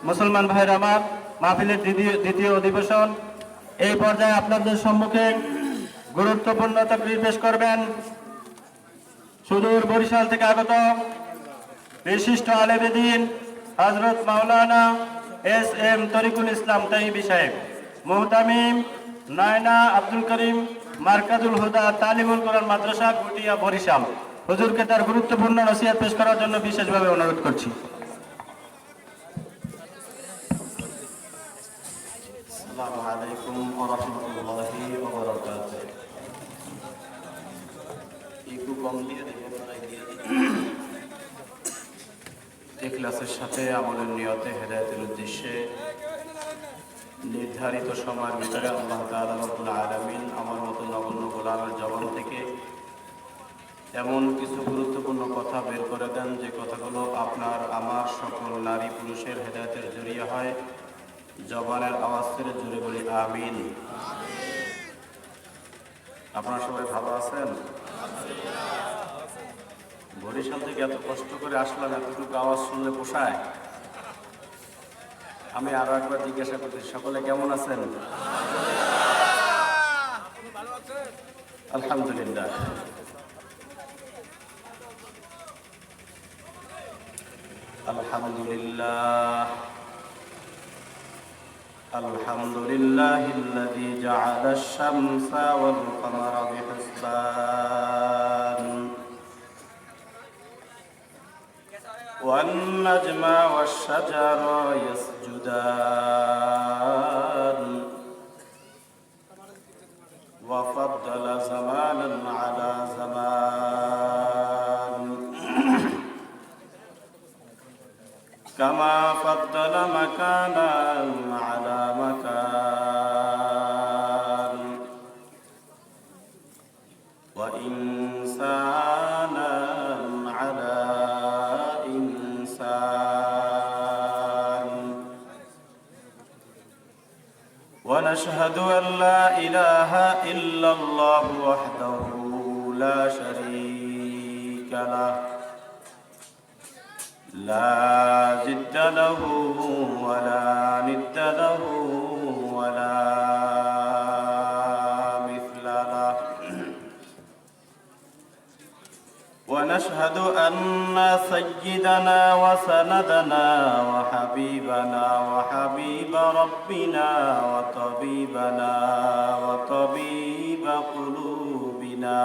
মুসলমান ভাইরা আমার, মাহফিলের দ্বিতীয় অধিবেশন এই পর্যায়ে আপনাদের সম্মুখে গুরুত্বপূর্ণ তাকরীর পেশ করবেন সুদূর বরিশাল থেকে আগত বিশিষ্ট আলেমে দ্বীন হযরত মাওলানা এস.এম. তরিকুল ইসলাম তাইয়্যিবী সাহেব, মুহতামিম নায়না আব্দুল করিম মারকাজুল হুদা তালিমুল কোরআন মাদ্রাসা গুটিয়া বরিশাল। হুজুরকে তার গুরুত্বপূর্ণ নসিহত পেশ করার জন্য বিশেষভাবে অনুরোধ করছি। আসসালামু আলাইকুম ওয়া রাহমাতুল্লাহি ওয়া বারাকাতুহু। একটু কম দিয়ে দেখুন, ইখলাসের সাথে আমলের নিয়তে হেদায়েতের উদ্দেশ্যে নির্ধারিত সময়ের ভিতরে আল্লাহ তাআলা রব্বুল আলামিন আমার মতো নগণ্য গোলামের জবান থেকে এমন কিছু গুরুত্বপূর্ণ কথা বের করে দেন যে কথাগুলো আপনার আমার সকল নারী পুরুষের হেদায়েতের জরিয়া হয়। জবানের আওয়াজ করে জোরে বলি আমিন। আপনারা সবাই ভালো আছেন? বরিশাল থেকে এত কষ্ট করে আসলাম, এতটুকু আওয়াজ শুনলে পোষায়? আমি আরো একবার জিজ্ঞাসা করছি, সকলে কেমন আছেন? আলহামদুলিল্লাহ। আলহামদুলিল্লাহ আলহামদুলিল্লাহিল্লাযী জা'আলা আশ-শামসা ওয়াল কামারা বিহিসবান ওয়ান নাজমা ওয়াশ-শাজারা ইয়াসজুদান ওয়া ফাদ্দালা জামানান আলা জামান কামা ফাদ্দালা মাকানান আলা মাকান ওয়া ইনসানান আলা ইনসান ওয়া নাশহাদু আন লা ইলাহা ইল্লাল্লাহু ওয়াহদাহু লা শারীকা লাহু لا ضد له ولا ند له ولا مثل له ونشهد أن سيدنا وسندنا وحبيبنا وحبيب ربنا وطبيبنا وطبيب قلوبنا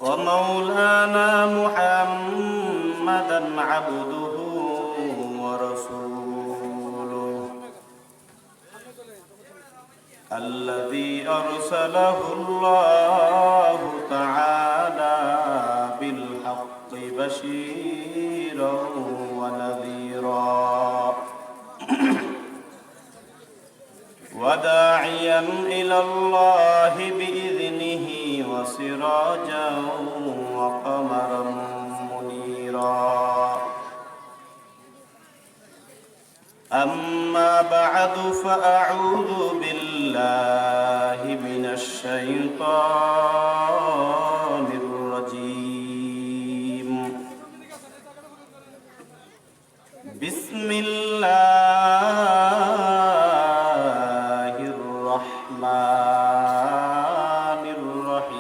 ومولانا محمدا عبده ورسوله الذي أرسله الله تعالى بالحق بشيرا ونذيرا وداعيا إلى الله بإذنه وسراجا وقمرا منيرا أما بعد فأعوذ بالله من الشيطان الرجيم بسم الله الرحمن الرحيم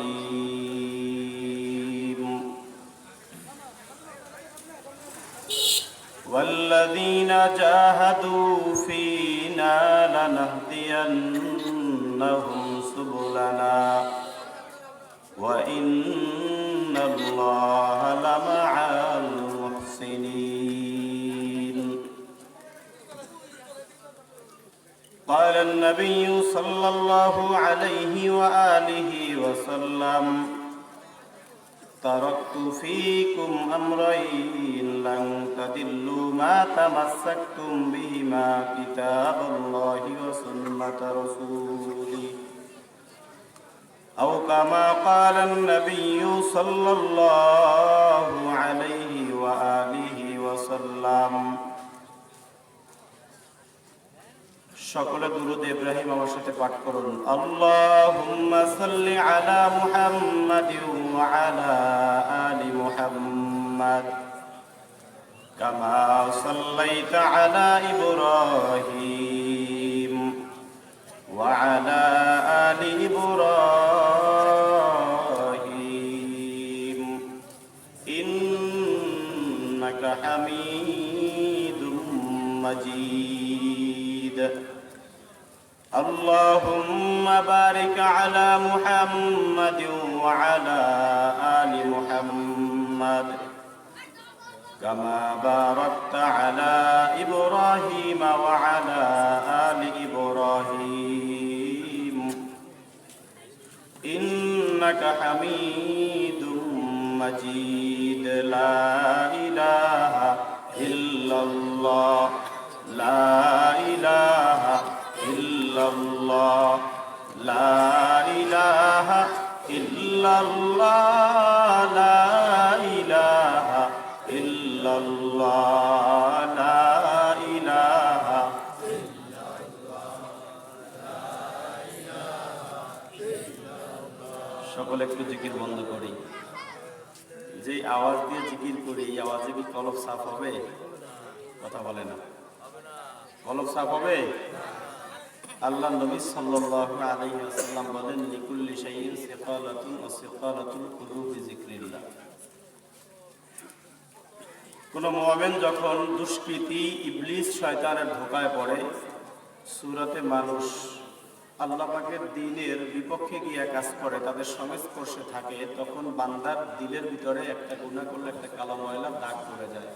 والذين جاهدوا فينا لنهدينهم سبلنا وإن الله لمع المحسنين قال النبي صلى الله عليه وآله وسلم تركت فيكم أمرين لن تضلوا ما تمسكتم بهما كتاب الله وسنة رسوله أو كما قال النبي صلى الله عليه وآله وسلم সকলে দুরূদ ইব্রাহিম আমার সাথে পাঠ করুন। আল্লাহুম্মা সাল্লি আলা মুহাম্মাদিন ওয়া আলা আলি মুহাম্মাদ محمد كما صليت على إبراهيم وعلى آل إبراهيم إنك حميد مجيد اللهم بارك على محمد وعلى آل محمد كما باركت على إبراهيم وعلى آل إبراهيم إنك حميد مجيد لا إله إلا الله لا إله إلا الله لا إله إلا الله لا إله إلا الله لا إله সকলে একটু জিকির বন্ধ করি। যে আওয়াজ দিয়ে জিকির করি এই আওয়াজে কি কলব সাফ হবে? কথা বলে না। কলব সাফ হবে? আল্লাহ নবী সাল্লাল্লাহু আলাইহি ওয়াসাল্লাম বলেন লিকুল্লি শাইইন সিকালাতুন ওয়া সিকালাতুল কুলুবি যিকরিল্লাহ। কোন মুমিন যখন দুষ্কৃতি ইবলিস শয়তানের ধোঁকায় পড়ে, সূরাতে মানুষ আল্লাহ পাকের দ্বীনের বিপক্ষে গিয়ে কাজ করে, তাদের সংস্পর্শে থাকে, তখন বান্দার দিলের ভিতরে একটা গুনাহ করলে একটা কালো ময়লা দাগ পড়ে যায়।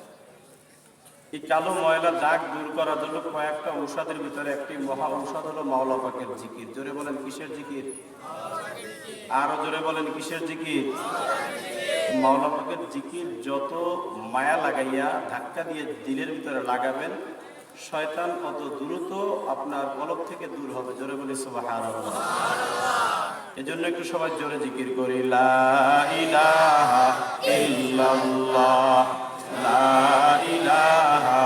এই কালো ময়লা দাগ দূর করার জন্য কয়েকটা ঔষধের ভিতরে একটি মহা ঔষধ হলো মাওলা পাকের জিকির। জোরে বলেন কিসের জিকির? আরো জোরে বলেন কিসের জিকির? মাওলা পাকের জিকির যত মায়া লাগাইয়া ধাক্কা দিয়ে দিলের ভিতরে লাগাবেন, শয়তান অত দ্রুত আপনার কলব থেকে দূর হবে। জোরে বলি সুবহানাল্লাহ। এজন্য একটু সবাই জোরে জিকির করি, লা ইলাহা ইল্লাল্লাহ লা ইলাহা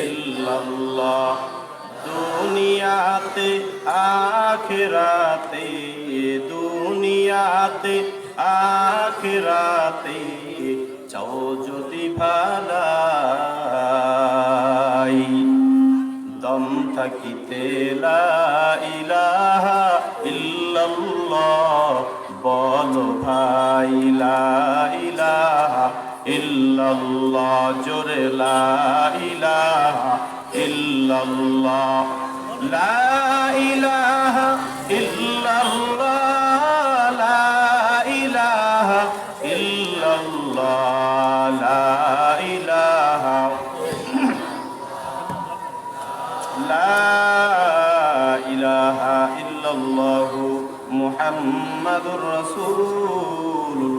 ইল্লাল্লাহ। দুনিয়াতে আখিরাতে, দুনিয়াতে আখিরাতে চাও যদি ভালাই, দম থাকিতে লা ইলাহা ইল্লাল্লাহ বলো ভাই, লা ইলাহা ইল্লাল্লাহ জোরে লা ইলাহা ইল্লাল্লাহ লা ইলাহা ইল্লাল্লাহ লা ইলাহা ইল্লাল্লাহ লা ইলাহা লা ইলাহা ইল্লাল্লাহ মুহাম্মাদুর রাসূলুল্লাহ।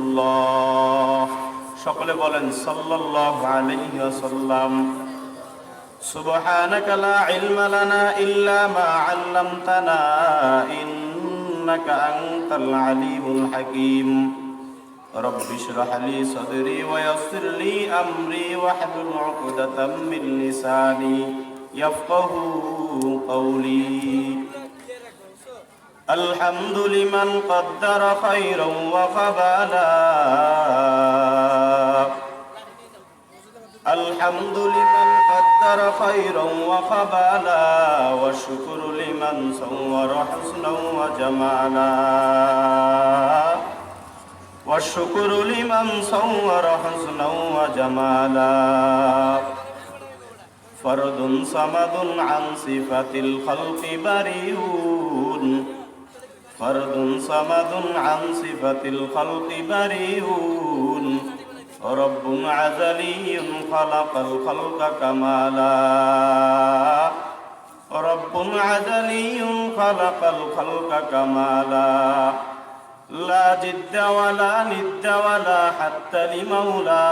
সকলে বলেন সাল্লাল্লাহু আলাইহি ওয়াসাল্লাম। সুবহানাকা লা ইলমা লানা ইল্লা মা 'আল্লামতানা ইন্নাকা আনতাল আলিমুল হাকীম। রব্বি ইশরাহ লি সাদরি ওয়া ইয়াসসির লি আমরি ওয়াহলুল 'উকদাতাম মিন লিসানি ইয়াফকাহু কওলি। الحمد لمن قدر خيرا وقبلا، الحمد لمن قدر خيرا وقبلا، والشكر لمن صور حسنا وجمالا، والشكر لمن صور حسنا وجمالا. فرد صمد عن صفة الخلق بريء، فرد صمد عن صفة الخلق بريء، رب عزلي خلق الخلق كمالا، رب عزلي خلق الخلق كمالا. لا جد ولا ند ولا حتى لمولى،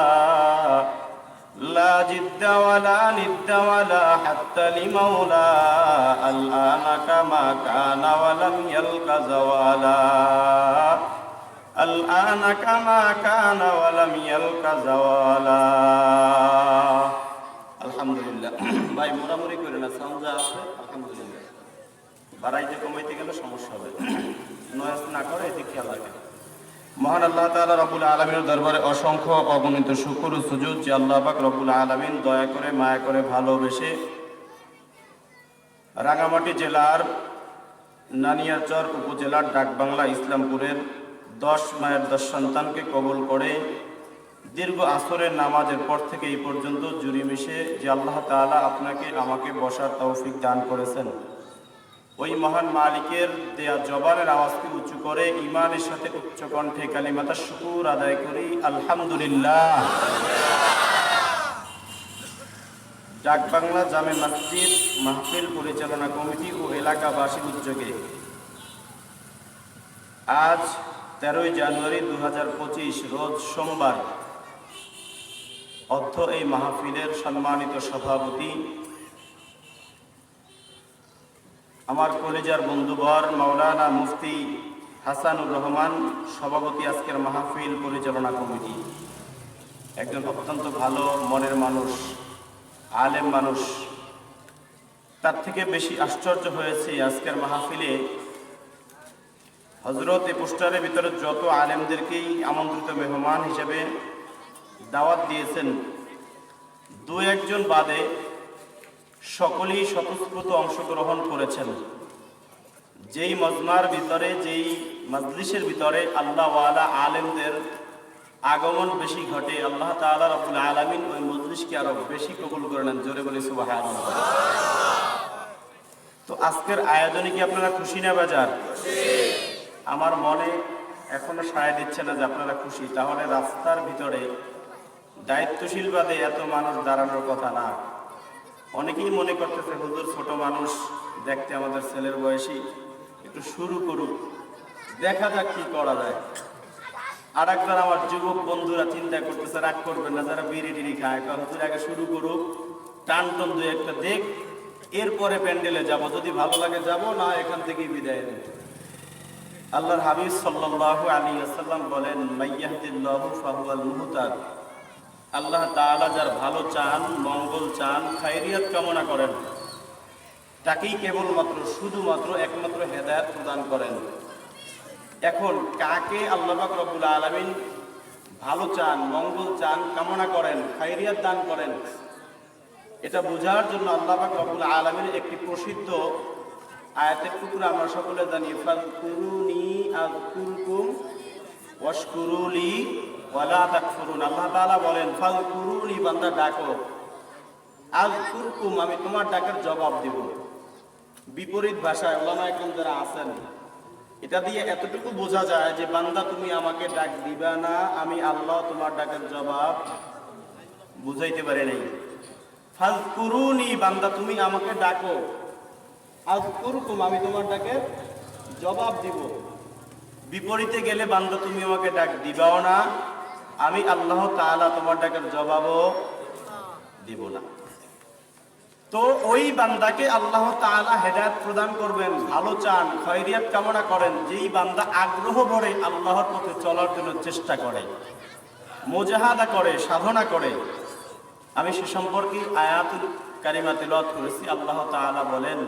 لا جد ولا ند ولا حتى لمولى. الآن كما كان ولم يلق زوالا، الآن كما كان ولم يلق زوالا. আলহামদুলিল্লাহ। ভাই মোরামুরি করে না, সাউন্ড আছে আলহামদুলিল্লাহ। বাড়াইতে কমাইতে গেলে সমস্যা হবে, নয়েজ না করে এদিকে খেয়াল রাখেন। মহান আল্লাহ তাআলা রব্বুল আলামিনের দরবারে অসংখ্য অগণিত শুকর ও সুজুদ যে আল্লাহ পাক রব্বুল আলামিন দয়া করে মায়া করে ভালোবেসে রাঙামাটি জেলার নানিয়ারচর উপজেলার ডাকবাংলা ইসলামপুরের 10 মায়ের 10 সন্তানকে কবুল করে দীর্ঘ আসরের নামাজের পর থেকে এই পর্যন্ত জুড়ি মিশে যে আল্লাহ তাআলা আপনাকে আমাকে বসার তৌফিক দান করেছেন, ওই মহান মালিকের দেয়া জবানের আওয়াজকে উঁচু করে ইমানের সাথে উচ্চ কণ্ঠে কালিমাতা শুকুর আদায় করি আলহামদুলিল্লাহ। ডাকবাংলা জামে মসজিদ মাহফিল পরিচালনা কমিটি ও এলাকাবাসীর উদ্যোগে আজ 13 জানুয়ারি 2025 রোজ সোমবার অর্থ এই মাহফিলের সম্মানিত সভাপতি আমার কলেজার বন্ধুবর মাওলানা মুফতি হাসানুর রহমান, সভাপতি আজকের মাহফিল পরিচালনা কমিটি, একজন অত্যন্ত ভালো মনের মানুষ, আলেম মানুষ। তার থেকে বেশি আশ্চর্য হয়েছে আজকের মাহফিলে হযরত এই পোস্টারের ভিতরে যত আলেমদেরকেই আমন্ত্রিত মেহমান হিসেবে দাওয়াত দিয়েছেন, দু একজন বাদে সকলেই স্বতঃস্ফূর্ত অংশগ্রহণ করেছেন। যেই মজমার ভিতরে, যেই মজলিসের ভিতরে আল্লাহ ওয়ালা আলেমদের আগমন বেশি ঘটে, আল্লাহ তাআলা রব্বুল আলামিন ওই মজলিসকে আরো বেশি কবুল করে নেন। জোরে বলি সুবহানাল্লাহ। তো আজকের আয়োজনে কি আপনারা খুশি না বেজার? আমার মনে এখনো সায় দিচ্ছে না যে আপনারা খুশি। তাহলে রাস্তার ভিতরে দায়িত্বশীল বাদে এত মানুষ দাঁড়ানোর কথা না। অনেকেই মনে করতেছে হুজুর ছোট মানুষ, দেখতে আমাদের ছেলের বয়সী, একটু শুরু করুক, দেখা যাক কি করা যায়। আর একবার আমার যুবক বন্ধুরা চিন্তা করতেছে, রাগ করবেন না যারা বিড়ি টিড়ি খায়, হুজুর আগে শুরু করুক, টান টন দুই একটা দেখ, এরপরে প্যান্ডেলে যাব, যদি ভালো লাগে যাব, না এখান থেকেই বিদায় নেব। আল্লাহর হাবিব সাল্লাল্লাহু আলাইহি ওয়াসাল্লাম বলেন, মাইয়াহদিল্লাহু ফাহুয়াল মুহতাদ। আল্লাহ তাআলা যার ভালো চান, মঙ্গল চান, খায়রিয়াত কামনা করেন, তাকেই কেবলমাত্র শুধুমাত্র একমাত্র হেদায়েত প্রদান করেন। এখন কাকে আল্লাহ পাক রব্বুল আলামিন ভালো চান, মঙ্গল চান, কামনা করেন, খায়রিয়াত দান করেন, এটা বোঝার জন্য আল্লাহ পাক রব্বুল আলামিন একটি প্রসিদ্ধ আয়াতের টুকরা আমরা সকলে জানি, ফাযকুরুনি আযকুরকুম ওয়াশকুরুলি ওয়ালা তাকফুরুন। আল্লাহ তাআলা বলেন, ফাযকুরুনি, বান্দা ডাকো, আযকুরকুম, আমি তোমার ডাকের জবাব দেব। বিপরীত ভাষায় উলামা একরাম যারা আছেন, এটা দিয়ে এতটুকু বোঝা যায় যে বান্দা তুমি আমাকে ডাক দিবা না, আমি আল্লাহ তোমার ডাকের জবাব বুঝাইতে পারি নাই। ফাযকুরুনি, বান্দা তুমি আমাকে ডাকো, আযকুরকুম, আমি তোমার ডাকের জবাব দিব। বিপরীতে গেলে বান্দা তুমি আমাকে ডাক দিবাও না, আমি আল্লাহ তাআলা তোমার ডাকের জবাবও দিব না। তো ওই বান্দাকে আল্লাহ তাআলা হেদায়েত প্রদান করবেন, ভালো চান, খায়রিয়াত কামনা করেন, যেই বান্দা আগ্রহ ভরে আল্লাহর পথে চলার জন্য চেষ্টা করে, মুজাহাদা করে, সাধনা করে। আমি সে সম্পর্কে আয়াতুল কারিমা তিলাওয়াত করেছি। আল্লাহ তাআলা বলেন,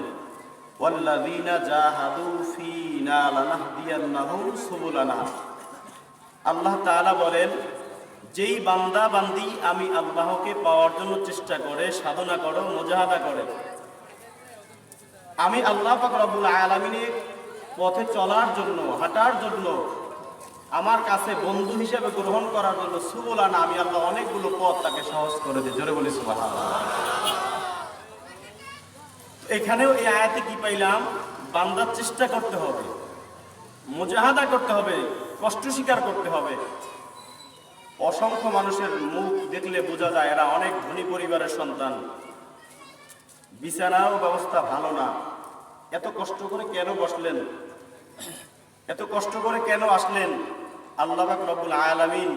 ওয়াল্লাযীনা জাহাদু ফীনা লানাহদিয়ান্নাহুম সুবুলানা। আল্লাহ তাআলা বলেন, যেই বান্দা বান্দি আমি আল্লাহকে পাওয়ার জন্য চেষ্টা করে, সাধনা করে, মুজাহাদা করে, আমি আল্লাহ পাক রব্বুল আলামিনের পথে চলার জন্য, হাঁটার জন্য, আমার কাছে বন্ধু হিসেবে গ্রহণ করার জন্য সুবুলানা, আমি আল্লাহ অনেকগুলো পথ তাকে সহজ করে দিই। জোরে বলি সুবহানাল্লাহ। এখানেও এই আয়াতে কি পাইলাম? বান্দার চেষ্টা করতে হবে, মুজাহাদা করতে হবে, কষ্ট স্বীকার করতে হবে। অসংখ্য মানুষের মুখ দেখলে বোঝা যায় এরা অনেক ধনী পরিবারের সন্তান, বিছানাও ব্যবস্থা ভালো না। এত কষ্ট করে কেন বসলেন? এত কষ্ট করে কেন আসলেন? আল্লাহ পাক রব্বুল আলামিন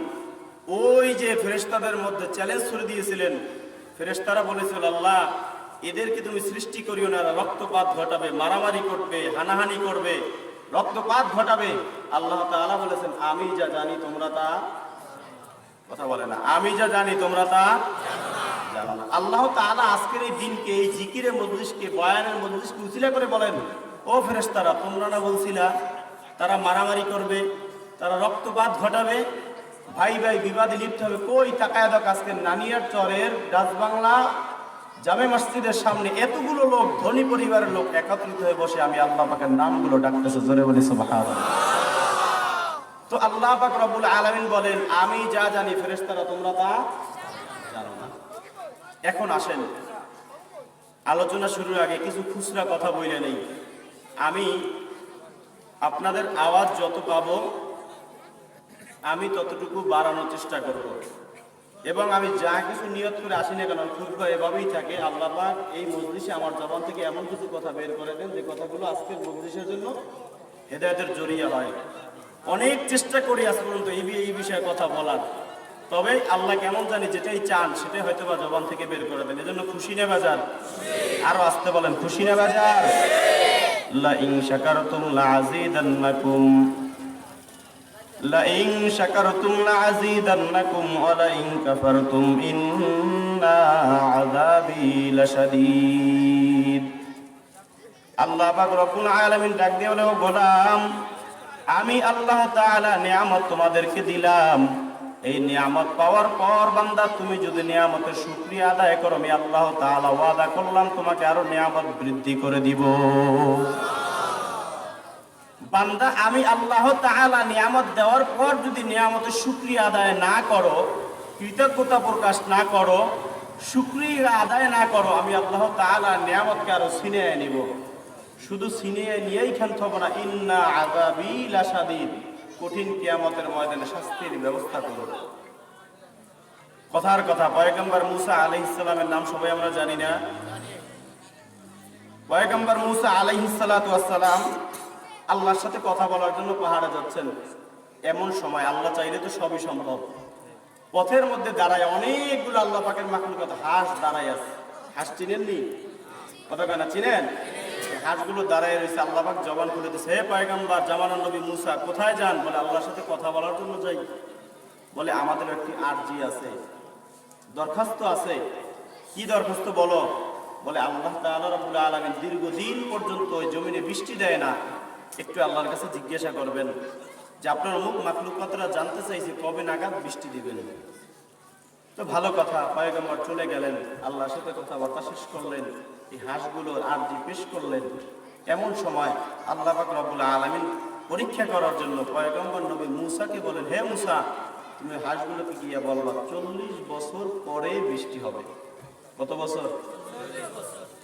ওই যে ফেরেশতাদের মধ্যে চ্যালেঞ্জ করে দিয়েছিলেন। ফেরেশতারা বলেছিল, আল্লাহ এদেরকে তুমি সৃষ্টি করিও না, রক্তপাত ঘটাবে, মারামারি করবে, হানাহানি করবে, রক্তপাত ঘটাবে। আল্লাহ তাআলা বলেছেন, আমি যা জানি তোমরা তা, কথা বলে না, আমি যা জানি তোমরা তা জানো না। আল্লাহ তাআলা আজকের এই দিনকে, এই জিকিরের মজলিসকে, বয়ানের মজলিসকে উসিলা করে বলেন, ও ফেরেশতারা, তোমরা না বলছিলা তারা মারামারি করবে, তারা রক্তপাত ঘটাবে, ভাই ভাই বিবাদে লিপ্ত হবে। কই তাকায় দেখ, আজকে নানিয়ার চরের রাজবাংলা জামে মসজিদের সামনে এতগুলো লোক, ধনী পরিবারের লোক একত্রিত হয়ে বসে আমি আল্লাহ পাকের নামগুলো ডাকতেছে, জোরে বলি সুবহানাল্লাহ। তো আল্লাহ পাক রব্বুল আলামিন বলেন, আমি যা জানি ফেরেশতারা তোমরা তা জানো না। এখন আসেন, আলোচনা শুরুর আগে কিছু খুচরা কথা বলে নেই। আমি আপনাদের আওয়াজ যত পাবো আমি ততটুকু বাড়ানোর চেষ্টা করব, এবং আমি যা কিছু নিয়ত করে আসি না কেন খুতবা এভাবেই থাকে। আল্লাহ পাক এই মজলিসে আমার জবান থেকে এমন কিছু কথা বের করে দেন যে কথাগুলো আজকের মজলিসের জন্য হেদায়েতের জরিয়া হয়। অনেক চেষ্টা করি আজ পর্যন্ত এই বিষয়ে কথা বলার, তবে আল্লাহ কেমন জানি যেটাই চান সেটাই হয়তো বা জবান থেকে বের করে দেন। এজন্য খুশি না বাজার? আরো আসতে বলেন, খুশি না বাজার? লা ইন শাকারতুম লাযীদান্নাকুম, লা ইন শাকারতুম লাযীদান্নাকুম ওয়া লা ইন কাফারতুম ইন্না আযাবি লাশাদীদ। আল্লাহ পাক রব্বুল আলামিন ডাক দিয়ে বলে, ও গোলাম, আমি আল্লাহ তাআলা নিয়ামত তোমাদেরকে দিলাম। এই নিয়ামত পাওয়ার পর বান্দা তুমি যদি নিয়ামতের শুকরিয়া আদায় করো, আমি আল্লাহ তাআলা ওয়াদা করলাম তোমাকে আরো নিয়ামত বৃদ্ধি করে দিব। বান্দা আমি আল্লাহ তাআলা নিয়ামত দেওয়ার পর যদি নিয়ামতের শুকরিয়া আদায় না করো, কৃতজ্ঞতা প্রকাশ না করো, শুকরিয়া আদায় না করো, আমি আল্লাহ তাআলা নিয়ামতকে আরো ছিনিয়ে নিব। শুধু ছিনিয়ে নিয়েই ক্ষান্ত হব না, ইন্না আযাবি লাশাদীদ, কঠিন কিয়ামতের ময়দানে শাস্তির ব্যবস্থা করব। কথার কথা, পয়গম্বর মুসা আলাইহিস সালামের নাম সবাই আমরা জানি না? পয়গম্বর মুসা আলাইহিস সালাতু ওয়াস সালাম আল্লাহর সাথে কথা বলার জন্য পাহাড়ে যাচ্ছেন। এমন সময় আল্লাহ চাইলে তো সবই সম্ভব। পথের মধ্যে দাঁড়ায় অনেকগুলো আল্লাহ পাকের মাখলুকাত, হাঁস দাঁড়ায় আছে। হাঁস চিনেননি? কথা কেনা চিনেন? হাঁসগুলো দাঁড়ায় রয়েছে। আল্লাহ পাক জবান খুলে দিচ্ছে, হে পয়গম্বর জামানার নবী মুসা, কোথায় যান? বলে আল্লাহর সাথে কথা বলার জন্য যাই। বলে আমাদের একটি আরজি আছে, দরখাস্ত আছে। কি দরখাস্ত বলো? বলে আল্লাহ তাআলা রাব্বুল আলামিন দীর্ঘদিন পর্যন্ত ওই জমিনে বৃষ্টি দেয় না, একটু আল্লাহর কাছে জিজ্ঞাসা করবেন যে আপনার অমুক মাখলুকাতরা জানতে চাইছে কবে নাগাদ বৃষ্টি দিবেন। তো ভালো কথা, পয়গম্বর চলে গেলেন, আল্লাহর সাথে কথাবার্তা শেষ করলেন, এই হাঁসগুলোর আরজি পেশ করলেন। এমন সময় আল্লাহ পাক রব্বুল আলামিন পরীক্ষা করার জন্য পয়গম্বর নবী মুসাকে বলেন, হে মুসা, তুমি হাঁসগুলোকে গিয়ে বলবা 40 বছর পরে বৃষ্টি হবে। কত বছর?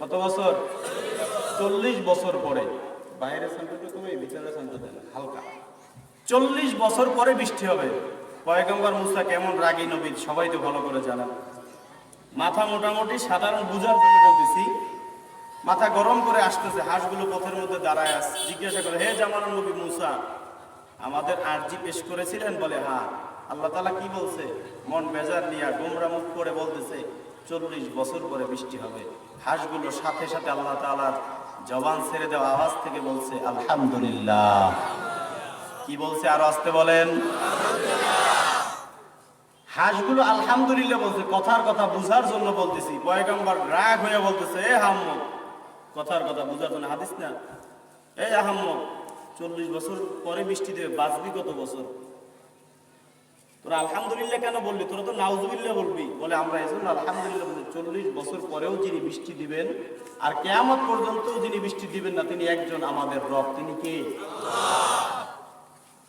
কত বছর? 40 বছর পরে। বাইরের শান্তটা কমে ভিতরের শান্ত দেন হালকা। 40 বছর পরে বৃষ্টি হবে। পয়গম্বর মুসা কেমন রাগী নবী সবাই তো ভালো করে জানেন। মাথা মোটামুটি সাধারণ বুঝার জন্য বলতেছি, মাথা গরম করে আসতেছে। হাঁসগুলো পথের মধ্যে দাঁড়ায় আছে, জিজ্ঞাসা করে, হে জামানার নবী মুসা, আমাদের আরজি পেশ করেছিলেন? বলে হ্যাঁ। আল্লাহ তাআলা কি বলছে? মন বেজার নিয়ে গোমরা মুখ করে বলতেছে 40 বছর পরে বৃষ্টি হবে। হাঁসগুলো সাথে সাথে আল্লাহ তাআলার জবান ছেড়ে দেওয়া আওয়াজ থেকে বলছে আলহামদুলিল্লাহ। কি বলছে? আরো আসতে বলেন। হাঁসগুলো আলহামদুলিল্লাহ বলছে। কথার কথা বুঝার জন্য বলতেছি। পয়গম্বর রাগ হয়ে বলতেছে, এ আহাম্মক, কথার কথা বুঝার জন্য, হাদিস না, এই আহাম্মক, 40 বছর পরে বৃষ্টি দেবে, বাঁচবি কত বছর? তোরা আলহামদুলিল্লাহ কেন বললি? তোরা তো নাউজুবিল্লাহ বলবি। বলে আমরা এই জন্য আলহামদুলিল্লাহ বলি, 40 বছর পরেও যিনি বৃষ্টি দিবেন আর কিয়ামত পর্যন্ত যিনি বৃষ্টি দিবেন না, তিনি একজন, আমাদের রব। তিনি কে?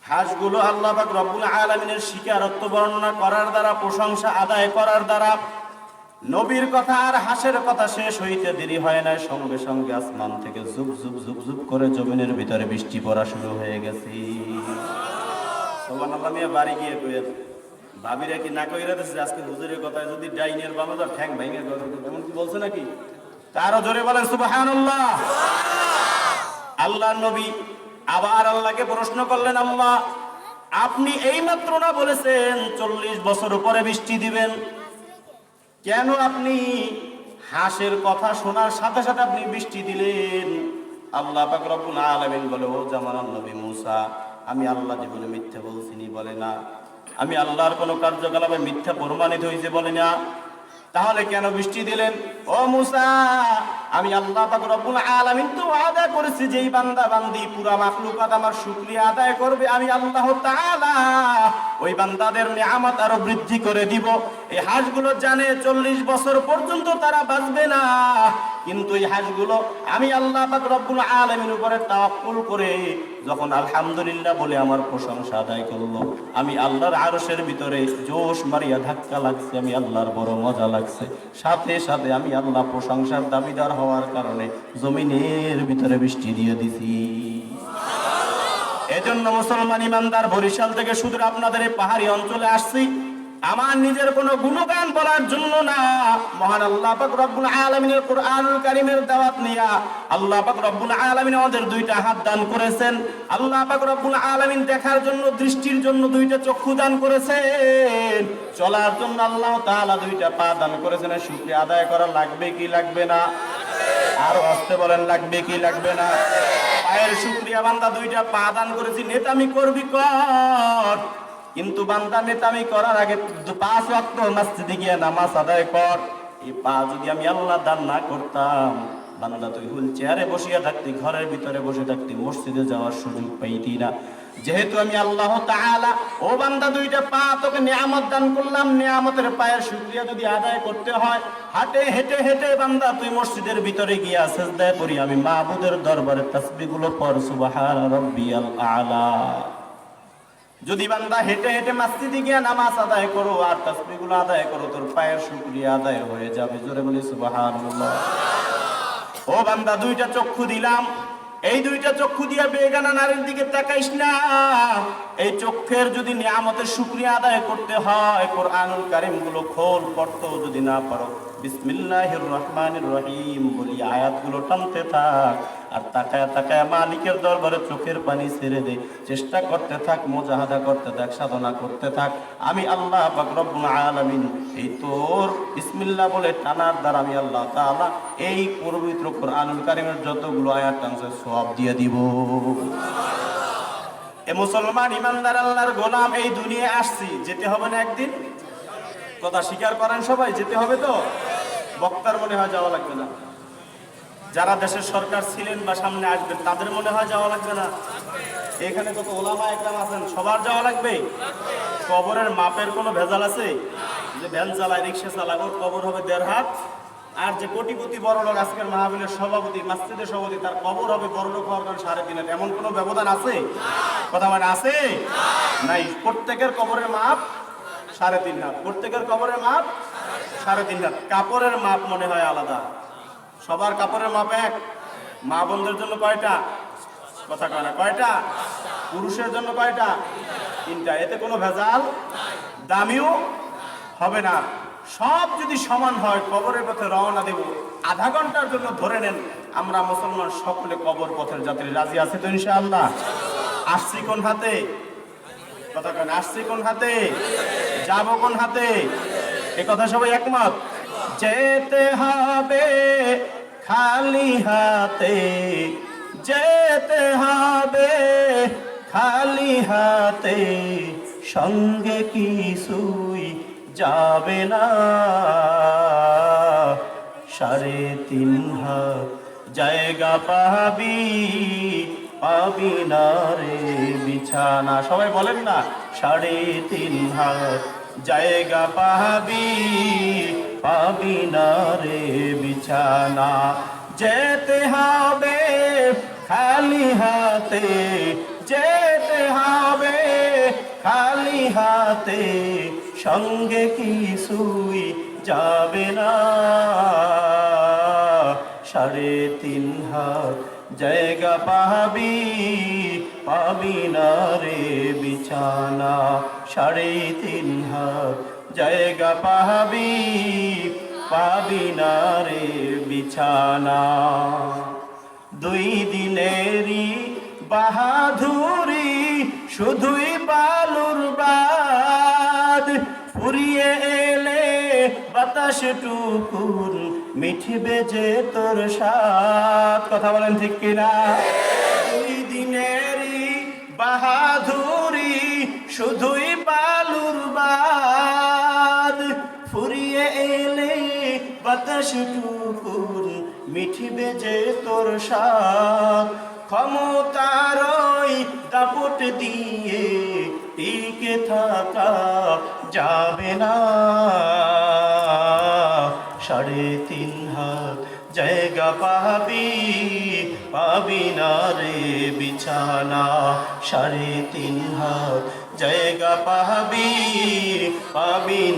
হাঁসগুলো আল্লাহ পাক রব্বুল আলামিনের স্বীকারোক্ত বর্ণনা করার দ্বারা, প্রশংসা আদায় করার দ্বারা নবীর কথা আর হাঁসের কথা শেষ হইতে দেরি হয় না, সঙ্গে সঙ্গে আসমান থেকে ঝুপ ঝুপ ঝুপ ঝুপ করে জমিনের ভিতরে বৃষ্টি পড়া শুরু হয়ে গেছে। সুবহানাল্লাহ। মিয়া বাড়ি গিয়ে কইেন, ভাবিরা কি না কইরা দিচ্ছে আজকে হুজুরের কথায় যদি ডাইনের বামাদার ঠ্যাং ভাঙে এমন কি বলছে নাকি? তারও জোরে বলেন সুবহানাল্লাহ। আল্লাহর নবী আবার আল্লাহকে প্রশ্ন করলেন, আল্লাহ, আপনি এই মাত্র না বলেছেন 40 বছর পরে বৃষ্টি দিবেন, কেন আপনি হাঁসের কথা শোনার সাথে সাথে আপনি বৃষ্টি দিলেন? আল্লাহ পাক রব্বুল আলামিন বলে, ও জামানার নবী মুসা, আমি আল্লাহ জীবনে মিথ্যা বলছিনি? বলে না। আমি আল্লাহর কোনো কার্যকলাপে মিথ্যা প্রমাণিত হয়েছে? বলে না। তাহলে কেন বৃষ্টি দিলেন? ও মুসা, আমি আল্লাহ পাক রব্বুল আলামিন তো ওয়াদা করেছি যেই বান্দা বান্দি পুরা মাখলুকাত আমার শুকরিয়া আদায় করবে, আমি আল্লাহ তাআলা ওই বান্দাদের নিয়ামত আরো বৃদ্ধি করে দিব। এই হাঁসগুলো জানে 40 বছর পর্যন্ত তারা বাঁচবে না, কিন্তু এই হাঁসগুলো আমি আল্লাহ পাক রব্বুল আলামিন উপরে তাওয়াক্কুল করে যখন আলহামদুলিল্লাহ বলে আমার প্রশংসা আদায় করলো, আমি আল্লাহর আরশের ভিতরে জোশ মারিয়া ধাক্কা লাগছে, আমি আল্লাহর বড় মজা লাগছে। সাথে সাথে আমি আল্লাহ প্রশংসার দাবিদার হওয়ার কারণে জমিনের ভিতরে বৃষ্টি দিয়ে দিছি। এজন্য মুসলমান ইমানদার বরিশাল থেকে শুধু আপনাদের এই পাহাড়ি অঞ্চলে আসছি আমার নিজের কোনো গুণগান বলার জন্য না, মহান আল্লাহ পাক রব্বুল আলামিনের কোরআনুল কারীমের দাওয়াত নিয়া আল্লাহ পাক রব্বুল আলামিন আমাদের দুইটা হাত দান করেছেন। আল্লাহ পাক রব্বুল আলামিন দেখার জন্য, দৃষ্টির জন্য দুইটা চক্ষু দান করেছেন। চলার জন্য আল্লাহ তাআলা দুইটা পা দান করেছেন। শুকরিয়া আদায় করা লাগবে কি লাগবে না? আর আসতে বলেন, লাগবে কি লাগবে না? পায়ের শুকরিয়া বান্দা দুইটা পা দান করেছি, নেতামি করবি কর, কিন্তু বান্দা নেতামি করার আগে 5 ওয়াক্ত মসজিদে গিয়ে নামাজ আদায় কর। এই পা যদি আমি আল্লাহ দান না করতাম, বান্দা তুই হুইল চেয়ারে বসিয়া থাকতি, ঘরের ভিতরে বসে থাকতি, মসজিদে যাওয়ার সুযোগ পাইতি না। যেহেতু আমি আল্লাহ তাআলা ও বান্দা দুইটা পা তোকে নিয়ামত দান করলাম, নিয়ামতের পায়ের শুকরিয়া যদি আদায় করতে হয়, হাঁটে হেঁটে হেঁটে বান্দা তুই মসজিদের ভিতরে গিয়া সিজদায় পড়ি, আমি মাবুদের দরবারে তাসবিহগুলো পড়, সুবহান রাব্বিয়াল আলা। যদি বান্দা হেঁটে হেঁটে মসজিদে গিয়া নামাজ আদায় করো আর তাসবিহগুলো আদায় করো, তোর পায়ের শুকরিয়া আদায় হয়ে যাবে। জোরে বলি সুবহানাল্লাহ। ও বান্দা দুইটা চক্ষু দিলাম, এই দুইটা চক্ষু দিয়া বেগানা নারীর দিকে তাকাইস না। এই চক্ষের যদি নিয়ামতের শুকরিয়া আদায় করতে হয়, কোরআনুল কারীম গুলো খোল, পড়তেও যদি না পারো, বিসমিল্লাহির রহমানির রহিম বলি আয়াতগুলো টানতে থাক, আর তাকায় তাকায় মালিকের দরবারে চোখের পানি ছেড়ে দে, চেষ্টা করতে থাক, মুজাহাদা করতে থাক, সাধনা করতে থাক। আমি আল্লাহ পাক রব্বুল আলামিন এই তোর বিসমিল্লাহ বলে টানার দ্বারা আমি আল্লাহ তাআলা এই পবিত্র কোরআনুল কারীমের যতগুলো আয়াত টানছে সব দিয়ে দিব। এ মুসলমান ইমানদার আল্লাহর গোলাম, এই দুনিয়ায় আসছি, যেতে হবে না একদিন? কথা স্বীকার করেন সবাই, যেতে হবে তো? বক্তার মনে হয় যাওয়া লাগবে না, যারা দেশের সরকার ছিলেন বা সামনে আসবেন তাদের মনে হয় যাওয়া লাগবে না। এখানে কত ওলামা একরাম আছেন, সবার যাওয়া লাগবে। কবরের মাপের কোনো ভেজাল আছে? যে ভ্যান চালায়, রিক্সা চালায়, ওর কবর হবে 1.5 হাত। আর যে কোটিপতি বড় লোক, আজকের মাহফিলের সভাপতি, মসজিদের সভাপতি, তার কবর হবে বড় লোক হওয়ার কারণে 3.5 হাত। এমন কোনো ব্যবধান আছে? কথা মানে আছে নাই? প্রত্যেকের কবরের মাপ 3.5 হাত, প্রত্যেকের কবরের মাপ 3.5 হাত। কাপড়ের মাপ মনে হয় আলাদা, সবার কাপড়ের মাপ এক। মা বোনদের জন্য কয়টা? কথা কয় না, কয়টা? পুরুষের জন্য কয়টা? 3টা। এতে কোনো ভেজাল, দামিও হবে না। সব যদি সমান হয়, কবরের পথে রওনা দেব, আধা ঘন্টার জন্য ধরে নেন আমরা মুসলমান সকলে কবর পথের যাত্রী। রাজি আছে তো ইনশাআল্লাহ? আসছি কোন হাতে? কথা কয় না, আসছি কোন হাতে, যাব কোন হাতে? এ কথা সবাই একমত? যেতে হবে খালি হাতে, যেতে হবে খালি হাতে, সঙ্গে কিছুই যাবে না। 3.5 হাত জায়গা পাবি, পাবি না রে বিছানা। সবাই বলেন না, 3.5 হাত জায়গা পাবি, পাবি না রে বিছানা। যেতে হবে খালি হাতে, যেতে হবে খালি হাতে, সঙ্গে কিছুই যাবে না। 3.5 হাত জায়গা পাবি, পাবি না রে বিছানা। 3.5 হাত জায়গা পাবি, পাবি না রে বিছানা। 2 দিনেরই বাহাদুরি, শুধুই বালুর বাদ, ফুরিয়ে এলে বাতাস টুকুন, মিঠবে যে তোর স্বাদ। কথা বলেন ঠিক কিনা? 2 দিনেরই বাহাদুরি, শুধুই বালুর বাদ, ফুরিয়ে এলে বাতাস টুকুন মিঠিবে যে তোর স্বাদ ক্ষমতার ওই দাপট দিয়ে টিকে থাকা যাবে না 3.5 হাত জায়গা পাবি না রে বিছানা 3.5 হাত জায়গা পাবি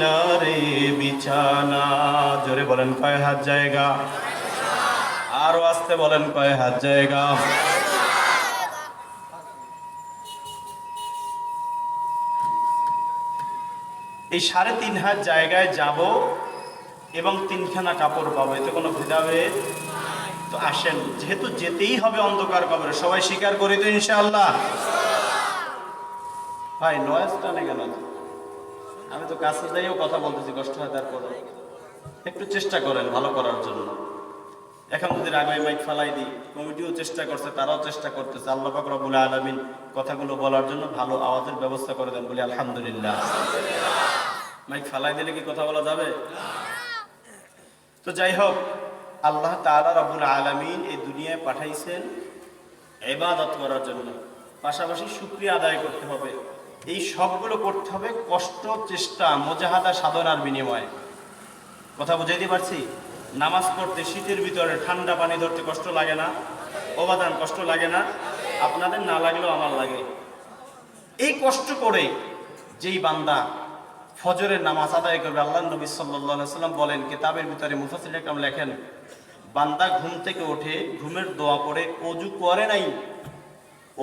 না রে বিছানা জোরে বলেন কয় হাত জায়গা আরো আস্তে বলেন কয় হাত জায়গা এই 3.5 হাত জায়গায় যাব এবং 3খানা কাপড় পাবো এতে কোনো ভেদাভেদ তো আসেন যেহেতু যেতেই হবে অন্ধকার কবরে সবাই স্বীকার করি তো ইনশাআল্লাহ ভাই নয়েজ টানে কেন আমি তো কাছে যাইও কথা বলতেছি কষ্ট হয় তারপর একটু চেষ্টা করেন ভালো করার জন্য এখন যদি রাগাই মাইক ফালাই দিই কমিটিও চেষ্টা করছে তারাও চেষ্টা করতেছে আল্লাহ পাক রব্বুল আলামিন কথাগুলো বলার জন্য ভালো আওয়াজের ব্যবস্থা করে দেন বলি আলহামদুলিল্লাহ মাইক ফালাই দিলে কি কথা বলা যাবে তো যাই হোক আল্লাহ তাআলা রব্বুল আলামিন এই দুনিয়ায় পাঠাইছেন ইবাদত করার জন্য পাশাপাশি শুকরিয়া আদায় করতে হবে এই সবগুলো করতে হবে কষ্ট চেষ্টা মুজাহাদা সাধনার বিনিময়ে কথা বুঝাইতে পারছি নামাজ পড়তে শীতের ভিতরে ঠান্ডা পানি ধরতে কষ্ট লাগে না অবাদান কষ্ট লাগে না আপনাদের না লাগলেও আমার লাগে এই কষ্ট করে যেই বান্দা ফজরের নামাজ আদায় করবে আল্লাহর নবী সাল্লাল্লাহু আলাইহি ওয়াসাল্লাম বলেন কিতাবের ভিতরে মুফাসসির ইকরাম লেখেন বান্দা ঘুম থেকে ওঠে ঘুমের দোয়া পড়ে ওযু করে নাই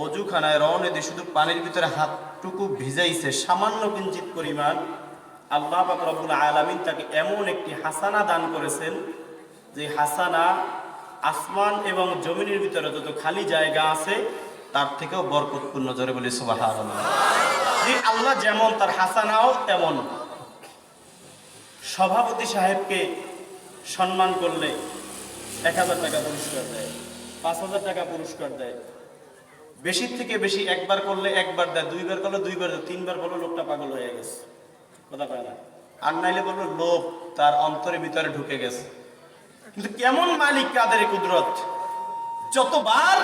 ওযুখানায় রওনা দিয়ে শুধু পানির ভিতরে হাতটুকু ভিজাইছে সামান্য কিঞ্চিত পরিমাণ আল্লাহ পাক রব্বুল আলামিন তাকে এমন একটি হাসানা দান করেছেন যে হাসানা আসমান এবং জমিনের ভিতরে যত খালি জায়গা আছে তার থেকেও বরকতপূর্ণ জোরে বলি সুবহানাল্লাহ যে আল্লাহ যেমন তার হাসানাও তেমন সভাপতি সাহেবকে সম্মান করলে 1000 টাকা পুরস্কার দেয় 5000 টাকা পুরস্কার দেয় বেশি থেকে বেশি একবার করলে একবার দেয় দুইবার করলে দুইবার দেয় তিনবার বললো লোকটা পাগল হয়ে গেছে কথা পায় না আর নাইলে বললো লোভ তার অন্তরের ভিতরে ঢুকে গেছে কিন্তু কেমন মালিক কাদের কুদরত যতবার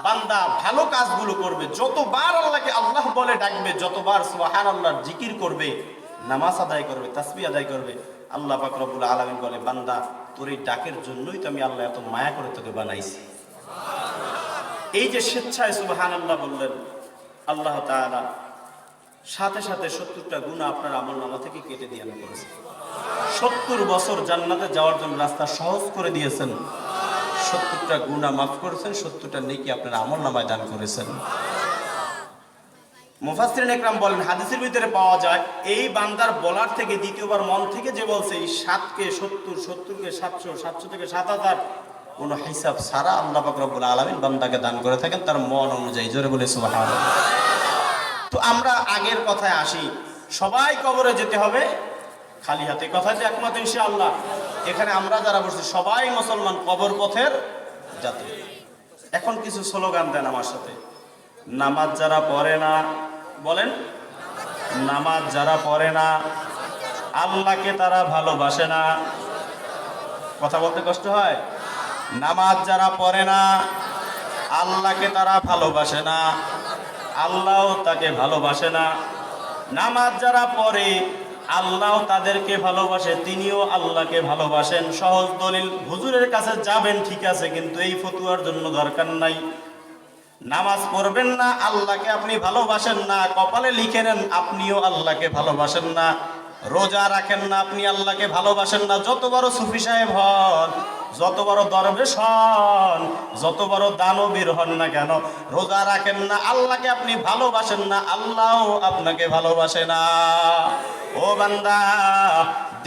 বান্দা ভালো কাজগুলো করবে যতবার আল্লাহকে আল্লাহ বলে ডাকবে যতবার সুবহানাল্লাহর জিকির করবে নামাজ আদায় করবে তাসবিহ আদায় করবে আল্লাহ পাক রব্বুল আলামিন বলে বান্দা তোর এই ডাকের জন্যই তো আমি আল্লাহ এত মায়া করে তোকে বানাইছি এই যে স্বেচ্ছায় সুবহানাল্লাহ বললেন আল্লাহ তাআলা সাথে সাথে 70টা গুনাহ আপনার আমলনামা থেকে কেটে দিয়ে করেছেন 70 বছর জান্নাতে যাওয়ার জন্য রাস্তা সহজ করে দিয়েছেন 70টা গুনাহ মাফ করেছেন 70টা নেকি আপনার আমলনামায় দান করেছেন মুফাসসিরিন ইকরাম বলেন হাদিসের ভিতরে পাওয়া যায় এই বান্দার বলার থেকে দ্বিতীয়বার মন থেকে যে বলছে এই 7 কে 70 70 কে 700 700 থেকে 7000 কোন হিসাব ছাড়া আল্লাহ পাক রব্বুল আলামিন বান্দাকে দান করে থাকেন তার মন অনুযায়ী জোরে বলে সুবহানাল্লাহ তো আমরা আগের কথায় আসি সবাই কবরে যেতে হবে খালি হাতে কথাতে একমত ইনশাআল্লাহ এখানে আমরা যারা বসছি সবাই মুসলমান কবর পথের যাত্রী এখন কিছু স্লোগান দেন আমার সাথে নামাজ যারা পড়ে না বলেন নামাজ যারা পড়ে না আল্লাহকে তারা ভালোবাসে না কথা বলতে কষ্ট হয় নামাজ যারা পড়ে না আল্লাহকে তারা ভালোবাসে না আল্লাহও তাকে ভালোবাসে না নামাজ যারা পড়ে আল্লাহ তাদেরকে ভালোবাসে তিনিও আল্লাহকে ভালোবাসেন সহজ দলিল হুজুরের কাছে যাবেন ঠিক আছে কিন্তু এই ফতুয়ার জন্য দরকার নাই নামাজ পড়বেন না আল্লাহকে আপনি ভালোবাসেন না কপালে লিখে নেন আপনিও আল্লাহকে ভালোবাসেন না রোজা রাখেন না আপনি আল্লাহকে ভালোবাসেন না যত বড় সুফি সাহেব হন যত বড় দরবেশ হন যত বড় দানবীর হন না কেন রোজা রাখেন না আল্লাহকে আপনি ভালোবাসেন না আল্লাহও আপনাকে ভালোবাসে না ও বান্দা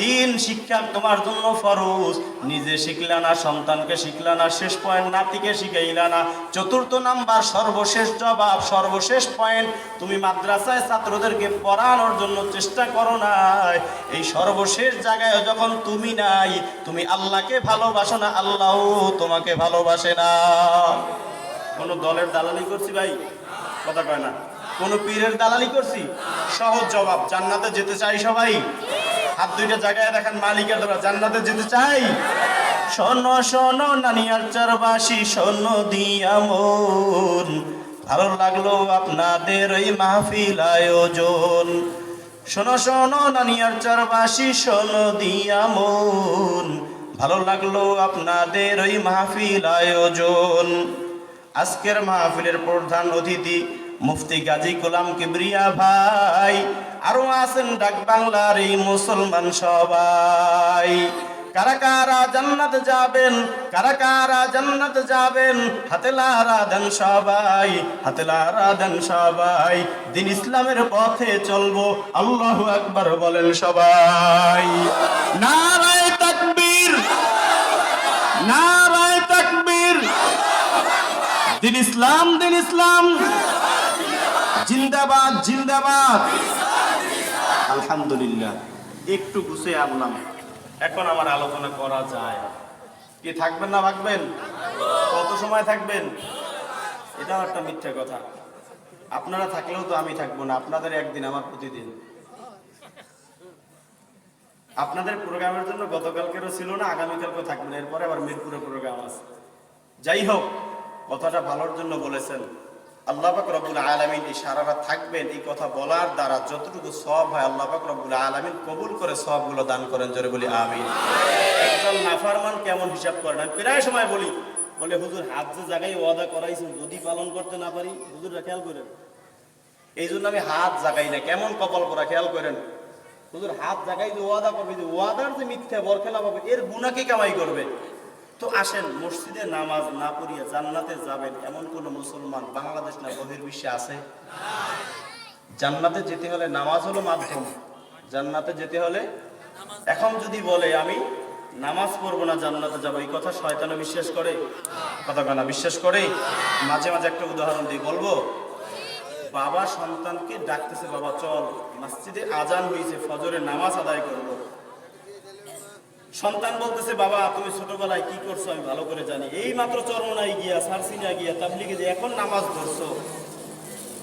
দিন শিক্ষা তোমার জন্য ফরজ নিজে শিখলা না সন্তানকে শিখলা না শেষ পয়েন্ট নাতিকে শিখাইলা না চতুর্থ নাম্বার সর্বশেষ জবাব সর্বশেষ পয়েন্ট তুমি মাদ্রাসায় ছাত্রদেরকে পড়ানোর জন্য চেষ্টা করো না এই সর্বশেষ জায়গায় যখন তুমি নাই তুমি আল্লাহকে ভালোবাসো না আল্লাহও তোমাকে ভালোবাসে না কোনো দলের দালালি করছি ভাই কথা কয় না কোনো পীরের দালালি করছি সহজ জবাব জান্নাতে যেতে চাই সবাই হাত দুইটা জায়গায় দেখেন মালিকের দরবার, জান্নাতে যেতে চাই। শোনো শোনো নানিয়ার চরবাসী, শোনো দিয়া মন, ভালো লাগলো আপনাদের ওই মাহফিল আয়োজন। শোনো শোনো নানিয়ার চরবাসী, শোনো দিয়া মন, ভালো লাগলো আপনাদের ওই মাহফিল আয়োজন। আজকের মাহফিলের প্রধান অতিথি মুফতি গাজী গোলাম কিবরিয়া ভাই, আরো আছেন ডাক বাংলার এই মুসলমান সবাই। কারা কারা জান্নাত যাবেন, কারা কারা জান্নাত যাবেন, হাতে লারা দেন সবাই, হাতে লারা দেন সবাই। দিন ইসলামের পথে চলবো, আল্লাহু আকবার বলেন সবাই। নারায়ে তাকবীর, নারায়ে তাকবীর। দিন ইসলাম, দিন ইসলাম জিন্দাবাদ, জিন্দাবাদ। আলহামদুলিল্লাহ, একটু গুছিয়ে আনলাম, এখন আমার আলোচনা করা যায়। কি থাকবেন না ভাগবেন? কত সময় থাকবেন? এটাও একটা মিথ্যা কথা। আপনারা থাকলেও তো আমি থাকবো না, আপনাদের একদিন আমার প্রতিদিন। আপনাদের প্রোগ্রামের জন্য গতকালকেরও ছিল না, আগামীকালকেও থাকবেন, এরপরে আবার মিরপুরে প্রোগ্রাম আছে। যাই হোক, কথাটা ভালোর জন্য বলেছেন। আল্লাহ পাক রব্বুল আলামিন এই সারা রাত থাকবেন, এই কথা বলার দ্বারা যতটুকু সওয়াব হয় আল্লাহ পাক রব্বুল আলামিন কবুল করে সওয়াবগুলো দান করেন, জোরে বলি আমিন। একদম নাফরমান কেমন হিসাব করেন? আমি প্রায় সময় বলি, বলে হুজুর হাত যে জায়গায় ওয়াদা করাইছেন যদি পালন করতে না পারি, হুজুররা খেয়াল করেন। এই জন্য আমি হাত জাগাই না, কেমন কপাল করা খেয়াল করেন। হুজুর হাত জাগাই যে ওয়াদা করবে, যে ওয়াদার যে মিথ্যা বরখেলাপ হবে, এর গুনাহ কি কামাই করবে? তো আসেন, মসজিদে নামাজ না পড়িয়া জান্নাতে যাবেন এমন কোন মুসলমান বাংলাদেশ না বহির্বিশ্বে আছে? জান্নাতে যেতে হলে নামাজ হলো মাধ্যম, জান্নাতে যেতে হলে। এখন যদি বলে আমি নামাজ পড়বো না জান্নাতে যাবো, এই কথা শয়তানও বিশ্বাস করে? কথা কানা বিশ্বাস করে? মাঝে মাঝে একটা উদাহরণ দিয়ে বলবো। বাবা সন্তানকে ডাকতেছে, বাবা চল মসজিদে আজান হয়েছে, ফজরের নামাজ আদায় করবো। সন্তান বলতেছে, বাবা তুমি ছোটবেলায় কি করছো আমি ভালো করে জানি, এই মাত্র চরমনাই গিয়া, সারসিনা গিয়া, তাবলিগে যে এখন নামাজ ধরছো,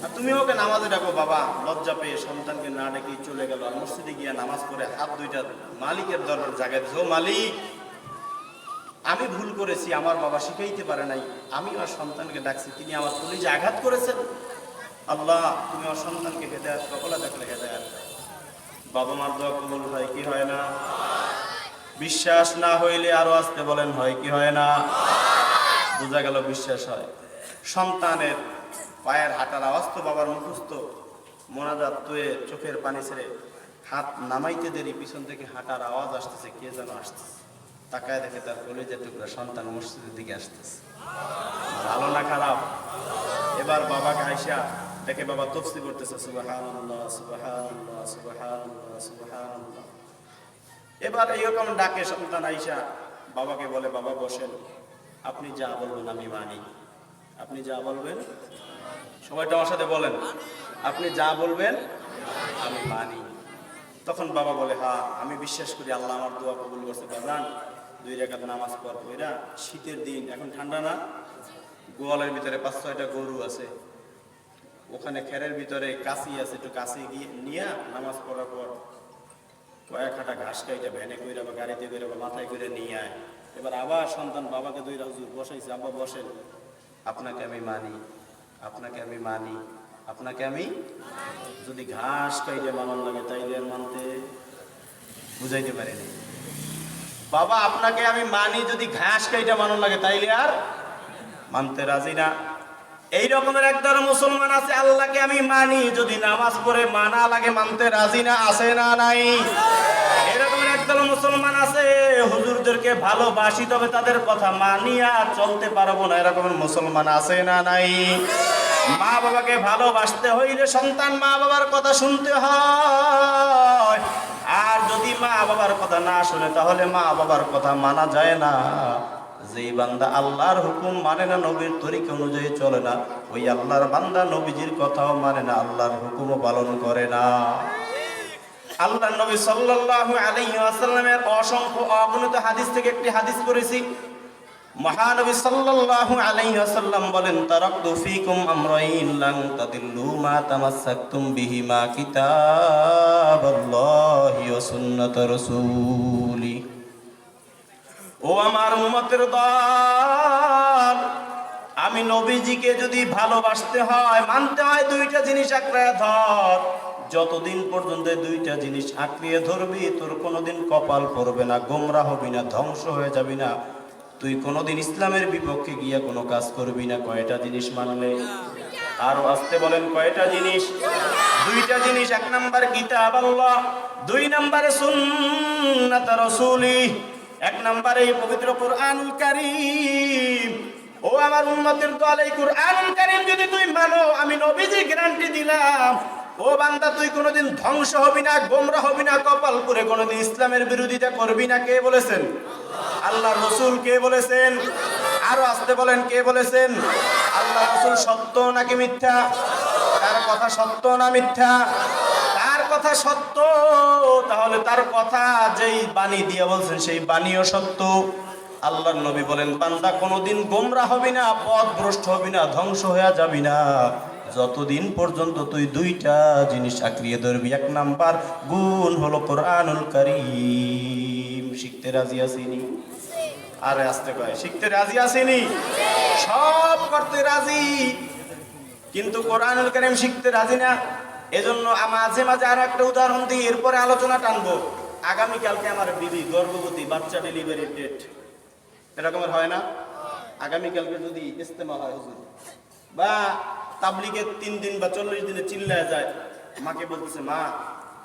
আর তুমি ওকে নামাজে ডাকো। বাবা লজ্জা পেয়ে সন্তানকে না ডেকে চলে গেল, আর মসজিদে গিয়া নামাজ পড়ে হাত দুইটা মালিকের দরবার জায়গায় দিয়েছে, ও মালিক আমি ভুল করেছি, আমার বাবা শিখাইতে পারে নাই, আমি আমার সন্তানকে ডাকছি, তিনি আমার কলিজে আঘাত করেছেন, আল্লাহ তুমি আমার সন্তানকে হেদায়েত কবুল দেখলে হেদায়েত। বাবা মার দোয়া কবুল হয় কি হয় না? বিশ্বাস না হইলে আরো আসতে বলেন, হয় কি হয় না? বোঝা গেল বিশ্বাস হয়। সন্তানের পায়ের হাঁটার আওয়াজ তো বাবার মুখস্থ, মোনাজাত তুয়ে চোখের পানি ছেড়ে হাত নামাইতে দেরি, পিছন থেকে হাঁটার আওয়াজ আসতেছে, কে যেন আসতেছে, তাকায় দেখে তার কলিজার টুকরা সন্তান মসজিদের দিকে আসতেছে। ভালো না খারাপ? এবার বাবাকে আইসা দেখে বাবা তফসির করতেছে, সুবহানাল্লাহ সুবহানাল্লাহ সুবহানাল্লাহ সুবহানাল্লাহ। এবার এইরকম ডাকে সন্তান আইসা বাবাকে বলে, বাবা বসেন, আপনি যা বলবেন আমি মানি। আপনি যা বলবেন, সবাইটা আমার সাথে বলেন, আপনি যা বলবেন আমি মানি। তখন বাবা বলে, হ্যাঁ আমি বিশ্বাস করি আল্লাহ আমার দোয়া কবুল করছে। বাজান 2 রাকাত নামাজ পড়, কইরা শীতের দিন, এখন ঠান্ডা না, গোয়ালের ভিতরে 5-6টা গরু আছে, ওখানে খেরের ভিতরে কাশি আছে, একটু কাশি গিয়ে নিয়ে নামাজ পড়ার পর কয়েক হাঁটা ঘাস খাইটা ভ্যানে কইরা বা গাড়িতে কইরা বা মাথায় করে নিয়ে আয়। এবার আবার সন্তান বাবাকে 2 হুজুর বসাইছে, আব্বা বসেন, আপনাকে আমি মানি, আপনাকে আমি মানি, আপনাকে আমি, যদি ঘাস খাইতে মানন লাগে তাইলে আর মানতে বুঝাইতে পারিনি। বাবা আপনাকে আমি মানি, যদি ঘাস খাইতে মানন লাগে তাইলে আর মানতে রাজি না। এই রকমের একদল মুসলমান আছে, আল্লাহকে আমি মানি, যদি নামাজ পড়ে মানা লাগে মানতে রাজি না, আছে না নাই? এরকমের একদল মুসলমান আছে, হুজুরদেরকে ভালোবাসি তবে তাদের কথা মানিয়া চলতে পারবো না, এরকমের মুসলমান আছে না নাই? মা বাবাকে ভালোবাসতে হইলে সন্তান মা বাবার কথা শুনতে হয়, আর যদি মা বাবার কথা না শুনে তাহলে মা বাবার কথা মানা যায় না। যেই বান্দা আল্লাহর হুকুম মানে না, নবীর তরিকা অনুযায়ী চলে না, ওই আল্লাহর বান্দা নবীজির কথাও মানে না, আল্লাহর হুকুমও পালন করে না। আল্লাহর নবী সাল্লাল্লাহু আলাইহি ওয়াসাল্লামের অসংখ্য অগণিত হাদিস থেকে একটি হাদিস করেছি। মহানবী সাল্লাল্লাহু আলাইহি ওয়াসাল্লাম বলেন, তারাকতু ফীকুম আমরাইন লান তাদিল্লু মা তামাসসাকতুম বিহিমা কিতাবাল্লাহি ওয়া সুন্নাত রাসূলি। ও আমার উম্মতের দল, আমি নবীজিকে যদি ভালোবাসতে হয়, মানতে হয়, দুইটা জিনিস আঁকড়ে ধর। যতদিন পর্যন্ত দুইটা জিনিস আঁকড়িয়ে ধরবি, তোর কোনোদিন কপাল পড়বে না, গোমরা হবি না, ধ্বংস হয়ে যাবি না, তুই কোনোদিন ইসলামের বিপক্ষে গিয়ে কোনো কাজ করবি না। কয়টা জিনিস মানলে? আরো আসতে বলেন, কয়টা জিনিস? দুইটা জিনিস। এক নাম্বার কিতাব আল্লাহ, দুই নাম্বারে সুন্নাত রাসূলি, এক নাম্বারে পবিত্র কুরআনুল কারীম। ও আমার উম্মতের দল, এই কুরআনুল কারীম যদি তুই মানো, আমি নবীজি গ্যারান্টি দিলাম, ও বান্দা তুই কোনোদিন ধ্বংস হবি না, গোমরা হবি না, কপাল করে কোনোদিন ইসলামের বিরোধিতা করবি না। কে বলেছেন? আল্লাহ রসুল। কে বলেছেন? আরো আসতে বলেন, কে বলেছেন? আল্লাহ রসুল। সত্য নাকি মিথ্যা? তার কথা সত্য না মিথ্যা? তার কথা সত্য। তাহলে তার কথা যেই বাণী দিয়ে বলছেন, সেই বাণীও সত্য। আল্লাহর নবী বলেন, বান্দা কোনোদিন গোমরা হবি না, পথভ্রষ্ট হবি না, ধ্বংস হয়ে যাবি না, যতদিন পর্যন্ত তুই দুইটা জিনিস আঁকড়িয়ে ধরবি। এক নাম্বার গুণ হলো কোরআনুল কারীম। শিখতে রাজি আসিনি? আরে আসতে কয়, শিখতে রাজি আসিনি? সব করতে রাজি, কিন্তু কোরআনুল কারীম শিখতে রাজি না। এজন্য মাঝে মাঝে আর একটা উদাহরণ দিই, এরপরে আলোচনা টানবো। আগামীকালকে আমার বিবি গর্ভবতী, বাচ্চা ডেলিভারি ডেট, এরকমের হয় না? আগামীকালকে যদি ইস্তেমা হয় হুজুর, বা তাবলিগে 3 দিন বা 40 দিনে চিল্লায় যায়, মাকে বলতেছে, মা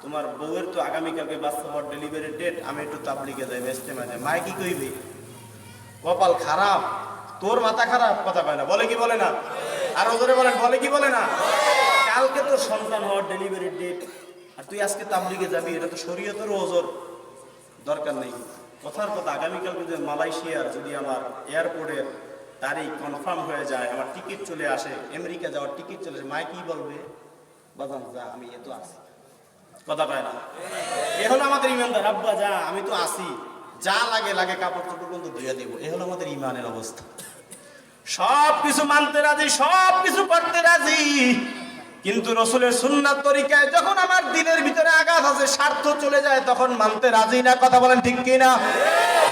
তোমার বউয়ের তো আগামীকালকে বাচ্চা হওয়ার ডেলিভারি ডেট, আমি একটু তাবলিগে যাই, ইস্তেমা যাই। মায় কি কইবে? কপাল খারাপ, তোর মাথা খারাপ। কথা কয় না? বলে কি বলে না? আর ওজোরে বলেন, বলে কি বলে না? কালকে তোর সন্তান হওয়ার ডেলিভারি ডেট, আর তুই আজকে তাবলিগে যাবি, এটা তো শরীয়তের ওজোর, দরকার নেই। কথার কথা, আগামীকালকে যদি মালয়েশিয়ার যদি আমার এয়ারপোর্টের তারিখ কনফার্ম হয়ে যায়, আমার টিকিট চলে আসে, আমেরিকা যাওয়ার টিকিট চলে আসে, মায় কি বলবে? বাজান যা, আমি এ তো আছি। কথা কয় না? এ হলো আমাদের ইমানদার। আব্বা যা, আমি তো আছি, যা লাগে লাগে, কাপড় চোপড় পর্যন্ত ধুয়ে দেবো। এ হলো আমাদের ইমানের অবস্থা। সব কিছু মানতে রাজি, সব কিছু করতে রাজি, কিন্তু রসুলের সুন্নাত তরিকায় যখন আমার দিলের ভিতরে আঘাত আছে, স্বার্থ চলে যায়, তখন মানতে রাজি না। কথা বলেন ঠিক কিনা?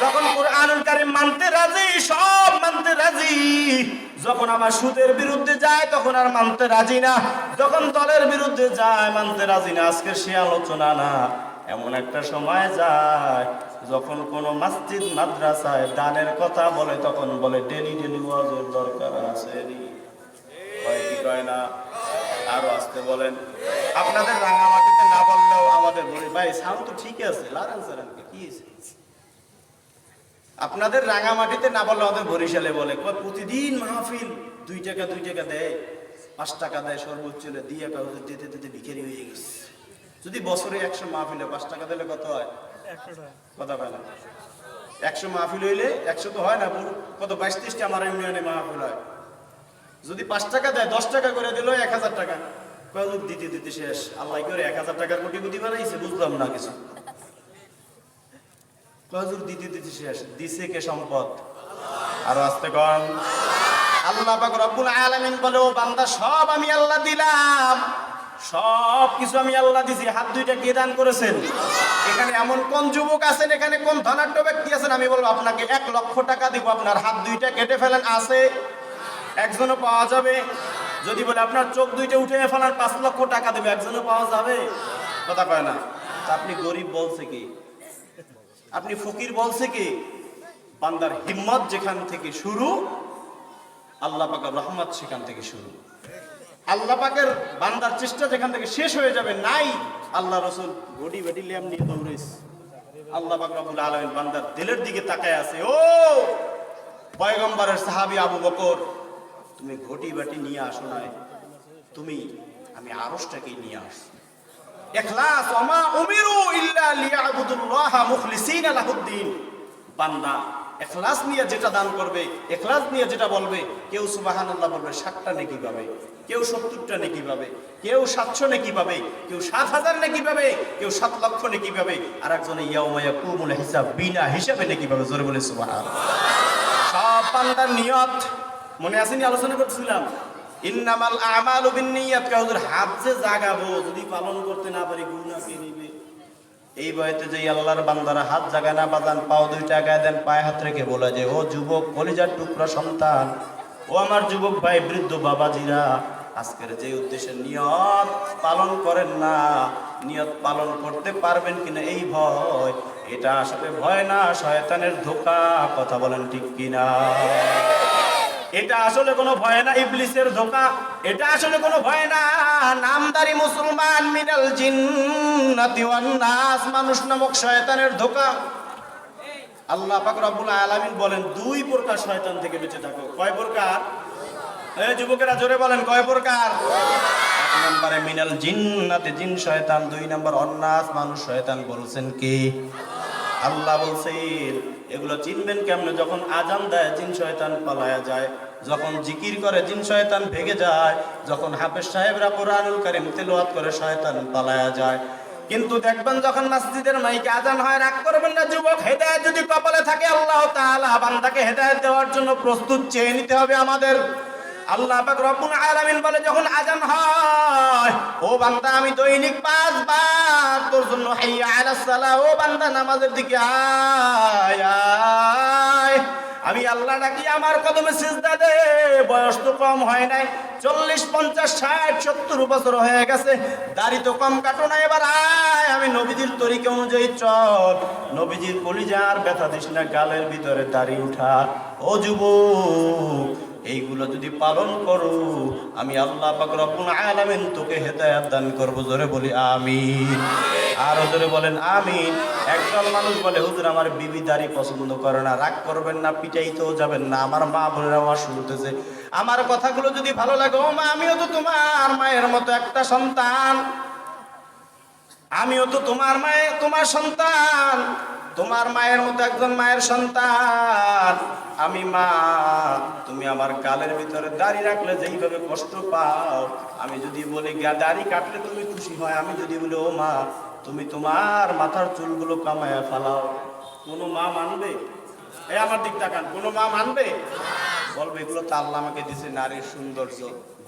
যখন কুরআনুল কারীম মানতে রাজি, সব মানতে রাজি। যখন আমার সুদের বিরুদ্ধে যায়, তখন আর মানতে রাজি না। যখন দলের বিরুদ্ধে যায়, মানতে রাজি না। আজকে সে আলোচনা না, এমন একটা সময় যায় যখন কোন মসজিদ মাদ্রাসায় দানের কথা বলে, তখন বলে ডেলি ডেলি ওয়াজের দরকার আছে। হয় কি কয় না? আরো আসতে বলেন। আপনাদের রাঙামাটিতে না বললেও আমাদের বলি, ভাই সাউন্ড তো ঠিক আছে, লারান সারানকে কি হয়েছে? আপনাদের রাঙামাটিতে না বললে আমাদের বরিশালে বলে, প্রতিদিন মাহফিল 2 টাকা 2 টাকা দেয়, 5 টাকা দেয় সর্বোচ্চ, দিয়ে কাগজে দিতে দিতে ভিখারি হয়ে গেছে। যদি বছরে 100 মাহফিলে 5 টাকা দিলে কত হয়? 100 টাকা। কথা বলে না? 100 মাহফিল হইলে 100 তো হয় না, কত 22-23টা আমার ইউনিয়নে মাহফিল হয়। যদি 5 টাকা দেয়, 10 টাকা করে দিল 1000 টাকা। দিতে দিতে শেষ। আল্লাহ করে 1000 টাকার কোটিপতি বানাইছে, বুঝলাম না কিছু। দিতে দিতে শেষ। দিছে কে সম্পদ? আর আস্তে কম। আল্লাহ পাক রব্বুল আলামিন বলে, ও বান্দা সব আমি আল্লাহ দিলাম, সব কিছু আমি আল্লাহ দিছি। হাত দুইটা কে দান করেছেন? এখানে এমন কোন যুবক আছেন, এখানে কোন ধনাঢ্য ব্যক্তি আছেন, আমি বলবো আপনাকে 1 লক্ষ টাকা দিব, আপনার হাত দুইটা কেটে ফেলেন, আছে? একজনও পাওয়া যাবে? যদি বলে আপনার চোখ দুইটা উঠে ফেলার 5 লক্ষ টাকা দেবে, একজনও পাওয়া যাবে? কথা কয় না? আপনি গরিব বলছে কি? আপনি ফকির বলছে কি? বান্দার হিম্মত যেখান থেকে শুরু, আল্লাহ পাকের রহমত সেখান থেকে শুরু। আল্লাহ পাকের বান্দার চেষ্টা যেখান থেকে শেষ হয়ে যাবে, নাই। আল্লাহ রসুল ঘটি বেটি ল্যাম নিয়ে দৌড়েছে, আল্লাহ পাক রব্বুল আলামিন বান্দার দিলের দিকে তাকায় আছে। ও পয়গম্বরের সাহাবী আবু বকর, তুমি ঘটি বাটি নিয়ে আসো নাই, তুমি আমি আরশটাকে নিয়ে আসি। ইখলাস, ওমা উমিরু ইল্লা লিয়াবুদুল্লাহ মুখলিসিনা লাহুদ্দিন। বান্দা ইখলাস নিয়ে যেটা দান করবে, ইখলাস নিয়ে যেটা বলবে, কেউ সুবহানাল্লাহ বলবে 60টা নেকি পাবে, কেউ 70টা নেকি পাবে, কেউ 700 নেকি পাবে, কেউ 7000 নেকি পাবে, কেউ 7 লক্ষ নেকি পাবে, আর একজনে ইয়াউমা ইয়াকুমুল হিসাব, বিনা হিসাবে নেকি পাবে। জোরে বলে সুবহানাল্লাহ। সব বান্দার নিয়ত মনে আসেনি, আলোচনা করছিলাম ইন্নামাল আমালু বিন্নিয়াত। হুজুর হাত যে জাগাবো যদি পালন করতে না পারি গুনাহ কে নিবে? এই বয়তে যে আল্লাহর বান্দারা হাত জাগায় না বাজান, পাও দুইটা গায়ে দেন, পায়ে হাত রেখে বলে যে ও যুবক কলিজার টুকরা সন্তান, ও আমার যুবক ভাই বৃদ্ধ বাবাজিরা, আজকের যে উদ্দেশ্যে নিয়ত পালন করেন না, নিয়ত পালন করতে পারবেন কিনা এই ভয়, এটা আসলে ভয় না, শয়তানের ধোঁকা। কথা বলেন ঠিক কিনা? এটা আসলে কোনো ভয় না, ইবলিসের ধোঁকা। এটা আসলে কোনো ভয় না, নামদারি মুসলমান মিনাল জিন্নাতি ওয়ান নাস, মানুষ নামক শয়তানের ধোঁকা। আল্লাহ পাক রব্বুল আলামিন বলেন 2 প্রকার শয়তান থেকে বেঁচে থাকো। কয় প্রকার? এই যুবকেরা জোরে বলেন কয় প্রকার? 1 নম্বরে মিনাল জিন্নাতি, জিন শয়তান। 2 নম্বর অন্নাস, মানুষ শয়তান। বলছেন কি? আল্লাহ বলছেন এগুলো চিনবেন কেমনে? যখন আজান দেয় জিন শয়তান পালায়া যায়, যখন জিকির করে জিন শয়তান ভেগে যায়, যখন হাফেজ সাহেবরা কোরআনুল কারীম তেলাওয়াত করে শয়তান পালায়া যায়। কিন্তু দেখবেন যখন মসজিদের মাইকে আজান হয়, রাগ করবেন না যুবক, হেদায়েত যদি কপালে থাকে আল্লাহ তাআলা বান্দাকে হেদায়েত দেওয়ার জন্য প্রস্তুত, চেয়ে নিতে হবে আমাদের। আল্লাহ পাক রব্বুল আলামিন বলে যখন আজান হয়, ও বান্দা আমি দৈনিক 5 বার তোর জন্য হাইয়া আলাস সালাহ, ও বান্দা নামাজের দিকে আয় আয়। আমি আল্লাহ ডাকি আমার কদমে সিজদা দে। বয়স তো কম হয় নাই, 40, 50, 60, 70 বছর হয়ে গেছে, দাড়ি তো কম কাটো না, এবার আয় আমি নবীজির তরিকা অনুযায়ী চল। নবীজির কলিজার ব্যথা দিস না, গালের ভিতরে দাড়ি উঠা। ও যুবক, এইগুলো যদি পালন করো আমি আল্লাহ পাক রব্বুল আলামিন তোকে হেদায়েত দান করব। জোরে বলি আমিন। আরো জোরে বলেন আমিন। একদল মানুষ বলে হুজুর আমার বিবি দাড়ি পছন্দ করে না। রাগ করবেন না, পিটাইতেও যাবেন না, আমার মা বোনেরা আমার শুনতেছে, আমার কথাগুলো যদি ভালো লাগে, ও মা আমিও তো তোমার মায়ের মতো একটা সন্তান, আমিও তো তোমার মায়ের, তোমার সন্তান, তোমার মায়ের মতো একজন মায়ের সন্তান আমি। মা তুমি আমার গালের ভিতরে দাড়ি রাখলে যেইভাবে কষ্ট পাও, আমি যদি বলি দাড়ি কাটলে তুমি খুশি হয়, আমি যদি বলি ও মা তুমি তোমার মাথার চুলগুলো কামায়া ফালাও, কোনো মা মানবে? এই আমার দিক তাকান, কোনো মা মানবে? বলবে এগুলো তো আল্লাহ আমাকে দিছে নারীর সৌন্দর্য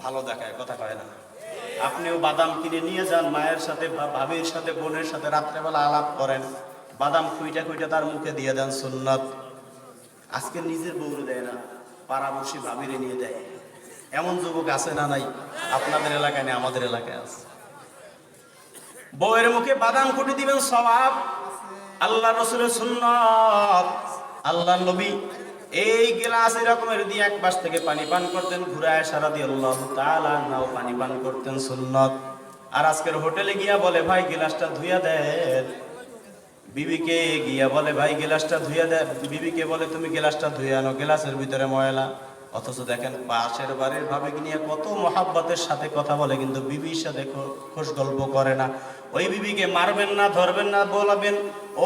ভালো দেখায়, কথা কয় না? আপনিও বাদাম কিনে নিয়ে যান, মায়ের সাথে ভাবির সাথে বোনের সাথে রাত্রেবেলা আলাপ করেন, বাদাম খুইটা খুইটা তার মুখে দিয়ে দেন, সুন্নাত। আজকে নিজের বউরে দেয় না, পাড়াবর্ষী ভাবিরে নিয়ে দেয়। এমন যুবক আছে না নাই? আপনাদের এলাকায় নেই, আমাদের এলাকায় আছে। বউয়ের মুখে বাদাম খুঁটি দিবেন, সওয়াব। আল্লাহ রাসূলের সুন্নাত। আল্লাহ নবী এই গ্লাস এরকমের দিয়ে এক পাশ থেকে পানি পান করতেন, ঘুরায় সারা দিয়ে আল্লাহ তাআলা নাও পানি পান করতেন, সুন্নাত। আর আজকের হোটেলে গিয়া বলে ভাই গ্লাসটা ধুইয়া দেন, বিবিকে গিয়া বলে ভাই গ্লাসটা ধুইয়া দেন, বিবিকে বলে তুমি গ্লাসটা ধুয়ে আনো, গ্লাসের ভিতরে ময়লা। অথচ দেখেন পাশের বাড়ির ভাবিকে নিয়ে কত মহাব্বতের সাথে কথা বলে, কিন্তু বিবির সাথে খোশ গল্প করে না। ওই বিবিকে মারবেন না, ধরবেন না, বলবেন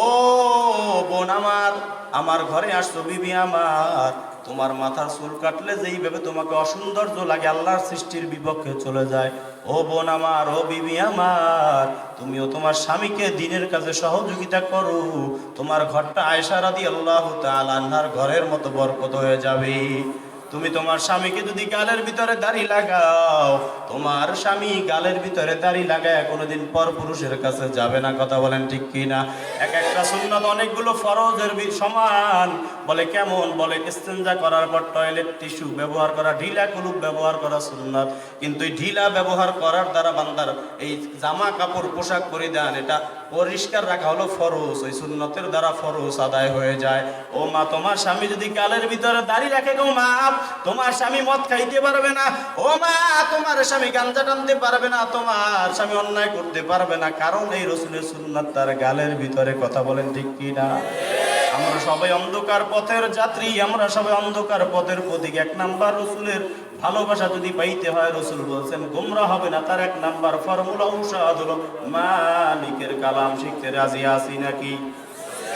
ও বোন আমার, আমার ঘরে আসছো বিবি আমার, তোমার মাথার চুল কাটলে যেইভাবে তোমাকে অসৌন্দর্য লাগে, আল্লাহর সৃষ্টির বিপক্ষে চলে যায়। ও বোন আমার, ও বিবি আমার, তুমিও তোমার স্বামীকে দিনের কাজে সহযোগিতা করো, তোমার ঘরটা আয়েশা রাদিয়াল্লাহু তাআলা আনহার ঘরের মতো বরকত হয়ে যাবে। তুমি তোমার স্বামীকে যদি গালের ভিতরে দাড়ি লাগাও, তোমার স্বামী গালের ভিতরে দাড়ি লাগায় কোনোদিন পর পুরুষের কাছে যাবে না, কথা বলেন ঠিক কিনা? এক একটা সুন্নাত অনেকগুলো ফরজের সমান। বলে কেমন? বলে ইস্তেঞ্জা করার পর টয়লেট টিস্যু ব্যবহার করা, ঢিলা কুলুপ ব্যবহার করা সুন্নাত। কিন্তু এই ঢিলা ব্যবহার করার দ্বারা বান্দার এই জামা কাপড় পোশাক পরিধান এটা পরিষ্কার রাখা হলো ফরজ, ওই সুন্নতের দ্বারা ফরজ আদায় হয়ে যায়। ও মা, তোমার স্বামী যদি গালের ভিতরে দাড়ি রাখে গো মা, তোমার স্বামী মদ খাইতে পারবে না। ও মা, তোমার স্বামী গাঞ্জা টানতে পারবে না, তোমার স্বামী অন্যায় করতে পারবে না, কারণ এই রাসূলের সুন্নাত তার গালের ভিতরে। কথা বলেন ঠিক কি না? আমরা সবাই অন্ধকার পথের যাত্রী, আমরা সবাই অন্ধকার পথের প্রতীক। 1 নাম্বার রাসূলের ভালোবাসা যদি পাইতে হয়, রাসূল বলছেন গোমরা হবে না, তার 1 নাম্বার ফর্মুলা ঔষধ হলো মালিকের কালাম শিখতে রাজি আছি নাকি?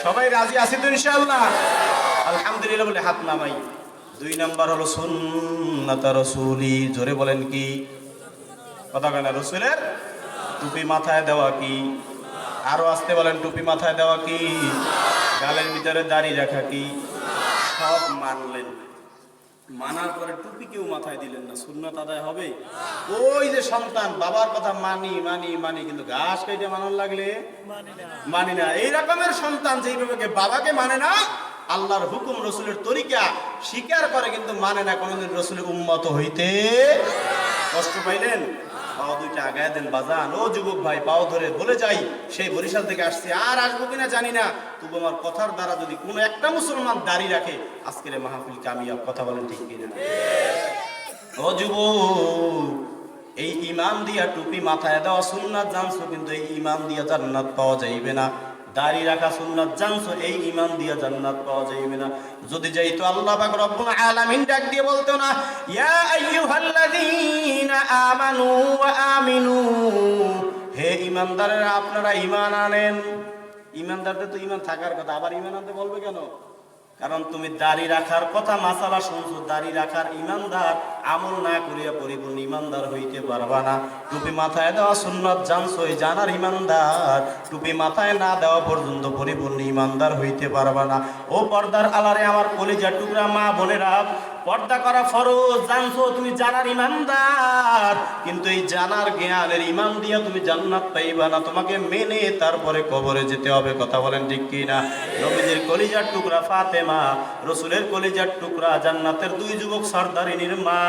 সবাই রাজি আছি তো ইনশাআল্লাহ? আলহামদুলিল্লাহ বলে হাত নামাই। 2 নাম্বার হলো সুন্নাত রাসূলি। জোরে বলেন কি? কথা কেন? রাসূলের টুপি মাথায় দেওয়া কি? আরো আসতে বলেন, টুপি মাথায় দেওয়া কি? গালের ভিতরে দাড়ি রাখা কি? সব মানলেন, মানার পরে টুপি কেউ মাথায় দিলেন না, সুন্নাত আদায় হবে? ওই যে সন্তান বাবার কথা মানি মানি মানি, কিন্তু ঘাস কেটে মানার লাগলে মানি না। এই রকমের সন্তান যেইভাবে বাবাকে মানে না, আল্লাহর হুকুম রসুলের তরিকা স্বীকার করে কিন্তু মানে না, কোনোদিন রসুলের উম্মত হইতে। কষ্ট পাইলেন? পাও দুইটা আগায় দেন বাজান। ও যুবক ভাই, পাও ধরে বলে যাই, সেই বরিশাল থেকে আসছি, আর আসবো কিনা জানি না, তবু আমার কথার দ্বারা যদি কোনো একটা মুসলমান দাঁড়িয়ে রাখে, আজকের এই মাহফিল কামিয়াব। কথা বলেন ঠিক কিনা? ও যুবক, এই ইমান দিয়া টুপি মাথায় দেওয়া সুন্নাত জানছো, কিন্তু এই ইমান দিয়া জান্নাত পাওয়া যাইবে না। দাড়ি রাখা সুন্নাত জানছো, এই ইমান দিয়া জান্নাত পাওয়া যাইবে না। যদি যাইতো আল্লাহ পাক রব্বুল আলামিন ডাক দিয়ে বলতো না, ইয়া আইয়ুহাল্লাযীনা আমানু ওয়া আমিনু, হে ঈমানদারেরা আপনারা ঈমান আনেন। ঈমানদারদের তো ঈমান থাকার কথা, আবার ঈমান আনতে বলবে কেন? কারণ তুমি দাড়ি রাখার কথা মাসালা শুনছো, দাড়ি রাখার ঈমানদার, আমল না করিয়া পরিপূর্ণ ঈমানদার হইতে পারবা না। টুপি মাথায় দেওয়া সুন্নাত জানছো, জানার ঈমানদার, টুপি মাথায় না দেওয়া পর্যন্ত পরিপূর্ণ ঈমানদার হইতে পারবা না। ও পর্দার আলারে আমার কলিজার টুকরা মা বোনেরা, পর্দা করা ফরজ জানছো, তুমি জানার ঈমানদার, কিন্তু এই জানার জ্ঞানের ঈমান দিয়া তুমি জান্নাত পাইবা না, তোমাকে মেনে তারপরে কবরে যেতে হবে। কথা বলেন ঠিক কি না? নবীজির কলিজার টুকরা ফাতেমা, রসুলের কলিজার টুকরা, জান্নাতের দুই যুবক সর্দারিনীর মা,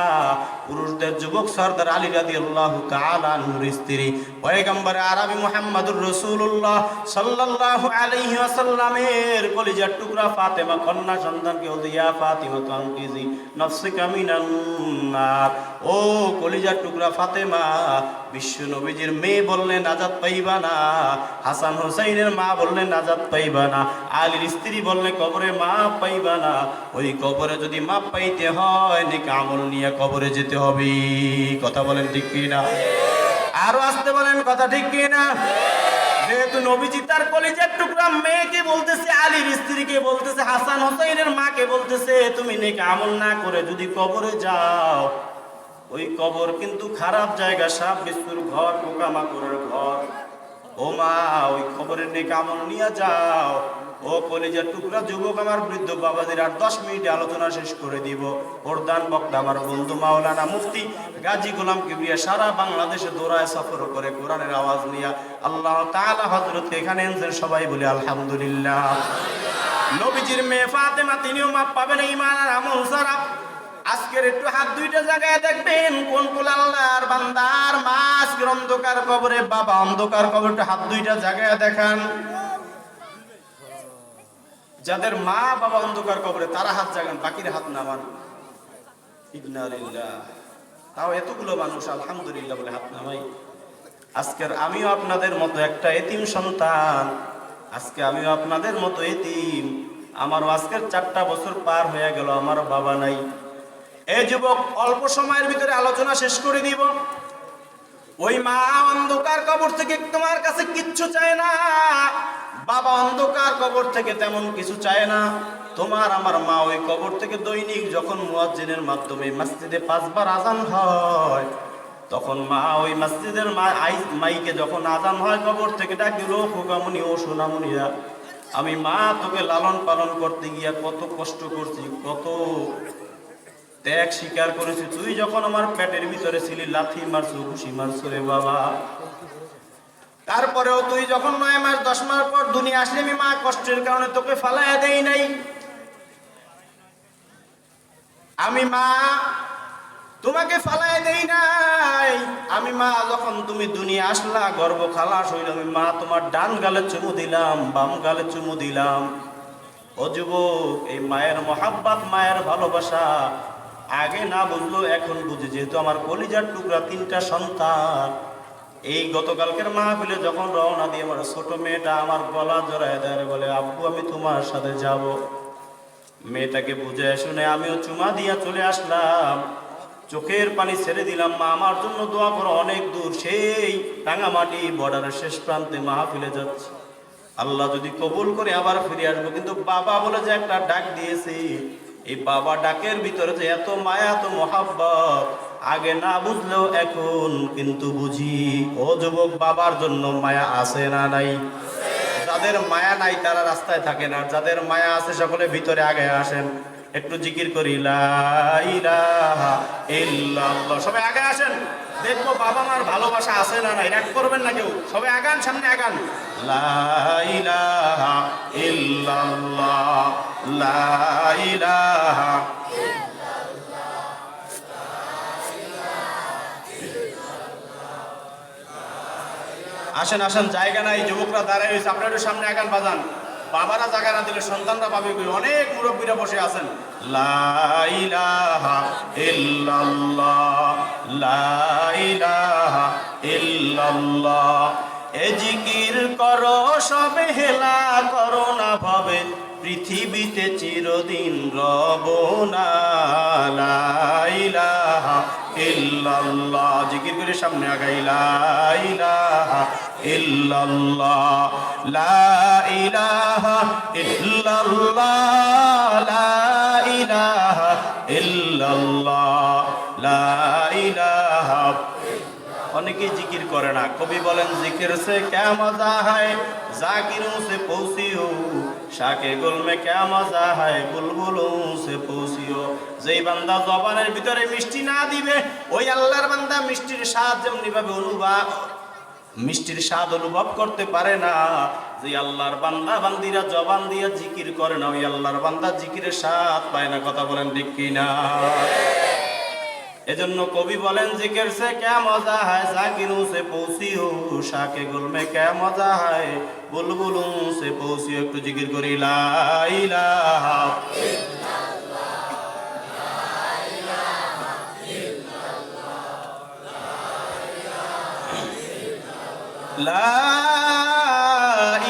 পুরুষদের যুবক সর্দার আলী রাদিয়াল্লাহু তাআলা আনহুর স্ত্রী, পয়গম্বর আরবি মুহাম্মদুর রাসূলুল্লাহ সাল্লাল্লাহু আলাইহি ওয়াসাল্লামের কলিজার টুকরা ফাতেমা কন্যা সন্তানকে বলতে, ইয়া ফাতিমা তানকিজি নফসিকা মিনান নার। ও কলিজার টুকরা ফাতেমা, বিশ্ব নবীজির মেয়ে বললে নাজাত পাইবা না, হাসান হোসাইনের মা বললে নাজাত পাইবা না, আলীর স্ত্রী বললে কবরে মাপ পাইবা না। ওই কবরে যদি মাপ পাইতে হয়, নেক আমল নিয়ে কবরে যেতে হবে। কথা বলেন ঠিক কি না? আরো আসতে বলেন, কথা ঠিক কি না? যেহেতু নবীজি তার কলিজার টুকরা মেয়েকে বলতেছে, আলীর স্ত্রীকে বলতেছে, হাসান হোসাইনের মাকে বলতেছে, তুমি নেক আমল না করে যদি কবরে যাও, ওই কবর কিন্তু খারাপ জায়গা, সাপ বিচ্ছুর ঘর, পোকামাকড়ের ঘর। ও মা, ওই কবরের নেক আমল নিয়ে যাও। ও কলিজার টুকরা যুবক আমার বৃদ্ধ বাবাদের, আর 10 মিনিটে আলোচনা শেষ করে দিব। প্রধান বক্তা আমার বন্ধু মাওলানা মুফতি গাজী গোলাম কিবরিয়া সারা বাংলাদেশে দৌড়ায় সফর করে কোরআনের আওয়াজ নিয়া। আল্লাহ তাআলা হযরত এখানে এনেছেন, সবাই বলে আলহামদুলিল্লাহ। নবীজির মেয়ে ফাতেমা, তিনিও মাপ পাবেন ঈমান আর আমল ছাড়া। আজকের একটু হাত দুইটা জায়গায় দেখবেন, কোন কোন আল্লাহর বান্দার মা আজকের অন্ধকার কবরে, বাবা অন্ধকার কবরে, হাত দুইটা জায়গায় দেখান। যাদের মা বাবা অন্ধকার কবরে তারা হাত জাগান, বাকির হাত নামান। ইন্না লিল্লাহ। তাও এতগুলো মানুষ আলহামদুলিল্লাহ বলে হাত নামাই। আজকের আমিও আপনাদের মতো একটা এতিম সন্তান, আজকে আমিও আপনাদের মতো এতিম। আমারও আজকের 4টা বছর পার হয়ে গেল, আমার বাবা নাই। এই যুবক, অল্প সময়ের ভিতরে আলোচনা শেষ করে দিব। ওই মা অন্ধকার কবর থেকে তোমার কাছে কিচ্ছু চায় না, বাবা অন্ধকার কবর থেকে তেমন কিছু চায় না। তোমার আমার মা ওই কবর থেকে দৈনিক যখন মুয়াজ্জিনের মাধ্যমে মসজিদে 5 বার আযান হয়, তখন মা ওই মসজিদের মাইকে যখন আযান হয়, কবর থেকে ডাক দিল, খোকামনি ও সোনামনিরা, আমি মা তোকে লালন পালন করতে গিয়া কত কষ্ট করছি, কত ত্যাগ স্বীকার করেছি। তুই যখন আমার পেটের ভিতরে ছিলি, লাথি মারছো, ঘুষি মারছো রে বাবা। তারপরেও তুই যখন 9 মাস 10 মাস পর দুনিয়া আসলি, আমি মা কষ্টের কারণে তোকে ফালাইয়া দেই নাই। আমি মা তোমাকে ফালাইয়া দেই নাই। আমি মা যখন তুমি দুনিয়া আসলা, গর্ভ খালাস হইল, আমি মা তোমার ডান গালে চুমু দিলাম, বাম গালে চুমু দিলাম। ও যুবক, এই মায়ের মহাব্বত, মায়ের ভালোবাসা আগে না বুঝলো, এখন বুঝি। যেহেতু আমার কলিজার টুকরা 3টা সন্তান, এই গতকালকের মাহফিলে যখন রওনা দিয়ে আমার ছোট মেয়েটা আমার গলা জড়ায় দেয়, বলে আব্বু আমি তোমার সাথে যাব। মেয়েটাকে বুঝে শুনে আমিও চুমা দিয়া চলে আসলাম, চোখের পানি ছেড়ে দিলাম। মা আমার জন্য দোয়া করো, অনেক দূর, সেই রাঙামাটি বর্ডারের শেষ প্রান্তে মাহফিলে যাচ্ছে। আল্লাহ যদি কবুল করে আবার ফিরে আসবো। কিন্তু বাবা বলে যে একটা ডাক দিয়েছি, এই বাবা ডাকের ভিতরে যে এত মায়া, এত মহাব্বত, আগে না বুঝলেও এখন কিন্তু বুঝি। ও যুবক, বাবার জন্য মায়া আছে না নাই? যাদের মায়া নাই তারা রাস্তায় থাকে না, যাদের মায়া আছে সকলে ভিতরে আগে আসেন। একটু জিকির করি লা ইলাহা ইল্লাল্লাহ। সবাই আগে আসেন, দেখবো বাবা মার ভালোবাসা আছে না নাই, রাগ করবেন না কেউ। সবাই আগান, সামনে আগান। লা ইলাহা ইল্লাল্লাহ, লা ইলাহা। আসেন আসেন, জায়গা নাই, যুবকরা দাঁড়ায় রয়েছে, আপনারা একটু সামনে আগান বাজান। বাবারা জায়গা না দিলে সন্তানরা পাবে কই? অনেক মুরব্বীরা বসে আছেন। লা ইলাহা ইল্লাল্লাহ, লা ইলাহা ইল্লাল্লাহ। এ জিকির করো সবে, হেলা করো না ভাবে, পৃথিবীতে চিরদিন রব না। লা ইলাহা ইল্লাল্লাহ, জিকির করে সামনে আগাই। লা ইলাহা ইল্লাল্লাহ, লা ইলাহা ইল্লাল্লাহ, লা ইলাহা ইল্লাল্লাহ, লা ইলাহা। অনেকে জিকির করে না। কবি বলেন জিকির সে ক্যা মজা হয়, জাকিরোं से পৌঁছিও, শাকে গুল মে ক্যা মজা হয়, বুলবুলোं से পৌঁছিও। যেই বান্দা জবানের ভিতরে মিষ্টি না দিবে, ওই আল্লাহর বান্দা মিষ্টির স্বাদ যেমনি ভাবে মিষ্টির স্বাদ অনুভব করতে পারে না। যে আল্লাহর বান্দা বান্দিরা জবান দিয়ে জিকির করে না, ওই আল্লাহর বান্দা জিকিরের স্বাদ পায় না। কথা বলেন ঠিক কিনা? এজন্য কবি বলেন জিকির সে ক্যা মজা হয়, জাকিরোं से পৌঁছিও, শাকে গুল মে ক্যা মজা হয়, বুলবুলোं से পৌঁছিও। একটু জিকির করি লা ইলাহা লা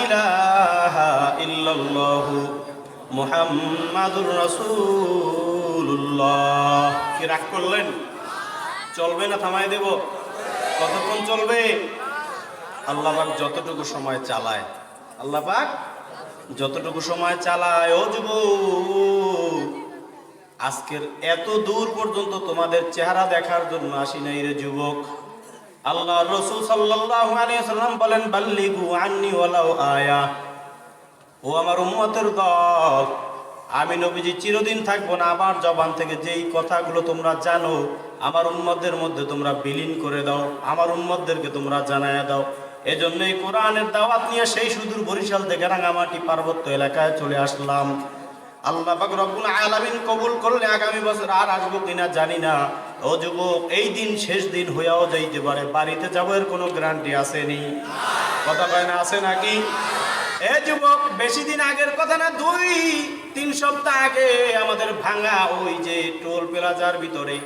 ইলাহা ইল্লাল্লাহ মুহাম্মাদুর রাসূলুল্লাহ। কি রাগ করলেন? চলবে না থামাই দেব? কতক্ষণ চলবে? আল্লাহ পাক যতটুকু সময় চালায়, আল্লাহ পাক যতটুকু সময় চালায়। ও যুবক, আজকের এত দূর পর্যন্ত তোমাদের চেহারা দেখার জন্য আসি নাই রে যুবক। আল্লাহ রাসূল সাল্লাল্লাহু আলাইহি ওয়াসাল্লাম বলেন বাল্লিগু আন্নি ওয়ালাউ আয়া। ও আমার উম্মতের দল, আমি নবীজি চিরদিন থাকবো না। আমার জবান থেকে যেই কথাগুলো তোমরা জানো, আমার উম্মতদের মধ্যে তোমরা বিলীন করে দাও, আমার উম্মতদেরকে তোমরা জানায়া দাও। এজন্যই কোরআনের দাওয়াত নিয়ে সেই সুদূর বরিশাল থেকে রাঙামাটি পার্বত্য এলাকায় চলে আসলাম। আল্লাহ পাক রব্বুল আলামিন কবুল করলে আগামী বছর আর আসবো কিনা জানি না। ও যুবক, এই দিন শেষ দিন হইয়াও যাইতে পারে, বাড়িতে যাবো এর কোনো গ্যারান্টি আসেনি। কথা কয় না, আছে নাকি? এ যুবক, বেশি দিন আগের কথা না, 2-3 সপ্তাহ আগে আমাদের ভাঙা ওই যে টোল প্লাজার ভিতরে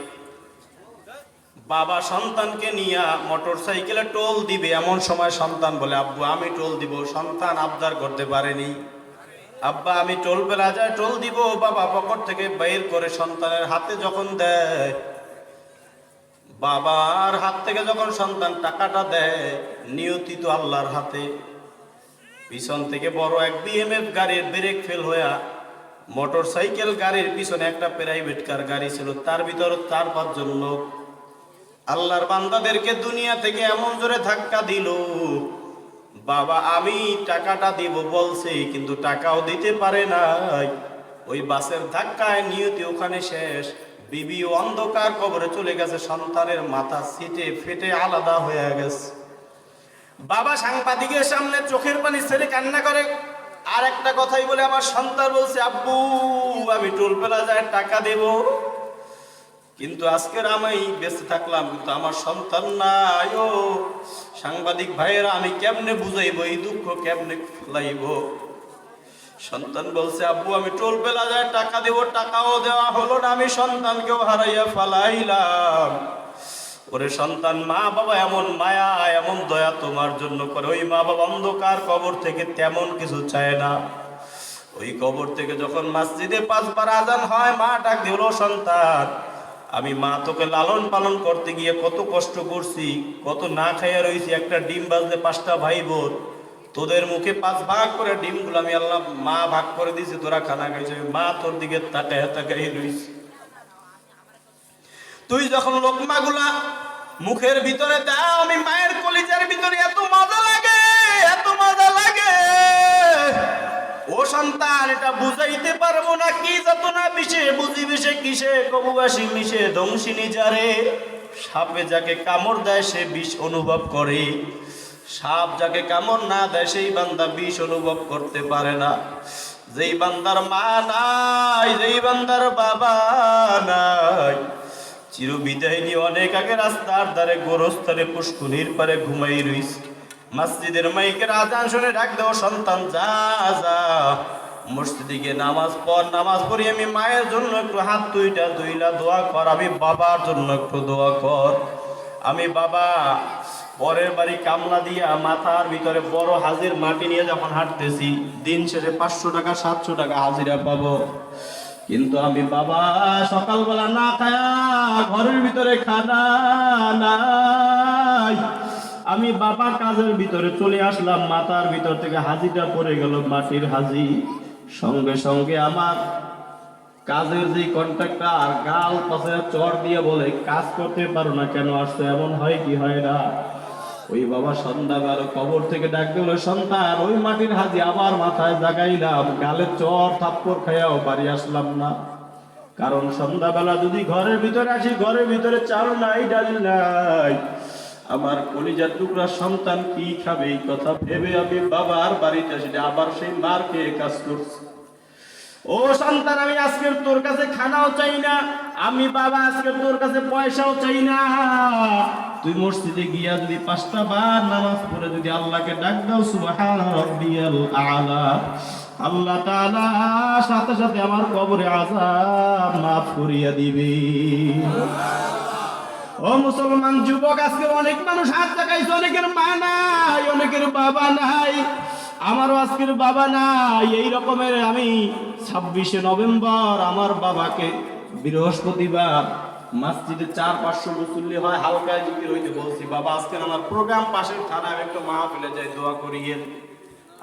বাবা সন্তানকে নিয়ে মোটর সাইকেলে টোল দিবে, এমন সময় সন্তান বলে আব্বু আমি টোল দিব। সন্তান আবদার করতে পারেনি, আব্বা আমি টোল প্লাজায় টোল দিব। বাবা পকেট থেকে বের করে সন্তানের হাতে যখন দেয়, বাবার হাত থেকে যখন সন্তান টাকাটা দেয়, নিয়তি তো আল্লাহর হাতে। পিছন থেকে বড় এক বিএমএফ গাড়ির ব্রেক ফেল হইয়া মোটর সাইকেল গাড়ির পিছনে একটা প্রাইভেট কার গাড়ি ছিল, তার ভিতর 4-5 জন লোক আল্লাহর বান্দাদেরকে দুনিয়া থেকে এমন জোরে ধাক্কা দিল, বাবা আমি টাকাটা দিব বলছে, কিন্তু টাকাও দিতে পারে নাই। ওই বাসের ধাক্কায় নিয়তি ওখানে শেষ। বিবি অন্ধকার কবরে চলে গেছে, সন্তানের মাথা ছিটে ফেটে আলাদা হয়ে গেছে। বাবা সাংবাদিকের সামনে চোখের পানি ছেড়ে কান্না করে। আর একটা কথাই বলে আমার সন্তান বলছে আব্বু আমি টোল প্লাজায় টাকা দেব, কিন্তু আজকের আমি বেঁচে থাকলাম, কিন্তু আমার সন্তান নাই। ও সাংবাদিক ভাইয়েরা, আমি কেমনে বুঝাইব এই দুঃখ, কেমনে ফেলাইব? সন্তান বলছে আব্বু আমি টোল প্লাজায় টাকা দেব, টাকাও দেওয়া হলো না, আমি সন্তানকেও হারাইয়া ফেলাইলাম। ওরে সন্তান, মা বাবা এমন মায়া এমন দয়া তোমার জন্য করে। ওই মা বাবা অন্ধকার কবর থেকে তেমন কিছু চায় না। ওই কবর থেকে যখন মসজিদে 5 বার আজান হয়, মা ডাক দিল সন্তান আমি মা তোকে লালন পালন করতে গিয়ে কত কষ্ট করছি, কত না খাইয়া রয়েছি। একটা ডিম বাজলে 5টা ভাই বোন, তোদের মুখে 5 ভাগ করে ডিমগুলো আমি আল্লাহ মা ভাগ করে দিয়েছি, তোরা খানা খাইছে। মা তোর দিকে তাকায় তাকাই রয়েছি। তুই যখন লোকমাগুলা মুখের ভিতরে দাও, আমি মায়ের কলিজার ভিতরে এত মজা লাগে, এত মজা লাগে। ও সন্তান, এটা বুঝাইতে পারবো না কি যত না বিষে বুঝি বিষে কিসে কবুবাসী মিশে দংশিনী যারে সাপে যাকে কামড় দেয় সে বিষ অনুভব করে, সাপ যাকে কামড় না দেয় সেই বান্দা বিষ অনুভব করতে পারে না। যেই বান্দার মা নাই, যেই বান্দার বাবা নাই, চিরবিদায় নিয়ে অনেক আগে রাস্তার ধারে গোরস্থানে পুষ্কুনির পারে ঘুমাই রইছে। মসজিদের মাইকের আজান শুনে ডাক দেও সন্তান যা যা মসজিদে গিয়ে নামাজ পড়, নামাজ পড়ি আমি মায়ের জন্য একটু হাত দুইলা দোয়া কর, আমি বাবার জন্য একটু দোয়া কর। আমি বাবা পরের বাড়ি কামলা দিয়া মাথার ভিতরে বড় হাজির মাটি নিয়ে যখন হাঁটতেছি দিন শেষে 500 টাকা 700 টাকা হাজিরা পাবো, কিন্তু আমি বাবা সকালবেলা না খায়া ঘরের ভিতরে খানা নাই, আমি বাবা কাজের ভিতরে চলে আসলাম, মাথার ভিতর থেকে হাজিটা পড়ে গেল মাটির হাজি। সঙ্গে সঙ্গে আমার কাজের যে কন্ট্রাক্টর গাল পাশে চড় দিয়ে বলে কাজ করতে পারো না কেন আসছো, এমন হয় কি হয় না? ওই বাবা সন্ধ্যাবেলা কবর থেকে ডাক দিল সন্তান ওই মাটির হাজি আবার মাথায় জাগাইলাম, গালে চর থাপ্পড় খাইয়াও বাড়ি আসলাম না, কারণ সন্ধ্যাবেলা যদি ঘরের ভিতরে আসি ঘরের ভিতরে চাল নাই ডাল নাই, আমার কলিজার টুকরা সন্তান কি খাবে এই কথা ভেবে আমি বাবার বাড়িতে আসি আবার সেই মার খেয়ে কাজ করছি। ও সন্তান আমি আজকের তোর কাছে খানাও চাই না, আমি বাবা আজকের তোর কাছে পয়সাও চাই না, তুই মসজিদে গিয়া যদি 5টা বার নামাজ পড়ে যদি আল্লাহকে ডাক দাও সুবহান রাব্বিয়াল আলা, আল্লাহ তাআলা সাথে সাথে আমার কবরে আযাব মাফ করিয়া দিবে। ও মুসলমান যুবক, আজকে অনেক মানুষ হাত লাগাইছে, অনেকের মা নাই, অনেকের বাবা নাই, আমারও আজকের বাবা নাই। এই রকমের আমি 26শে নভেম্বর আমার বাবাকে বৃহস্পতিবার মসজিদে 400-500 মুসল্লি হয় হালকায় জিকির হইতে বলছি, বাবা আজকে আমার প্রোগ্রাম পাশের থানায় একটু মাহফিলে যাই দোয়া করিয়েন,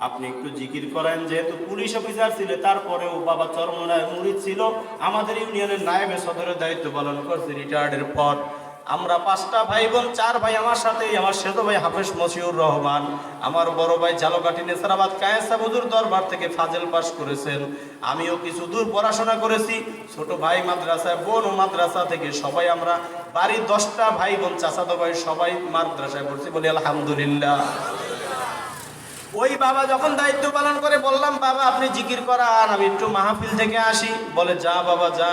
আপনি একটু জিকির করেন। যেহেতু পুলিশ অফিসার ছিল তারপরেও বাবা চরমনায় মুরিদ ছিল, আমাদের ইউনিয়নের নায়েবে সদরের দায়িত্ব পালন করছে রিটায়ার্ডের পর। আমরা 5টা ভাই বোন, 4 ভাই আমার সাথে, আমার সেতো ভাই হাফেজ মশিউর রহমান, আমার বড় ভাই ঝালকাঠি নেসারাবাদ কায়েসা হুজুর দরবার থেকে ফাজেল পাস করেছেন, আমিও কিছু দূর পড়াশোনা করেছি, ছোট ভাই মাদ্রাসায়, বোন মাদ্রাসা থেকে, সবাই আমরা বাড়ির 10টা ভাই বোন চাচাতো ভাই সবাই মাদ্রাসায় পড়ছি, বলি আলহামদুলিল্লাহ। ওই বাবা যখন দায়িত্ব পালন করে বললাম বাবা আপনি জিকির করান, আমি একটু মাহফিল থেকে আসি, বলে যা বাবা যা,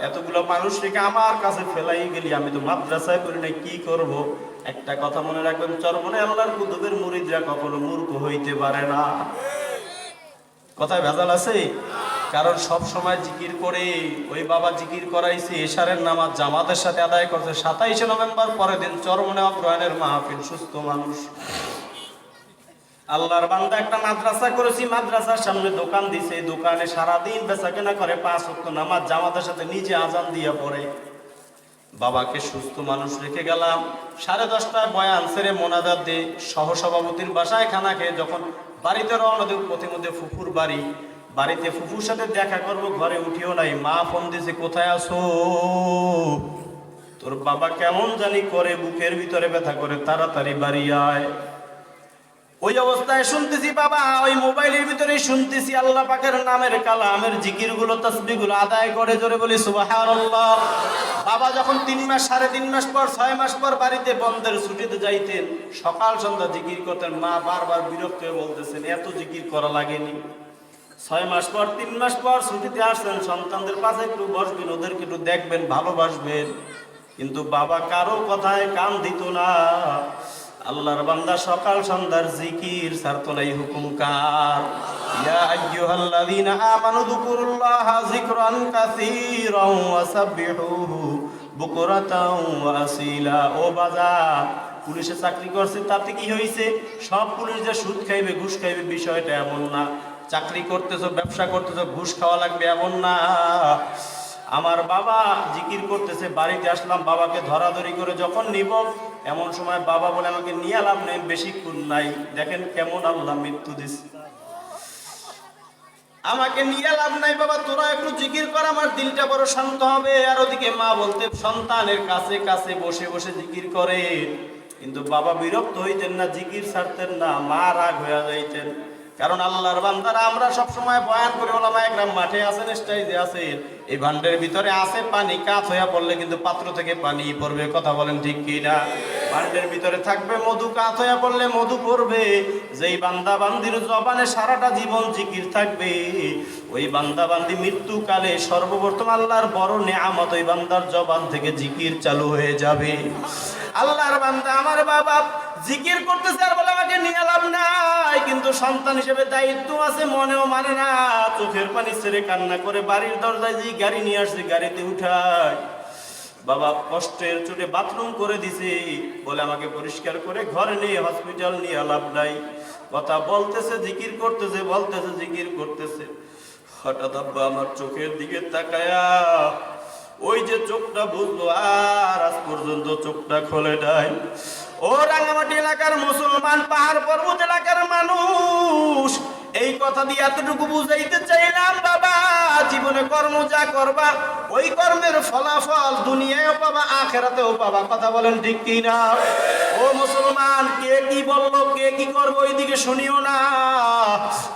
এতগুলো মানুষ রেখে আমার কাছে ফেলাই গেলি, আমি তো মাদ্রাসায় পড়ি নাই কি করব। একটা কথা মনে রাখবেন, চরমনে আল্লাহর কুতুবের মুরিদরা কখনো মূর্খ হইতে পারে না, কথায় ভেজাল আছে, কারণ সব সময় জিকির করে। ওই বাবা জিকির করাইছে, এশারের নামাজ জামাতের সাথে আদায় করছে। 27শে নভেম্বর পরের দিন চরমনে অগ্রহায়ণের মাহফিল, সুস্থ মানুষ আল্লাহর বান্দা একটা মাদ্রাসা করেছি, মাদ্রাসার সামনে দোকান দিছে, দোকানে সারাদিন বেচাকেনা করে, 5 ওয়াক্ত নামাজ জামাতের সাথে নিজে আজান দিয়ে পড়ে। বাবাকে সুস্থ মানুষ রেখে গেলাম, 10:30টায় বয়ান সেরে মোনাজাত দিয়ে সহসভাপতির বাসায় খানা খেয়ে যখন বাড়িতে রওনা দেব, পথিমধ্যে ফুফুর বাড়ি, বাড়িতে ফুফুর সাথে দেখা করব, ঘরে উঠিও নাই, মা ফোন দিয়েছে কোথায় আছো, তোর বাবা কেমন জানি করে, বুকের ভিতরে ব্যথা করে, তাড়াতাড়ি বাড়ি আয়। ওই অবস্থায় শুনতেছি বাবা ওই মোবাইলের ভিতরে শুনতেছি আল্লাহ পাকের নামের কালামের জিকির গুলো তাসবিহ গুলো আদায় করে, জোরে বলি সুবহানাল্লাহ। বাবা যখন 3 মাস 3.5 মাস পর 6 মাস পর বাড়িতে বন্ধের ছুটিতে যাইতেন, সকাল সন্ধ্যা জিকির করতেন, মা বারবার বিরক্ত হয়ে বলতেছেন এত জিকির করা লাগেনি। 6 মাস পর 3 মাস পর ছুটিতে আসছেন, সন্তানদের পাশে একটু বসবেন, ওদেরকে একটু দেখবেন, ভালোবাসবেন, কিন্তু বাবা কারো কথায় কান দিত না। আল্লাহর বান্দা সকাল সন্ধ্যার জিকির ছাড়তো না। এই হুকুম কার? ইয়া আইয়ুহাল্লাযীনা আমানু যকুরুল্লাহা যিকরান কাসীরান ওয়া সাব্বিহুহু বুকরাতাও ওয়া আসীলা। ও বাজার, পুলিশে চাকরি করছে তাতে কি হয়েছে? সব পুলিশ যে সুদ খাইবে ঘুষ খাইবে বিষয়টা এমন না। চাকরি করতেছো, ব্যবসা করতেছো, ঘুষ খাওয়া লাগবে এমন না। আমার বাবা জিকির করতেছে, বাড়িতে আসলাম, বাবাকে ধরাধরি করে যখন নিব, এমন সময় বাবা বলে আমাকে নিয়ে লাভ নেই, বেশিক্ষণ নাই। দেখেন কেমন আল্লাহ মৃত্যু দিচ্ছে, আমাকে নিয়ে লাভ নাই বাবা, তোরা একটু জিকির কর, আমার দিলটা বড় শান্ত হবে। আর ওদিকে মা বলতে সন্তানের কাছে কাছে বসে বসে জিকির করে, কিন্তু বাবা বিরক্ত হইতেন না, জিকির ছাড়তেন না, মা রাগ হয়ে যাইতেন। কারণ আল্লাহর বান্দারা আমরা সব সময় বয়ান করে ওলামা একরাম মাঠে আছেন, স্টেজে আছেন, এই ভান্ডের ভিতরে আছে পানি, কাত হইয়া পড়লে কিন্তু পাত্র থেকে পানি পড়বে, কথা বলেন ঠিক কি না? ভান্ডের ভিতরে থাকবে মধু, কাত হইয়া পড়লে মধু পড়বে। যেই বান্দা বান্দির জবানে সারাটা জীবন জিকির থাকবে, ওই বান্দা বান্দি মৃত্যুকালে সর্বপ্রথম আল্লাহর বড় নেয়ামত, ওই বান্দার জবান থেকে জিকির চালু হয়ে যাবে। আল্লাহর বান্দা আমার বাবা জিকির করতেছে আর বলে আমাকে নিয়ে লাভ নাই, কিন্তু সন্তান হিসেবে দায়িত্ব আছে, মনেও মানে না, চোখের পানি ছেড়ে কান্না করে বাড়ির দরজায় যে গাড়ি নিয়ে আসছে গাড়িতে উঠায়। বাবা কষ্টের চোটে বাথরুম করে দিছে, বলে আমাকে পরিষ্কার করে ঘরে নিয়ে হসপিটাল নিয়ে লাভ নাই। কথা বলতেছে, জিকির করতেছে, বলতেছে, জিকির করতেছে। হঠাৎ আব্বা আমার চোখের দিকে তাকায়া ওই যে চোখটা বুঝলো, আর আজ পর্যন্ত চোখটা খোলে নাই। ও রাঙামাটি এলাকার মুসলমান, পাহাড় পর্বত এলাকার মানুষ, এই কথা দিয়ে এতটুকু বুঝাইতে চাইলাম, বাবা জীবনে কর্ম যা করবা ওই কর্মের ফলাফল দুনিয়ায়ও পাবা, আখেরাতেও পাবা, কথা বলেন ঠিক কি না? ও মুসলমান, কে কি বললো, কে কি করবো ওইদিকে শুনিও না।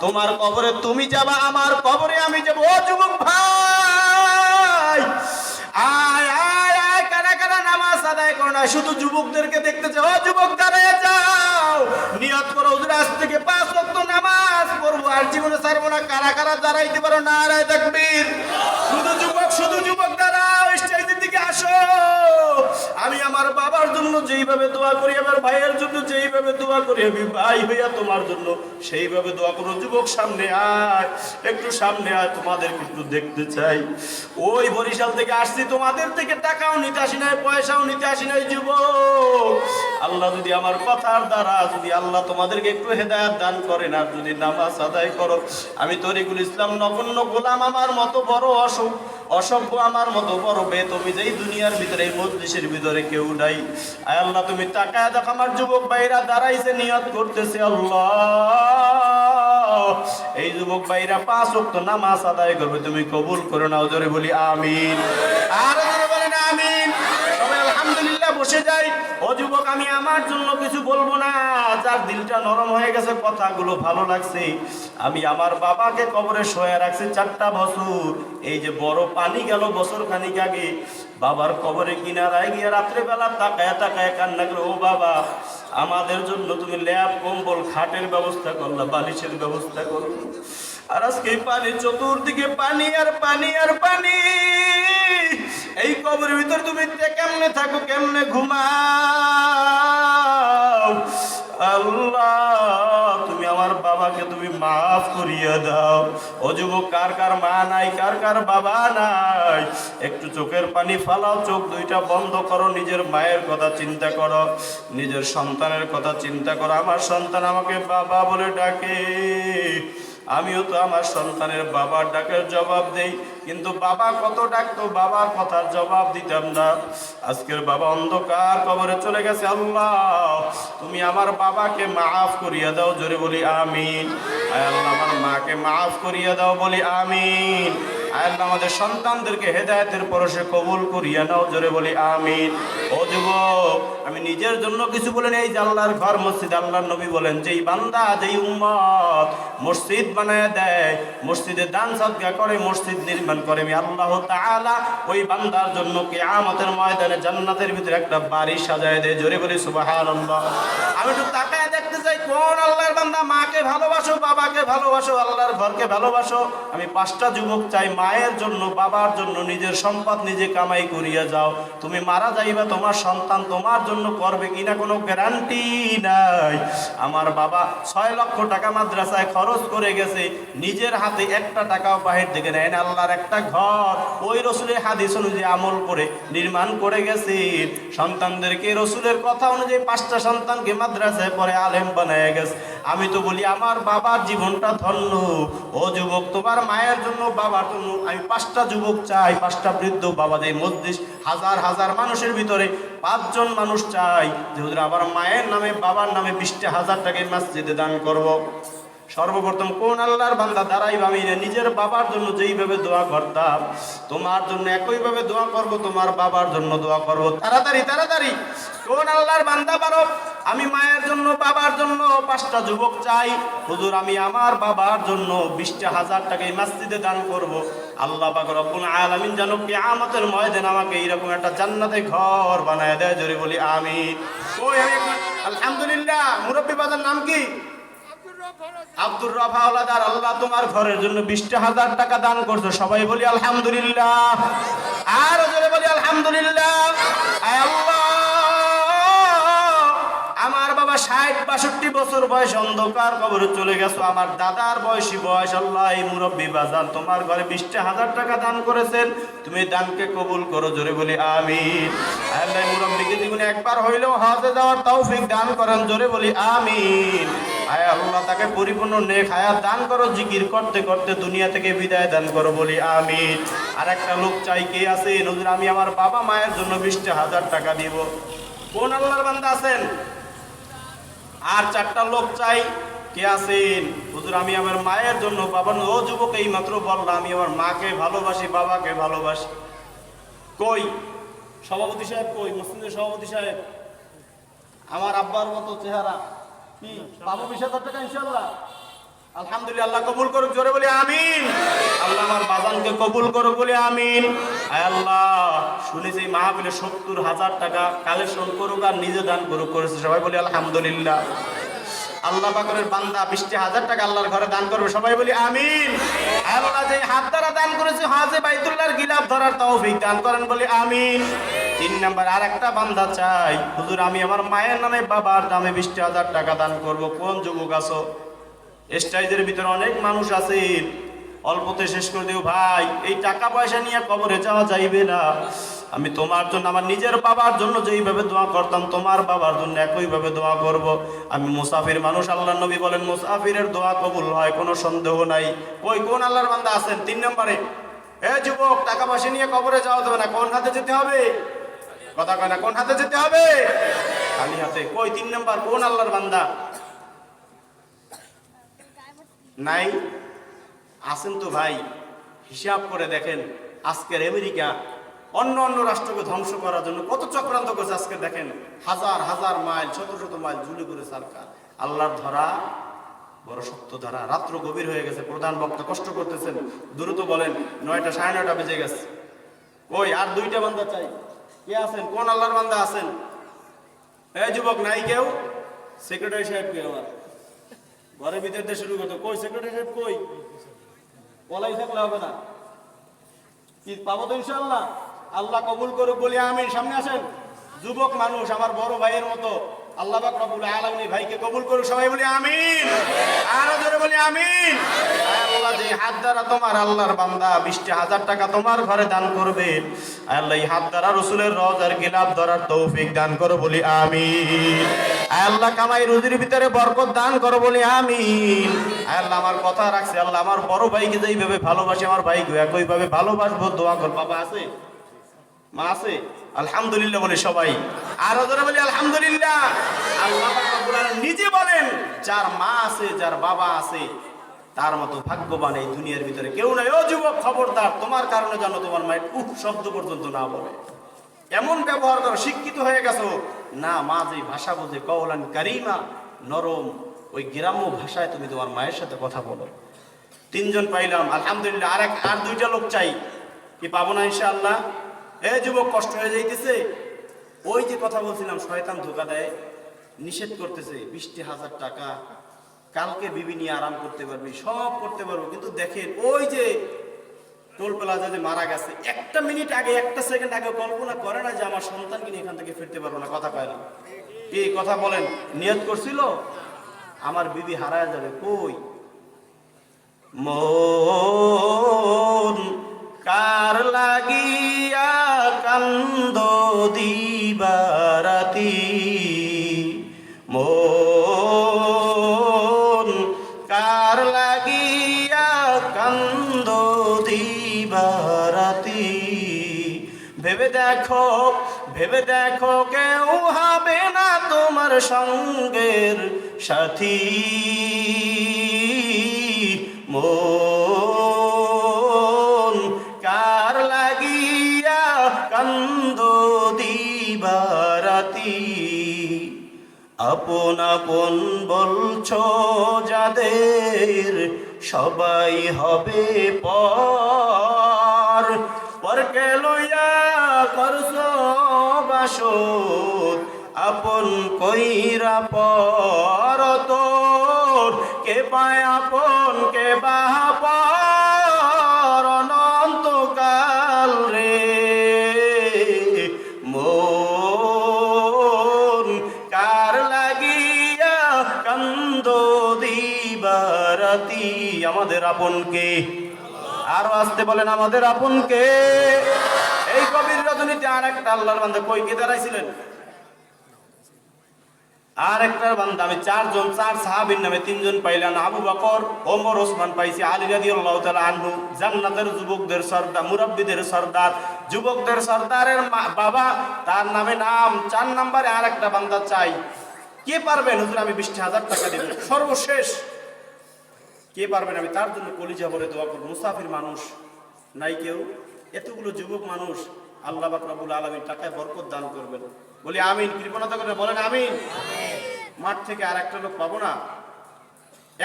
তোমার কবরে তুমি যাবা, আমার কবরে আমি যাবো। ও যুবক ভাই, আয় আয় আয়, কারা কারা নামাজ আদায় করো না? শুধু যুবকদেরকে দেখতে চাও? ও যুবক, দাঁড়িয়ে যাও, নিয়ত করো হুজুর আজ থেকে 5 ওয়াক্ত নামাজ পড়বো, আর জীবনে ছাড়বো না। কারা কারা দাঁড়াইতে পারো? নারায়ে তাকবীর। শুধু যুবক দাঁড়াও, স্টেজের দিকে আসো। আমি আমার বাবার জন্য যেইভাবে দোয়া করি, আমার ভাইয়ের জন্য যেইভাবে দোয়া করি, আমি ভাই হইয়া তোমার জন্য সেইভাবে দোয়া করো। যুবক সামনে আয়, একটু সামনে আয়, তোমাদেরকে একটু দেখতে চাই। ওই বরিশাল থেকে আসছি, তোমাদের থেকে টাকাও নিতে আসি নাই, পয়সাও নিতে আসি নাই। যুবক, আল্লাহ যদি আমার কথার দ্বারা যদি আল্লাহ তোমাদেরকে একটু হেদায়েত দান করেন, আর যদি নামাজ আদায় করো, আমি তরিকুল ইসলাম নগণ্য গোলাম আমার মতো বড় অসভ্য আমার মতো বড় বেতমি যেই দুনিয়ার ভিতরে, এই মজলিসের ভিতরে কেউ নাই। আয় আল্লাহ, তুমি তাকায় দেখো আমার যুবক ভাইরা দাঁড়াইছে, নিয়ত করতেছে, আল্লাহ এই যুবক ভাইরা 5 ওয়াক্ত নামাজ আদায় করবে, তুমি কবুল করো না। জোরে বলি আমিন। আর জোরে বলেন আমিন। সবাই আলহামদুলিল্লাহ বসে যাই। ও যুবক, আমি আমার জন্য কিছু বলবো না, যার দিলটা নরম হয়ে গেছে, কথাগুলো ভালো লাগছে। আমি আমার বাবাকে কবরে শোয়া রাখছি 4টা বছর। এই যে বড় পানি গেল বছর খানিক আগে, বাবার কবরে কিনারায় গিয়ে রাত্রেবেলা তাকায় তাকায় কান্না করে, ও বাবা আমাদের জন্য তুমি ল্যাব, কম্বল, খাটের ব্যবস্থা করলা, বালিশের ব্যবস্থা করলো, আর আজকে পানি চতুর্দিকে পানি আর পানি আর পানি। এই কবরের ভিতর তুমি কেমনে থাকো, কেমনে ঘুমাও? আল্লাহ, তুমি আমার বাবাকে তুমি মাফ করিয়া দাও। ও যুবক, কার কার মা নাই, কার কার বাবা নাই, একটু চোখের পানি ফালাও, চোখ দুইটা বন্ধ করো, নিজের মায়ের কথা চিন্তা করো, নিজের সন্তানের কথা চিন্তা করো। আমার সন্তান আমাকে বাবা বলে ডাকে, আমিও তো আমার সন্তানের বাবার ডাকের জবাব দেই, কিন্তু বাবা কত ডাকতো, বাবার কথার জবাব দিতাম না। আজকের বাবা অন্ধকার কবরে চলে গেছে। আল্লাহ, তুমি আমার বাবাকে মাফ করিয়া দাও। জোরে বলি আমিন। আয় আল্লাহ, আমার মাকে মাফ করিয়া দাও, বলি আমিন। আয় আল্লাহ, আমাদের সন্তানদেরকে হেদায়েতের পরশে কবুল করিয়া নাও। জোরে বলি আমিন। ও যুবক, আমি নিজের জন্য কিছু বলেন, এই যে আল্লাহর ঘর মসজিদ, আল্লাহর নবী বলেন, যেই বান্দা, যেই উম্মত মসজিদ বানায় দেয়, মসজিদে দান সদকা করে, মসজিদ নির্মাণ করে, আমি আল্লাহ তাআলা ওই বান্দার জন্য কিয়ামতের ময়দানে জান্নাতের ভিতরে একটা বাড়ি সাজায় দেয়। জোরে বলি সুবহানাল্লাহ। আমি একটু তাকায় দেখতে চাই, কোন আল্লাহর বান্দা মাকে ভালোবাসো, বাবাকে ভালোবাসো, আল্লাহর ঘরকে ভালোবাসো। আমি 5টা যুবক চাই, মায়ের জন্য, বাবার জন্য নিজের সম্পদ নিজে কামাই করিয়া যাও। তুমি মারা যাইবা, তোমার সন্তান তোমার জন্য করবে কিনা কোনো গ্যারান্টি নাই। আমার বাবা 6 লক্ষ টাকা মাদ্রাসায় খরচ করে গেছে, নিজের হাতে 1টা টাকাও বাহির থেকে নেয় না। আল্লাহর একটা ঘর ওই রসুলের হাদিস অনুযায়ী আমল করে নির্মাণ করে গেছে। সন্তানদেরকে রসুলের কথা অনুযায়ী 5টা সন্তানকে মাদ্রাসায় পড়ে আলেম বানায় গেছে। আমি তো বলি আমার বাবার জীবনটা ধন্য। ও যুবক, তোমার মায়ের জন্য, বাবার জন্য আমি 5টা যুবক চাই, 5টা বৃদ্ধ বাবা, যে মসজিদ হাজার হাজার মানুষের ভিতরে 5 জন মানুষ চাই যে হুজুর আবার মায়ের নামে, বাবার নামে 20,000 টাকা মসজিদে দান করব। সর্বপ্রথম কোন আল্লাহর বান্দা দাঁড়াইব? আমি নিজের বাবার জন্য যেইভাবে দোয়া করতাম, তোমার জন্য একইভাবে দোয়া করব, তোমার বাবার জন্য দোয়া করব। তাড়াতাড়ি তাড়াতাড়ি, কোন আল্লাহর বান্দা পারো? আমি মায়ের জন্য বাবার জন্য 5টা যুবক চাই। হুজুর আমি আমার বাবার জন্য 20,000 টাকা এই মসজিদে দান করব। আল্লাহ পাক রব্বুল আলামিন যেন কিয়ামতের ময়দানে আমাকে এরকম একটা জান্নাতে ঘর বানায় দেয়, জোরে বলি আমিন। ওই আমি আলহামদুলিল্লাহ। মুরব্বি বাজার নাম কি? আব্দুর রাফা ওলাদার। আল্লাহ তোমার ঘরের জন্য 20,000 টাকা দান করছো, সবাই বলি আলহামদুলিল্লাহ। আর জোরে বলি আলহামদুলিল্লাহ। আয় আল্লাহ, আমার বাবা 60-62 বছর বয়স অন্ধকার কবরে চলে গেছো, আমার দাদার বয়সী বয়স। আল্লাহ এই মুরব্বী বাজান তোমার ঘরে 20,000 টাকা দান করেছেন, তুমি দানকে কবুল করো, জোরে বলি আমিন। আল্লাহ মুরব্বীকে জীবনে একবার হইলেও হজে যাওয়ার তৌফিক দান করেন, জোরে বলি আমিন। আয় আল্লাহ তাকে পরিপূর্ণ নেক হায়াত দান করো, জিকির করতে করতে দুনিয়া থেকে বিদায় দান করো, বলি আমিন। আর একটা লোক চাই, কে আছে? হুজুর আমি আমার বাবা মায়ের জন্য 20,000 টাকা দিব। কোন আল্লাহর বান্দা আছেন? আর 4টা লোক চাই, কে আছেন? হুজুর আমি আমার মায়ের জন্য বাবা। ও যুবক এই মাত্র বললাম আমি আমার মাকে ভালোবাসি, বাবাকে ভালোবাসি। কই সভাপতি সাহেব? কই মসজিদের সভাপতি সাহেব? আমার আব্বার মতো চেহারা, কি পাবো 20,000 টাকা ইনশাআল্লাহ? আলহামদুলিল্লাহ। আল্লাহ কবুল করুক, জোরে বলি আমিন। আল্লাহ আমার বাজানকে কবুল করুক, বলি আমিন। আয় আল্লাহ শুনেছি এই মাহফিলে 70,000 টাকা কালেকশন করুক আর নিজে দান করুক করেছে, সবাই বলি আলহামদুলিল্লাহ। আল্লাহ পাকের বান্দা 20,000 টাকা আল্লাহর ঘরে দান করবে, সবাই বলি আমিন। আল্লাহ যে হাত দ্বারা দান করেছে হাজে বাইতুল্লাহর গিলাফ ধরার তৌফিক দান করেন, বলি আমিন। 3 নাম্বার আর একটা বান্দা চাই, হুজুর আমি আমার মায়ের নামে বাবার নামে 20,000 টাকা দান করব। কোন যুবক আছো? স্টেজের ভিতরে অনেক মানুষ আছেন, অল্পতে শেষ করে দিও ভাই। এই টাকা পয়সা নিয়ে কবরে যাওয়া যাইবে না। আমি তোমার জন্য, আমার নিজের বাবার জন্য যেইভাবে দোয়া করতাম তোমার বাবার জন্য একইভাবে দোয়া করব। আমি মুসাফির মানুষ, আল্লাহর নবী বলেন মুসাফিরের দোয়া কবুল হয়, কোনো সন্দেহ নাই। ওই কোন আল্লাহর বান্দা আছেন? 3 নম্বরে। এ যুবক টাকা পয়সা নিয়ে কবরে যাওয়া যাবে না, কোন হাতে যেতে হবে? কথা কয় না, কোন হাতে যেতে হবে? খালি হাতে। কই 3 নম্বর কোন আল্লাহর বান্দা? নাই? আছেন তো ভাই, হিসাব করে দেখেন। আজকের আমেরিকা অন্য অন্য রাষ্ট্রকে ধ্বংস করার জন্য কত চক্রান্ত করছে। আজকে দেখেন হাজার হাজার মাইল, শত শত মাইল ঝুলি করে সরকার। আল্লাহর ধরা বড় শক্ত ধরা। রাত্র গভীর হয়ে গেছে, প্রধান বক্তা কষ্ট করতেছেন, দ্রুত বলেন। 9টা 9:30 বেজে গেছে। ওই আর 2টা বান্দা চাই, কে আছেন? কোন আল্লাহর বান্দা আছেন? এই যুবক নাই কেউ? সেক্রেটারি সাহেব কে? আমার ঘরের ভিতর দিয়ে শুরু করতো। কই সেক্রেটারি সাহেব? কই? বলাই থাকলে হবে না, কি পাবো তো ইনশাআল্লাহ। আল্লাহ কবুল করুক, বলি আমিন। সামনে আসেন, যুবক মানুষ আমার বড় ভাইয়ের মতো। আল্লাহ পাক রব্বুল আলামিন এই ভাইকে কবুল করুক, সবাই বলি আমিন। আরো জোরে বলি আমিন। আল্লাহ যে হাত দ্বারা তোমার আল্লাহর বান্দা 20,000 টাকা তোমার ঘরে দান করবে, আল্লাহ এই হাত দ্বারা রাসূলের রওজার গিলাফ ধরার তৌফিক দান করো, বলি আমিন। আল্লাহ কামাই রুজির ভিতরে বরকত দান করো, বলি আমিন। আল্লাহ আমার কথা রাখছে, আল্লাহ আমার বড় ভাইকে যেইভাবে ভালোবাসি আমার ভাইকে একইভাবে ভালোবাসবো, দোয়া কর। বাবা আছে? মা আছে? আলহামদুলিল্লাহ বলে সবাই। আরো জোরে বলি আলহামদুলিল্লাহ। আল্লাহ পাক রব্বুল আলামিন নিজে বলেন যার মা আছে, যার বাবা আছে, তার মতো ভাগ্যবান এই দুনিয়ার ভিতরে কেউ নাই। ও যুবক খবরদার, তোমার কারণে যেন তোমার মায়ের উফ শব্দ পর্যন্ত না বলে। এমন ব্যবহার করো, শিক্ষিত হয়ে গেছো না, মা যে ভাষা বোঝে কওলান কারিমা, নরম ওই গ্রাম্য ভাষায় তুমি তোমার মায়ের সাথে কথা বলো। 3 জন পাইলাম, আলহামদুলিল্লাহ। আর 2টা লোক চাই, কি পাবো না ইনশাআল্লাহ? এ যুবক কষ্ট হয়ে যাইতেছে। ওই যে কথা বলছিলাম, শয়তান ধোকা দেয়, নিষেধ করতেছে 20,000 টাকা কালকে বিবি নিয়ে আরাম করতে পারবি, সব করতে পারবো। কিন্তু দেখেন ওই যে টোল প্লাজা যে মারা গেছে, 1 মিনিট আগে, 1 সেকেন্ড আগে কল্পনা করে না যে আমার সন্তানকে নিয়ে এখান থেকে ফিরতে পারবো না। কথা কয় না, এই কথা বলেন। নিয়ত করছিল আমার বিবি হারায় যাবে। কই মন কার লাগিয়া কান্দ দিবারাতি, মন কার লাগিয়া কান্দ দিবারাতি। ভেবে দেখো কেউ হবে না তোমার সঙ্গের সাথী, মন কার লাগিয়া কান্দ দিবারাতি। আপন আপন বলছো যাদের সবাই হবে পর, পরকে লইয়া করছো বাসদ আপন কইরা পর তোর, কে পায় আপন কে বাহা পর অনন্তকাল রে মন কার লাগিয়া কান্দ দিবারাতি। আমাদের আপনকে আরো আসতে বলেন, আমাদের আপনকে। এই কবির রজনীতে আর একটা আল্লাহর বান্দা কই কে দাঁড়াইছিলেন? আর একটা বান্দা আমি চার সাহাবীর নামে 3 জন পাইলাম। আবু বকর, ওমর, ওসমান পাইছি। আলী রাদিয়াল্লাহু তাআলা আনহু জান্নাতের যুবকদের সর্দার, মুরাব্বিদের সর্দার, যুবকদের সর্দারের বাবা, তার নামে নাম 4 নম্বরে আর একটা বান্দা চাই। কে পারবেন হুজুর? আমি 20,000 টাকা দেব সর্বশেষ। কে পারবেন? আমি তার জন্য কলিজা ভরে দোয়া করব। মুসাফির মানুষ নাই কেউ, এতগুলো যুবক মানুষ, আল্লাহ পাক রব্বুল আলামিন টাকায় বরকত দান করবেন। বলি আমিন। কৃপণতা করে বলেন আমিন। মাঠ থেকে আর একটা লোক পাবো না,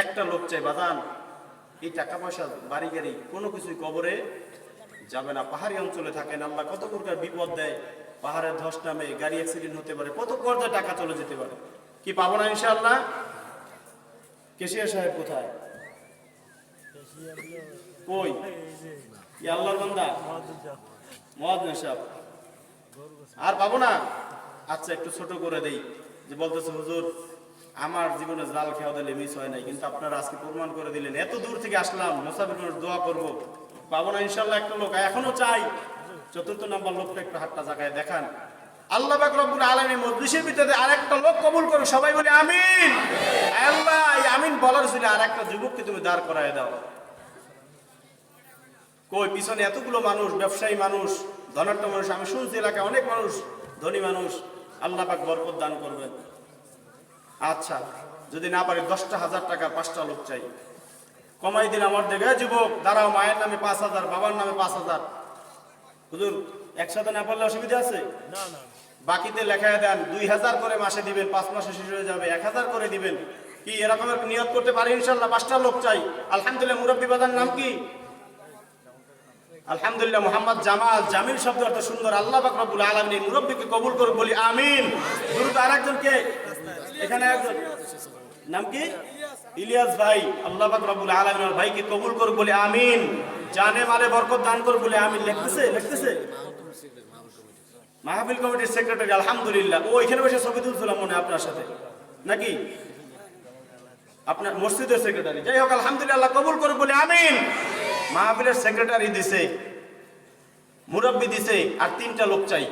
একটা লোক চাই বাজান। এই টাকা পয়সা বাড়ি গাড়ি কোনো কিছুই কবরে যাবে না। পাহাড়ি অঞ্চলে থাকেন, আল্লাহ কত প্রকার বিপদ দেয়, পাহাড়ের ধস নামে, গাড়ি অ্যাক্সিডেন্ট হতে পারে, কত পর্যায়ে টাকা চলে যেতে পারে। কি পাবো না ইনশাআল্লাহ? কেশিয়া সাহেব কোথায়? কই? কি আল্লাহর বান্দা মুয়াজ্জিন সাহেব আর পাবো না? আচ্ছা একটু ছোট করে দেই, যে বলতেছে হুজুর আমার জীবনে জাল খেয়া দিলে মিস হয় নাই, কিন্তু আপনারা আজকে প্রমাণ করে দিলেন। এত দূর থেকে আসলাম, মুসাফির মানুষ, দোয়া করবো। পাবো না ইনশাআল্লাহ? একটা লোক এখনো চাই। 4র্থ নাম্বার লোকটা একটু হাতটা জায়গায় দেখান। আল্লাহ পাক রব্বুল আলামিন মজলিসের ভিতরে আরেকটা লোক কবুল করুন। সবাই বলি আমিন। আল্লাহ এই আমিন বলার ছিল আরেকটা যুবককে তুমি দাঁড় করায় দাও। কই পিছনে এতগুলো মানুষ, ব্যবসায়ী মানুষ, ধনাঢ্য মানুষ, আমি শুনছি এলাকায় অনেক মানুষ, ধনী মানুষ। আল্লাহ পাক বরকত দান করবেন। আচ্ছা যদি না পারে 10,000 টাকা 5টা লোক চাই, কমাই দিন। আমার দেখে যুবক দাঁড়াও, মায়ের নামে 5,000, বাবার নামে 5,000। হুজুর একসাথে না পারলে অসুবিধা আছে? বাকিতে লেখায় দেন 2,000 করে মাসে দিবেন, 5 মাসে শেষ হয়ে যাবে, 1,000 করে দিবেন। কি এরকমের নিয়ত করতে পারি ইনশাআল্লাহ? 5টা লোক চাই। আলহামদুলিল্লাহ। মুরব্বী বাজার নাম কি? আলহামদুলিল্লাহ মোহাম্মদ জামাল। জামিল শব্দ অর্থ সুন্দর। আল্লাহ পাক রব্বুল আলামিন এই মুরব্বীকে কবুল করুন, বলি আমিন। দ্রুত আরেকজনকে, এখানে একজন নাম কি? ইলিয়াস ভাই। আল্লাহ পাক রব্বুল আলামিন ওর ভাইকে কবুল করুন, বলি আমিন। জানে মালে বরকত দান করুন, বলি আমিন। লিখতেছে মাহফিল কমিটির সেক্রেটারি। আলহামদুলিল্লাহ। ও এখানে বসে ছবি তুলছিলাম মনে আপনার সাথে নাকি? আপনার মসজিদের সেক্রেটারি। যাই হোক আলহামদুলিল্লাহ, আল্লাহ কবুল করুন, বলি আমিন। মাহফিলের সেক্রেটারি দিছে, মুরব্বী দিছে, আর 3টা লোক চাই।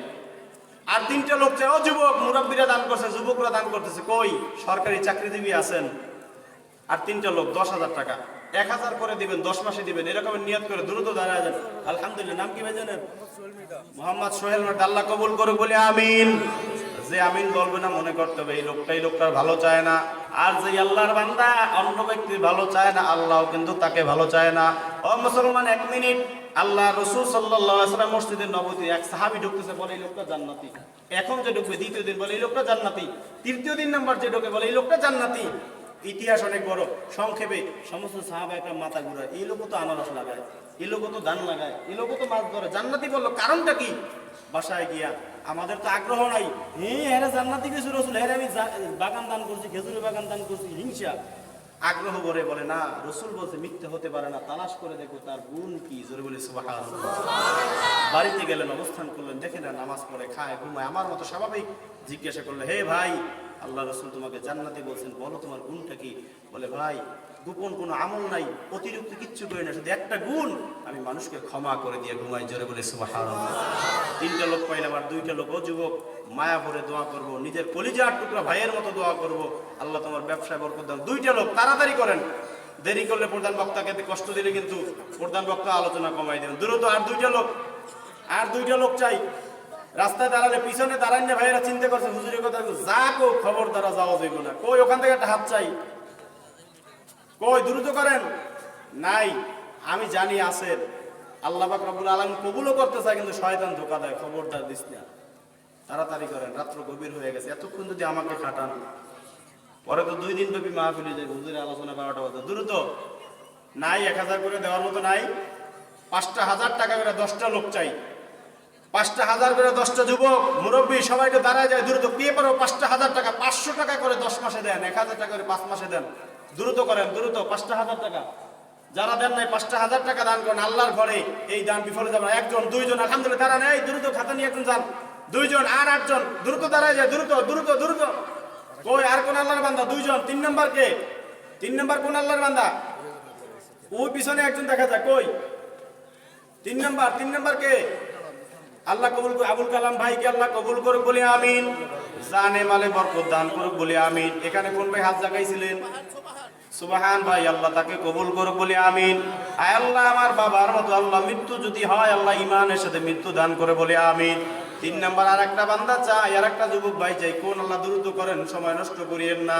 আর 3টা লোক চাই। ও যুবক, মুরব্বীরা দান করছে, যুবকরা দান করতেছে। কই সরকারি চাকরিজীবী আছেন? আর 3টা লোক 10,000 টাকা, 1,000 করে দিবেন, 10 মাসে দিবেন। এরকমের নিয়ত করে দ্রুত দাঁড়ায় যান। আলহামদুলিল্লাহ। নাম কি ভাই জানেন? মোহাম্মদ সোহেল। আল্লাহ কবুল করুক, বলে আমিন। যে আমিন বলবে না মনে করতে হবে এই লোকটার ভালো চায় না। আর যে আল্লাহর বান্দা অন্য ব্যক্তির ভালো চায় না, আল্লাহ কিন্তু তাকে ভালো চায় না। ও মুসলমান 1 মিনিট। আল্লাহ রাসূল সাল্লাল্লাহু আলাইহি ওয়াসাল্লাম মসজিদের নববীতে এক সাহাবী ঢুকতেছে, বলে এই লোকটা জান্নাতি। এখন যে ঢুকবে 2য় দিন বলে এই লোকটা জান্নাতি। 3য় দিন নাম্বার যে ঢুকে বলে এই লোকটা জান্নাতি। ইতিহাস অনেক বড়, সংক্ষেপে সমস্ত সাহাবা একটা মাথা ঘুরায়। এই লোকও তো আনারস লাগায়, এই লোকও তো ধান লাগায়, এই লোকও তো মাছ ধরে, জান্নাতি বললো। কারণটা কি? বাসায় গিয়া আমাদের তো আগ্রহ নাই। হ্যাঁ জান্নাতি কিছু রসুল, হ্যাঁ আমি বাগান দান করছি, খেজুরের বাগান দান করছি। হিংসা আগ্রহ করে বলে না, রসুল বলছে মিথ্যে হতে পারে না, তালাশ করে দেখো তার গুণ কি। জোরে বলে সুবহানাল্লাহ। বাড়িতে গেলেন, অবস্থান করলেন, দেখে না নামাজ পড়ে, খায়, ঘুমায়, আমার মতো স্বাভাবিক। জিজ্ঞাসা করলে, হে ভাই, আল্লাহ রসুল তোমাকে জান্নাতি বলছেন, বলো তোমার গুণটা কি? বলে ভাই গোপন কোনো আমল নাই, অতিরিক্ত কিচ্ছু করি না, শুধু একটা গুণ, আমি মানুষকে ক্ষমা করে দিয়ে ঘুমাই। জোরে বলে সুবহানাল্লাহ। 3টা লোক পাইলাম। আর 2টা লোক। ও যুবক, মায়া ভরে দোয়া করবো, নিজের কলিজার টুকরা ভাইয়ের মতো দোয়া করবো, আল্লাহ তোমার ব্যবসায় বরকত দাও। 2টা লোক। তাড়াতাড়ি করেন, দেরি করলে প্রধান বক্তাকে কষ্ট দিলে কিন্তু প্রধান বক্তা আলোচনা কমাই দেবেন। দ্রুত। আর 2টা লোক, আর 2টা লোক চাই। রাস্তায় দাঁড়ালে পিছনে দাঁড়ান না, ভাইয়েরা চিন্তা করছে হুজুরের কথা, যা কো খবর দ্বারা যাওয়া যাইব না। কই ওখান থেকে একটা হাত চাই। কই দ্রুত করেন। নাই আমি জানি আছেন। আল্লাহ পাক রব্বুল আলামিন কবুলও করতে চায়, কিন্তু শয়তান ধোঁকা দেয়। খবরদার দিস না, তাড়াতাড়ি করেন, রাত্র গভীর হয়ে গেছে। এতক্ষণ যদি আমাকে খাটান পরে তো 2 দিন ব্যাপী মাহফিলে যাই, হুজুরের আলোচনা 12টা বাজে। দ্রুত নাই, 1000 করে দেওয়ার মতো নাই। 5টা 1000 টাকা করে 10টা লোক চাই। 5টা 1000 করে 10টা যুবক মুরব্বী সবাইকে দাঁড়ায় যায়। দ্রুত কে পারো 5টা 1000 টাকা 500 টাকা করে 10 মাসে দেন, 1000 টাকা করে 5 মাসে দেন। দ্রুত করেন, দ্রুত 5টা 1000 টাকা। যারা দেন নাই 5টা 1000 টাকা দান করেন, আল্লাহর ঘরে এই দান বিফলে যাবে না। একজন দুইজন আলহামদুলিল্লাহ দাঁড়ান, এই দ্রুত খাতা নিয়ে একজন যান, 2 জন আর 8 জন দ্রুত দাঁড়ায় যায়, দ্রুত দ্রুত দ্রুত। কই আর কোন আল্লাহর বান্দা? 2 জন। 3 নাম্বার কে? 3 নাম্বার কোন আল্লাহর বান্দা? ওই পিছনে একজন দেখা যায়, কই 3 নাম্বার? 3 নাম্বার কে? আল্লাহ কবুল করুক। আবুল কালাম ভাইকে আল্লাহ কবুল করুক বলে আমিন। জানে মালে বরকত দান করুক বলে আমিন। এখানে কোন ভাই হাত জাগাইছিলেন? সুবহান ভাই, আল্লাহ তাকে কবুল করুক বলে আমিন। আয় আল্লাহ আমার বাবার মতো আল্লাহ মৃত্যু যদি হয় আল্লাহ ইমানের সাথে মৃত্যু দান করে বলে আমিন। 3 নাম্বার আর একটা বান্দা চাই, আর একটা যুবক ভাই চাই। কোন আল্লাহ দ্রুত করেন, সময় নষ্ট করিয়েন না।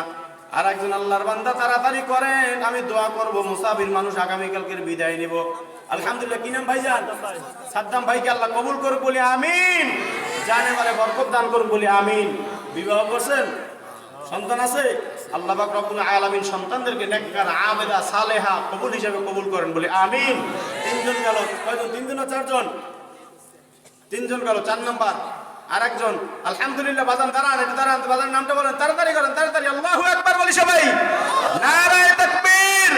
আর একজন আল্লাহর বান্দা তাড়াতাড়ি করেন, আমি দোয়া করব। মুসাফির মানুষ আগামীকালকে বিদায় নিব। আলহামদুলিল্লাহ। কি নাম ভাইজান? সাদ্দাম ভাইকে আল্লাহ কবুল করুক বলে আমিন। জানে মালে বরকত দান করুক বলে আমিন। বিবাহ করছেন? সন্তান আছে? আল্লাহ পাক রব্বুল আলামিন সন্তানদেরকে নেককার আবেদা সালেহা কবুল হিসেবে কবুল করেন বলে আমিন। 3 জন গেল। কয়জন? 3 জন না 4 জন? 3 জন গেল। 4 নাম্বার আর একজন। আলহামদুলিল্লাহ। বাজান দাঁড়ান, একটু দাঁড়ান। বাজানের নামটা বলেন, তাড়াতাড়ি করেন, তাড়াতাড়ি। আল্লাহু আকবার বলি সবাই। নারায়ে তাকবীর।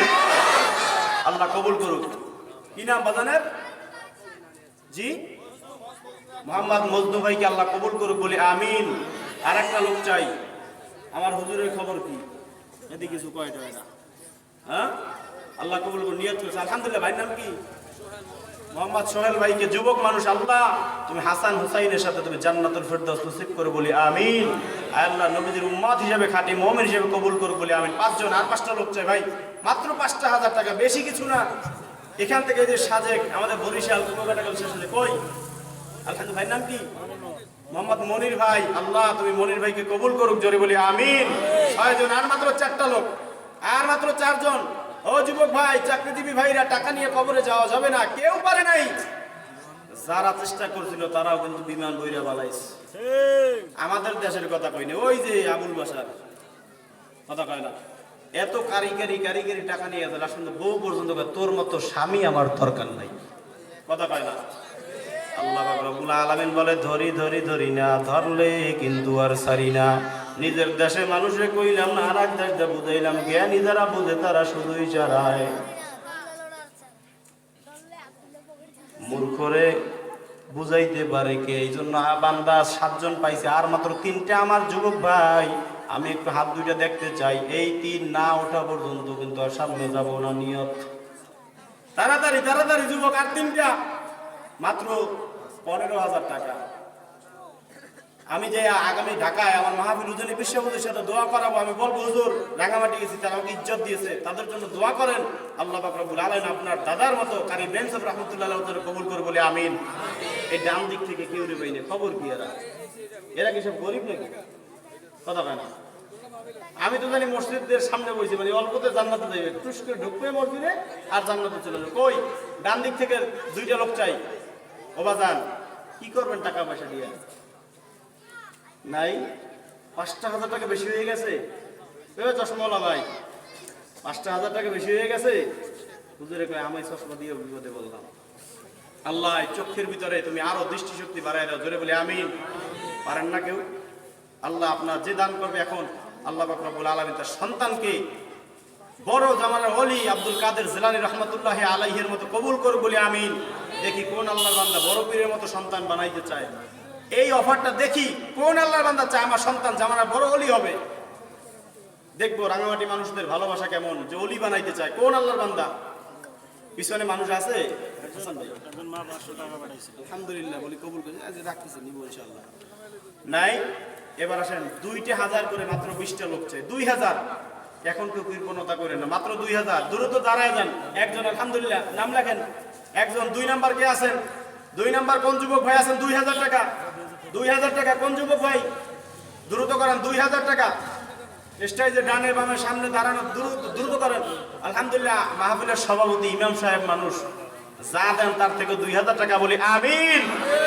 আল্লাহ কবুল করুক। কি নাম বাজানের? জি, মোহাম্মদ মজনু ভাইকে আল্লাহ কবুল করুক বলে আমিন। আর একটা লোক চাই। আমার হুজুরের খবর কি? এদিকে কিছু কয়টা না, হ্যাঁ? আল্লাহ কবুল করুন। নিয়ত করেছে আলহামদুলিল্লাহ। ভাইয়ের নাম কি? মোহাম্মদ সোহেল ভাইকে, যুবক মানুষ, আল্লাহ তুমি হাসান হুসাইনের সাথে তুমি জান্নাতুল ফেরদাউস নসিব করে বলি আমিন। আয় আল্লাহ নবীজির উম্মত হিসেবে খাঁটি মুমিন হিসেবে কবুল করে বলি আমিন। 5 জন। আর 5টা লোক চাই ভাই, মাত্র 5টা 1000 টাকা, বেশি কিছু না। এখান থেকে যে সাজেক আমাদের বরিশাল কুমারঘাটা গেল শেষে কই আলহামদুলিল্লাহ। ভাইয়ের নাম কি? মোহাম্মদ মনির ভাই। আল্লাহ তুমি মনির ভাইকে কবুল করুক, জোরে বলি আমিন। 6 জন। আর মাত্র 4টা লোক, আর মাত্র 4 জন। ও যুবক ভাই, চাকরিজীবী ভাইরা, টাকা নিয়ে কবরে যাওয়া যাবে না, কেউ পারে নাই। যারা চেষ্টা করছিল তারাও কিন্তু বিমান বইরা বালাইছে। আমাদের দেশের কথা কইনি, ওই যে আবুল বাসার কথা কয় না, এত কারিগরি টাকা নিয়ে গেছে। আসলে বউ পর্যন্ত কয়, তোর মতো স্বামী আমার দরকার নাই, কথা কয় না। আল্লাহ পাক রব্বুল আলামিন বলে, ধরি ধরি ধরি না, ধরলে কিন্তু আর ছাড়ি না। নিজের দেশে মানুষে কইলাম না, আর এক দেশে বুঝাইলাম, জ্ঞানী যারা বুঝে তারা শুধুই চারায়, মূর্খরে বুঝাইতে পারে কে? এই জন্য বান্দা 7 জন পাইছে, আর মাত্র 3টা। আমার যুবক ভাই, আমি একটু হাত 2টা দেখতে চাই। এই 3 না ওঠা পর্যন্ত কিন্তু আর সামনে যাব না। নিয়ত তাড়াতাড়ি তাড়াতাড়ি যুবক। আর 3টা, মাত্র 15,000 টাকা। আমি যে আগামী ঢাকায় আমার মাহফিল উজানি বিশ্ববন্ধুর সাথে দোয়া করাবো, আমি বলবো হুজুর রাঙামাটি গেছি, তারা আমাকে ইজ্জত দিয়েছে, তাদের জন্য দোয়া করেন। আল্লাহ পাক রব্বুল আলামিন আপনার দাদার মতো কারি বেন সাহেব রাহমাতুল্লাহ আলাইহি কবুল করে বলে আমিন। এই ডান দিক থেকে কেউ রে পাইনি, খবর কি এরা কি সব গরিব নাকি? কথা কয় না। আমি তো জানি মসজিদের সামনে বসে, মানে অল্পতে জান্নাতে যাইবে, টুস করে ঢুকবে মসজিদে আর জান্নাতে চলে যাবে। কই ডান দিক থেকে 2টা লোক চাই। ও বাজান, কি করবেন টাকা পয়সা দিয়ে? নাই, 5টা 1000 টাকা বেশি হয়ে গেছে। চশমাওয়ালা ভাই, 5টা 1000 টাকা বেশি হয়ে গেছে। হুজুরে কয়, আমি চশমা দিয়ে বিপদে বললাম। আল্লাহ চোখের ভিতরে তুমি আরো দৃষ্টিশক্তি বাড়াই দাও, জোরে বলে আমিন। পারেন না কেউ? আল্লাহ আপনার যে দান করবে এখন, আল্লাহ পাক রব্বুল আলামিন তার সন্তানকে বড় জামানার ওলি আব্দুল কাদের জিলানী রাহমাতুল্লাহ আলাইহির মতো কবুল করুক বলে আমিন। দেখি কোন আল্লাহর বান্দা বড় পীরের মতো সন্তান বানাইতে চায়। এই অফারটা দেখি কোন আল্লাহর বান্দা চায় আমার সন্তান জামানার বড় ওলি হবে। দেখবো রাঙামাটি মানুষদের ভালোবাসা কেমন, যে ওলি বানাইতে চায়। কোন আল্লাহর বান্দা? পিছনে মানুষ আছে? আলহামদুলিল্লাহ বলি কবুল করে রাখতেছে, নিব ইনশাআল্লাহ। নাই, এবার আসেন 2টা 1000 করে, মাত্র 20টা লোক চাই। 2000। এখন কেউ কৃপণতা করে না, মাত্র 2000। দ্রুত দাঁড়ায় যান। একজন আলহামদুলিল্লাহ নাম লেখেন। একজন 2 নাম্বার কে আছেন? 2 নাম্বার কোন যুবক ভাই আছেন? 2000 টাকা। 2000 টাকা কোন যুবক ভাই? দ্রুত করেন। 2000 টাকা। স্টেজে ডানে বামে সামনে দাঁড়ানো, দ্রুত করেন। আলহামদুলিল্লাহ মাহফিলের সভাপতি ইমাম সাহেব মানুষ, যা দেন তার থেকে 2000 টাকা বলি আমিন।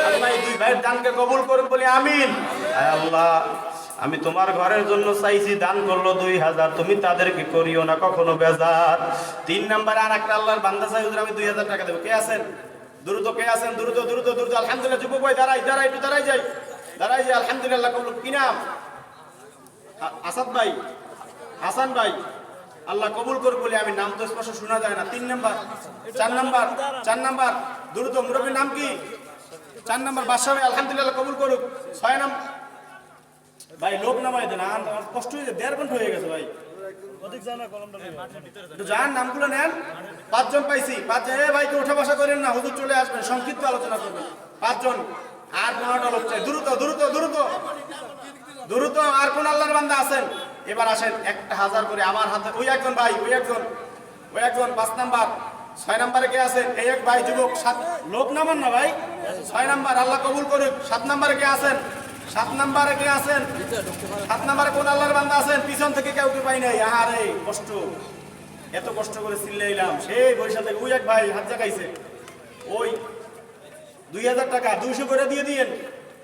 আল্লাহ এই 2 ভাইয়ের দানকে কবুল করুন বলি আমিন। আয় আল্লাহ আমি তোমার ঘরের জন্য চাইছি, দান করলো 2000, তুমি তাদেরকে করিও না কখনো বেজার। 3 নম্বরে আর একটা আল্লাহর বান্দা চাই, হুজুর আমি 2000 টাকা দেবো। কে আছেন দ্রুত? কে আছেন দ্রুত দ্রুত দ্রুত? আলহামদুলিল্লাহ যুবক ভাই, দাঁড়াই দাঁড়াই একটু দাঁড়াই যাই, দাঁড়াই যাই। আলহামদুলিল্লাহ কবুল। কি নাম? আসাদ ভাই, হাসান ভাই, আল্লাহ কবুল করুক বলে আমি। নাম তো স্পষ্ট শোনা যায় না। 3 নাম্বার, 4 নাম্বার, 4 নাম্বার দ্রুত। মুরব্বীর নাম কি? 4 নাম্বার বাদশা ভাই, আলহামদুলিল্লাহ কবুল করুক। 6 নাম্বার ভাই, লোক নামাই দেন, আমার কষ্ট হয়ে যায়, 1.5 ঘন্টা হয়ে গেছে ভাই। একটু যান, নামগুলো নেন। 5 জন পাইছি, 5 জন। ভাই কেউ উঠা বসা করেন না, হুজুর চলে আসবেন, সংক্ষিপ্ত আলোচনা করবেন। 5 জন, আর 15টা লোক চাই। দ্রুত দ্রুত দ্রুত দ্রুত। আর কোন আল্লাহর বান্দা আছেন? এবার আসেন, 1000 করে আমার হাতে। ওই একজন ভাই, ওই একজন, ওই একজন। 5 নাম্বার। 6 নাম্বারে কে আছেন? এই এক ভাই যুবক। 7 লোক নামান না ভাই। 6 নাম্বার, আল্লাহ কবুল করুক। 7 নাম্বারে কে আছেন? 7 নাম্বারে কে আছেন? 7 নাম্বারে কোন আল্লাহর বান্দা আছেন? পিছন থেকে কেউ কে পাই নাই। আহারে কষ্ট, এত কষ্ট করে চিল্লাইলাম সেই বৈশা থেকে। ওই এক ভাই হাত জাগাইছে। ওই 2000 টাকা 200 করে দিয়ে দিয়েন,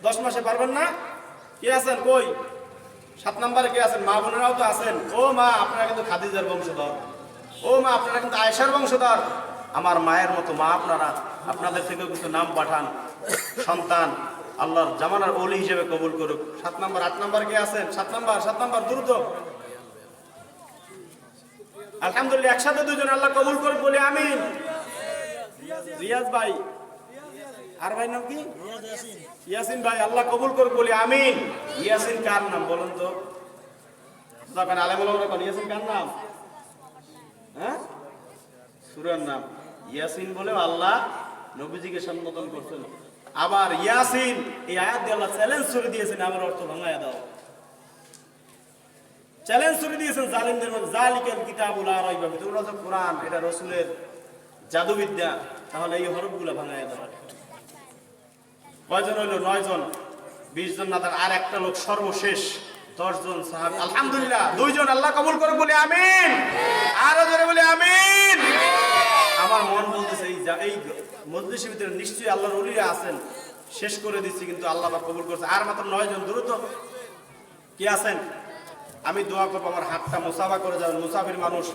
10 মাসে পারবেন না? কে আছেন? কই? 7 নাম্বারে কে আছেন? মা বোনেরাও তো আছেন। ও মা, আপনারা কিন্তু খাদিজার বংশধর। ও মা, আপনারা কিন্তু আয়েশার বংশধর। আমার মায়ের মতো মা আপনারা। আপনাদের থেকেও কিছু নাম পাঠান, সন্তান আল্লাহর জামানার ওলি হিসেবে কবুল করুক। 7 নাম্বার। 8 নাম্বার কে আছেন? 7 নাম্বার, 7 নাম্বার দ্রুত। আলহামদুলিল্লাহ, একসাথে 2 জন, আল্লাহ কবুল করুক বলে আমিন। রিয়াজ ভাই, আর ভাই নাম কি? ইয়াসিন ভাই, আল্লাহ কবুল করুক বলে আমিন। ইয়াসিন কার নাম বলুন তো? তখন আলেমুল্লাহ কোন ইয়াসিন কার নাম? হ্যাঁ, সূরার নাম ইয়াসিন বলে আল্লাহ নবীজিকে সম্বোধন করছেন। আবার ইয়াসিন এই আয়াত দিয়ে আল্লাহ চ্যালেঞ্জ করে দিয়েছেন, আমার অর্থ ভাঙায়া দাও। চ্যালেঞ্জ করে দিয়েছেন জালিমদের মধ্যে, জালিকাল কিতাবুল লা রাইবা ফিহি। তোমরা যে কোরআন, এটা রাসূলের জাদুবিদ্যা, তাহলে এই হরফগুলো ভাঙায়া দাও। কয়জন হইল? 9 জন। 20 জন না, তার আর একটা লোক সর্বশেষ 10 জন সাহাবী। আলহামদুলিল্লাহ 2 জন, আল্লাহ কবুল করুক বলে আমিন। আরো জোরে বলে আমিন। আমার মন বলতেছে এই মজলিসের ভিতরে নিশ্চয়ই আল্লাহর ওলিরা আছেন। শেষ করে দিচ্ছি, কিন্তু আল্লাহ পাক কবুল করছে। আর মাত্র 9 জন। দ্রুত কি আছেন? আমি দোয়া করবো, আমার হাতটা মুসাফা করে যাবেন। মুসাফির মানুষ,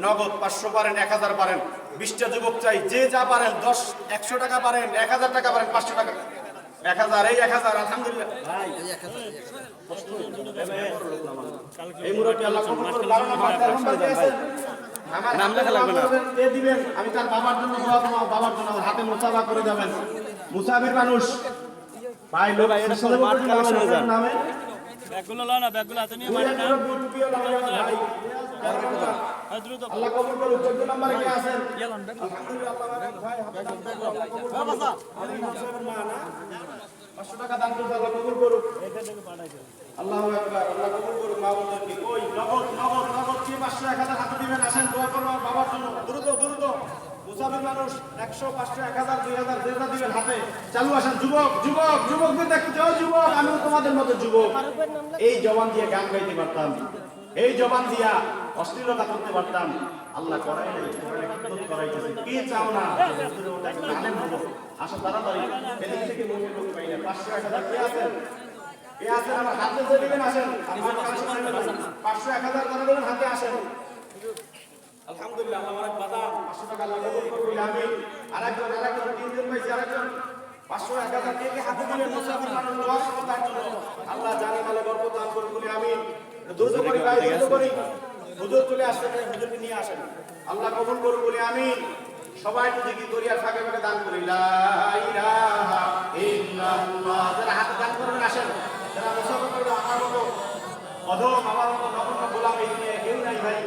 নগদ 500 পারেন, 1000 পারেন। 20টা যুবক চাই, যে যা পারেন। 10, 100 টাকা পারেন, 1000 টাকা পারেন, 500 টাকা, 1000, এই 1000। আলহামদুলিল্লাহ ভাই, এই মুরব্বি আল্লাহ কবুল করুন। 12 নম্বর, 13 নম্বর কে আছেন? আমার নাম লেখা লাগবে না, কে দিবেন? আমি তার বাবার জন্য দোয়া করব, বাবার জন্য হাতে মুসাফা করে যাবেন। মুসাফির মানুষ ভাই, লোক এটা সাথে মাঠ খেলা শুরু হয়ে যায়। নামে ব্যাগগুলো লাও না, ব্যাগগুলো হাতে নিয়ে মারি না। আল্লাহ কবুল করুক। 14 নম্বরে কে আছেন? আলহামদুলিল্লাহ, আল্লাহ ভাই হাতে দান করুন, আল্লাহ কবুল করুক। বাবা আমি মুসাফির মা না, 500 টাকা দান করুন, আল্লাহ কবুল করুক। এটা থেকে পাঠাইছে। আল্লাহু আকবার, আল্লাহ কবুল করুক। মা বোনদেরকে কই নগদ নগদ নগদ কি 500, 1000 হাতে দিবেন। আসেন দোয়া করুন আমার বাবার জন্য। দ্রুত দ্রুত। মুসাফির মানুষ 100, 500, 1000, 2000 যেটা দিবেন হাতে। চালু আসেন যুবক, যুবক, যুবকদের দেখতে। ও যুবক, আমিও তোমাদের মতো যুবক। এই জবান দিয়ে গান গাইতে পারতাম, এই জবান দিয়া অশ্লীলতা করতে পারতাম। আল্লাহ করাই নাই, করাইতেছে। কি চাও না? আলেম হবো। আসো তাড়াতাড়ি, এদিক থেকে মুখে লোক পাই না। 500, 1000 কে আছেন? কে আছেন? আমার হাতে যে দিবেন আসেন। 500, 1000 করে দিবেন হাতে, আসেন। আলহামদুলিল্লাহ, আমার বাদাম 500 টাকা আল্লাহ কবুল করুন আমিন। আরেকজন 3 জন পাইছি। আরেকজন 500, 1000 কে হাতে দিবেন? মুসাফির মানুষ দোয়া করুন তার জন্য। আল্লাহ জানে মালে বরকত দান করুন বলে আমিন। দ্রুত করে ভাই, দ্রুত করে। হুজুর চলে আসছেন, হুজুরকে নিয়ে আসেন। আল্লাহ কবুল করুন বলে আমিন। সবাই যদি কি দরিয়ার ফাঁকে ফাঁকে দান করি। লা ইলাহা ইল্লাল্লাহ। যারা হাতে দান করবেন আসেন। যারা মুসাফির করবে আমার মতো অধম, আমার মতো নগণ্য গোলাম এই দুনিয়ায় কেউ নাই ভাই।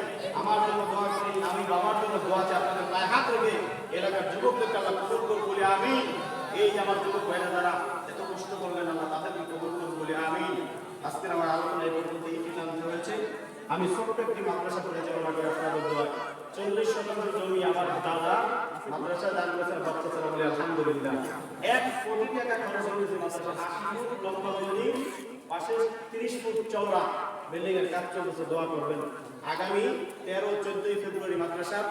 আমার জন্য দোয়া করি, আমি বাবার জন্য দোয়া চাই। আপনাদের পায়ে হাত রেখে এলাকার যুবকদেরকে আল্লাহ কবুল করুন বলে আমিন। এই আমার যুবক ভাইরা যারা এত কষ্ট করলেন, আল্লাহ তাদেরকে কবুল করুন বলে আমিন। আজকের আমার আলোচনা এই পর্যন্ত ইতিনান্ত হয়েছে। আমি ছোট একটি মাদ্রাসা পরিচালনা করে আপনাদের দোয়া 40 শতাংশ জমি আমার দাদা মাদ্রাসা দান করেছেন। বাচ্চা ছেলে বলে আলহামদুলিল্লাহ। 1 কোটি টাকা খরচ হয়েছে মাদ্রাসা। 80 ফুট লম্বা বিল্ডিং, পাশে 30 ফুট চওড়া বিল্ডিং এর কাজ চলছে। দোয়া করবেন। আগামী 13, 14 ফেব্রুয়ারি মাদ্রাসার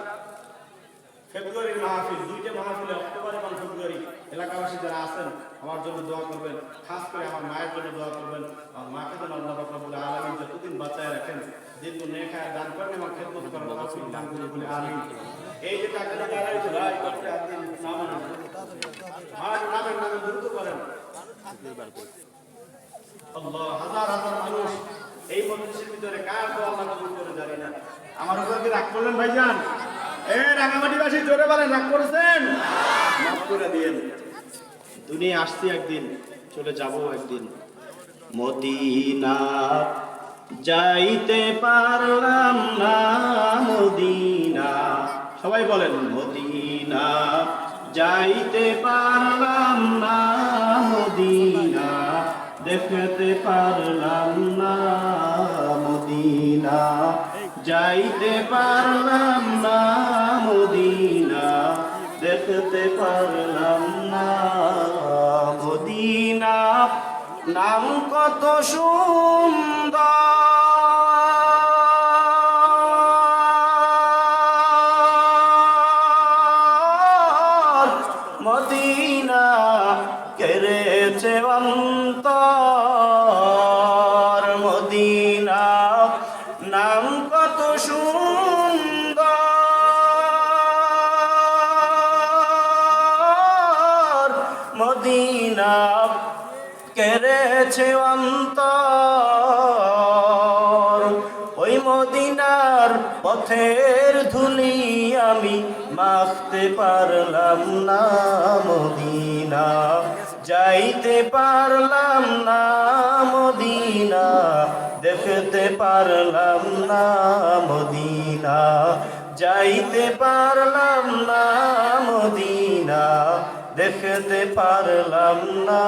ফেব্রুয়ারির মাহফিল, 2টা মাহফিলে অক্টোবর এবং ফেব্রুয়ারি এলাকাবাসী যারা আছেন আমার জন্য দোয়া করবেন, খাস করে আমার মায়ের জন্য দোয়া করবেন। আমার মাকে যেন আল্লাহ পাক রব্বুল আলামিন যতদিন বাঁচায় রাখেন, দীর্ঘ নেক হায়াত দান করেন এবং খেদমত করার তৌফিক দান করুন বলে আমিন। এই যে টাকাটা দাঁড়াইছে ভাই, করতে আপনি নামেন, নামেন দ্রুত করেন। আল্লাহ, হাজার হাজার মানুষ এই মজলিসের ভিতরে, কার দোয়া আল্লাহ কবুল করে জানি না। আমার উপর কি রাগ করলেন ভাইজান? রাঙামাটিবাসী জোরে বলেন, রাগ করেছেন? মাফ করে দিয়েন। দুনিয়া আসছি একদিন, চলে যাব একদিন। মদিনা যাইতে পারলাম না, মদিনা, সবাই বলেন মদিনা যাইতে পারলাম না, মদিনা দেখতে পারলাম না, মদিনা যাইতে পারলাম না, মদিনা দেখতে পারলাম না, মদিনা নাম কত সুন্দর, মদিনা কেড়েছে অন্তর, মদিনা নাম কত সুন্দর, মদিনা কেড়েছে অন্তর, ওই মদিনার পথের ধুলি আমি মাখতে পারলাম না, মদিনা যাইতে পারলাম না, মদিনা দেখতে পারলাম না, মদিনা যাইতে পারলাম না, মদিনা দেখতে পারলাম না,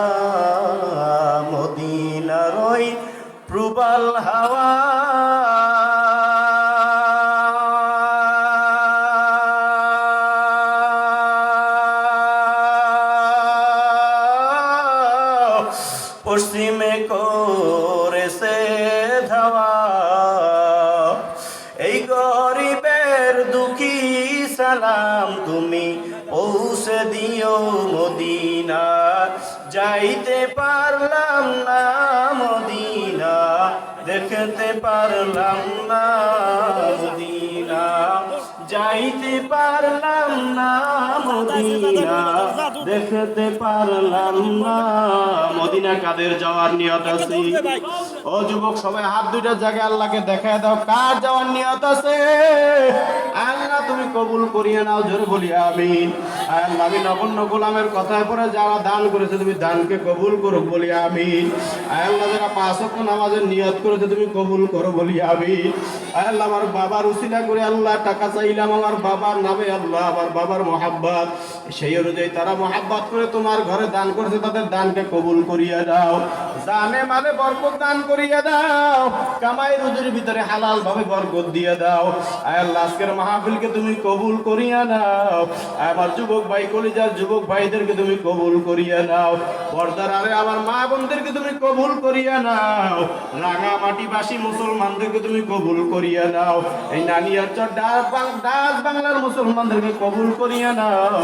মদিনার ওই প্রবল হাওয়া পশ্চিমে করেছে ধাওয়া, এই গরিবের দুঃখী সালাম তুমি পৌঁছে দিও মদিনা, যাইতে পারলাম না, মদিনা দেখতে পারলাম না, মদিনা যাইতে পারলাম না, মদিনা দেখতে পারলাম না। মদিনা কাদের যাওয়ার নিয়ত আছে? ও যুবক সবাই হাত দুইটা জায়গায় আল্লাহকে দেখায় দাও, কার যাওয়ার নিয়ত আছে? আল্লাহ তুমি কবুল করিয়ে নাও, জোরে বলি আমিন। আল্লাহ আমি নগণ্য গোলামের কথায় পরে যারা দান করেছে তুমি দানকে কবুল করো বলি আমিন। আল্লাহ যারা 5 ওয়াক্ত নামাজের নিয়ত করেছে তুমি কবুল করো বলি আমিন। আল্লাহ আমার বাবার উসিলা করে আল্লাহ টাকা চাইলাম আমার বাবার নামে, আল্লাহ আমার বাবার মহাব্বত সেই অনুযায়ী তারা মহাব্বত করে তোমার ঘরে দান করেছে, তাদের দানকে কবুল করিয়ে দাও, দানে মানে বরকত দান করিয়ে দাও, কামাই রুজির ভিতরে হালাল ভাবে বরকত দিয়ে দাও। আল্লাহ আজকের মাহফিলকে তুমি কবুল করিয়া নাও, আমার যুবক ভাই কলিজার যুবক ভাইদেরকে তুমি কবুল করিয়া নাও, পর্দার আরে আমার মা বোনদেরকে তুমি কবুল করিয়া নাও, রাঙামাটিবাসী মুসলমানদেরকে তুমি কবুল করিয়া নাও, এই নানিয়ারচর ডাচ বাংলার মুসলমানদেরকে কবুল করিয়া নাও।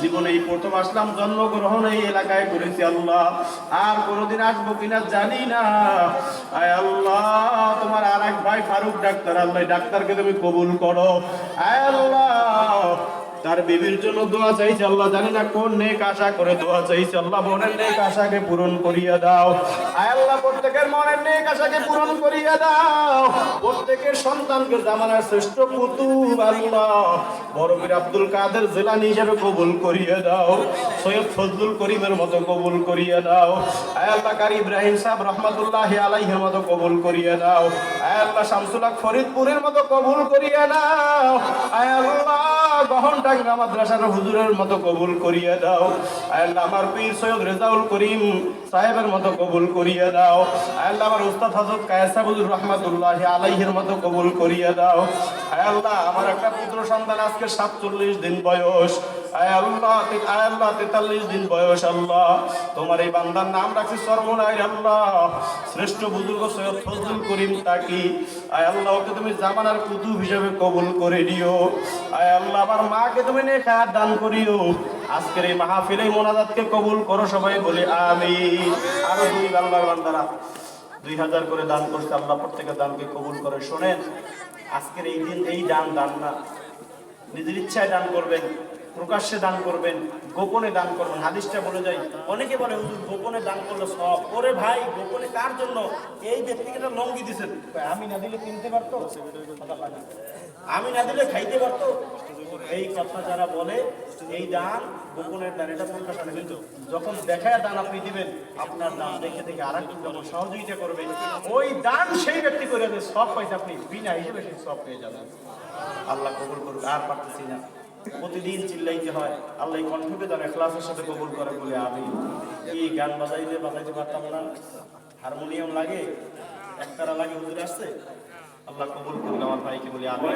জীবনে এই প্রথম আসলাম, জন্মগ্রহণ এই এলাকায় করেছি আল্লাহ, আর কোনোদিন আসবো কিনা জানি না। আয় আল্লাহ তোমার আর এক ভাই ফারুক ডাক্তার, আল্লাহ ডাক্তারকে তুমি কবুল করো। আয় আল্লাহ তার বিবির জন্য দোয়া চাইছে, আল্লাহ জানি না কোন নেক আশা করে দোয়া চাইছে, আল্লাহ মনের নেক আশাকে পূরণ করিয়া দাও। আয় আল্লাহ প্রত্যেকের মনের নেক আশাকে পূরণ করিয়া দাও, প্রত্যেকের সন্তানকে জামানার শ্রেষ্ঠ কুতুব আল্লাহ বড় পীর আব্দুল কাদের জিলানী হিসেবে কবুল করিয়া দাও, সৈয়দ ফজলুল করিমের মতো কবুল করিয়া দাও। আয় আল্লাহ কারি ইব্রাহিম সাহেব রহমাতুল্লাহি আলাইহির মতো কবুল করিয়া দাও। আয় আল্লাহ শামসুল হক ফরিদপুরের মতো কবুল করিয়া দাও। আয় আল্লাহ গহনটাঙ্গা মাদ্রাসার হুজুরের মতো কবুল করিয়া দাও। আয় আল্লাহ আমার পীর সৈয়দ রেজাউল করিম সাহেবের মতো কবুল করিয়া দাও। আয় আল্লাহ আমার উস্তাদ হযরত কায়েস হুজুর রহমাতুল্লাহি আলাইহির মতো কবুল করিয়া দাও। আয় আল্লাহ আমার একটা পুত্র সন্তান আজকে 47 দিন বয়স, আয় আল্লাহ 43 দিন বয়স। আল্লাহ তোমার এই বান্দার নাম রাখছি সর্বনাই আল্লাহ, শ্রেষ্ঠ বুজুর্গ সৈয়দ ফজলুল করিম তাকি। আয় আল্লাহ ওকে তুমি জামানার কুতুব হিসেবে কবুল করে নিও। আয় আল্লাহ আমার মাকে তুমি নেক দান করিও। আজকের এই মাহফিলে মোনাজাতকে কবুল করো, সবাই বলে আমিন। আরো দুই বাংলার বান্দারা 2000 করে দান করছে, আল্লাহ প্রত্যেকের দানকে কবুল করে। শোনেন, আজকের এই দিন এই দান না, নিজের ইচ্ছায় দান করবেন, প্রকাশ্যে দান করবেন, গোপনে দান করবেন। হাদিসটা বলে যায়, অনেকে বলে হুজুর গোপনে দান করলে সব। ওরে ভাই, গোপনে কার জন্য? এই ব্যক্তিকে একটা লঙ্গি দিছেন, আমি না দিলে কিনতে পারতো, আমি না দিলে খাইতে পারতো। এই কথা যারা বলে এই দান গোপনের দান, এটা প্রকাশনে, কিন্তু যখন দেখায় দান আপনি দিবেন, আপনার দান দেখে দেখে আরেকজন যখন সহযোগিতা করবে, ওই দান সেই ব্যক্তি করে দেবে, সব পয়সা আপনি বিনা হিসেবে সেই সব পেয়ে যাবেন। আল্লাহ কবুল করুক। আর পারতেছি না, প্রতিদিন চিল্লাইতে হয়, আল্লাহ এই কণ্ঠকে যেন ইখলাসের সাথে কবুল করে বলে আমি। এই গান বাজাইতে পারতাম না, হারমোনিয়াম লাগে, একতারা লাগে, হুজুর আসছে। আল্লাহ কবুল করুক আমার ভাইকে বলে আমি।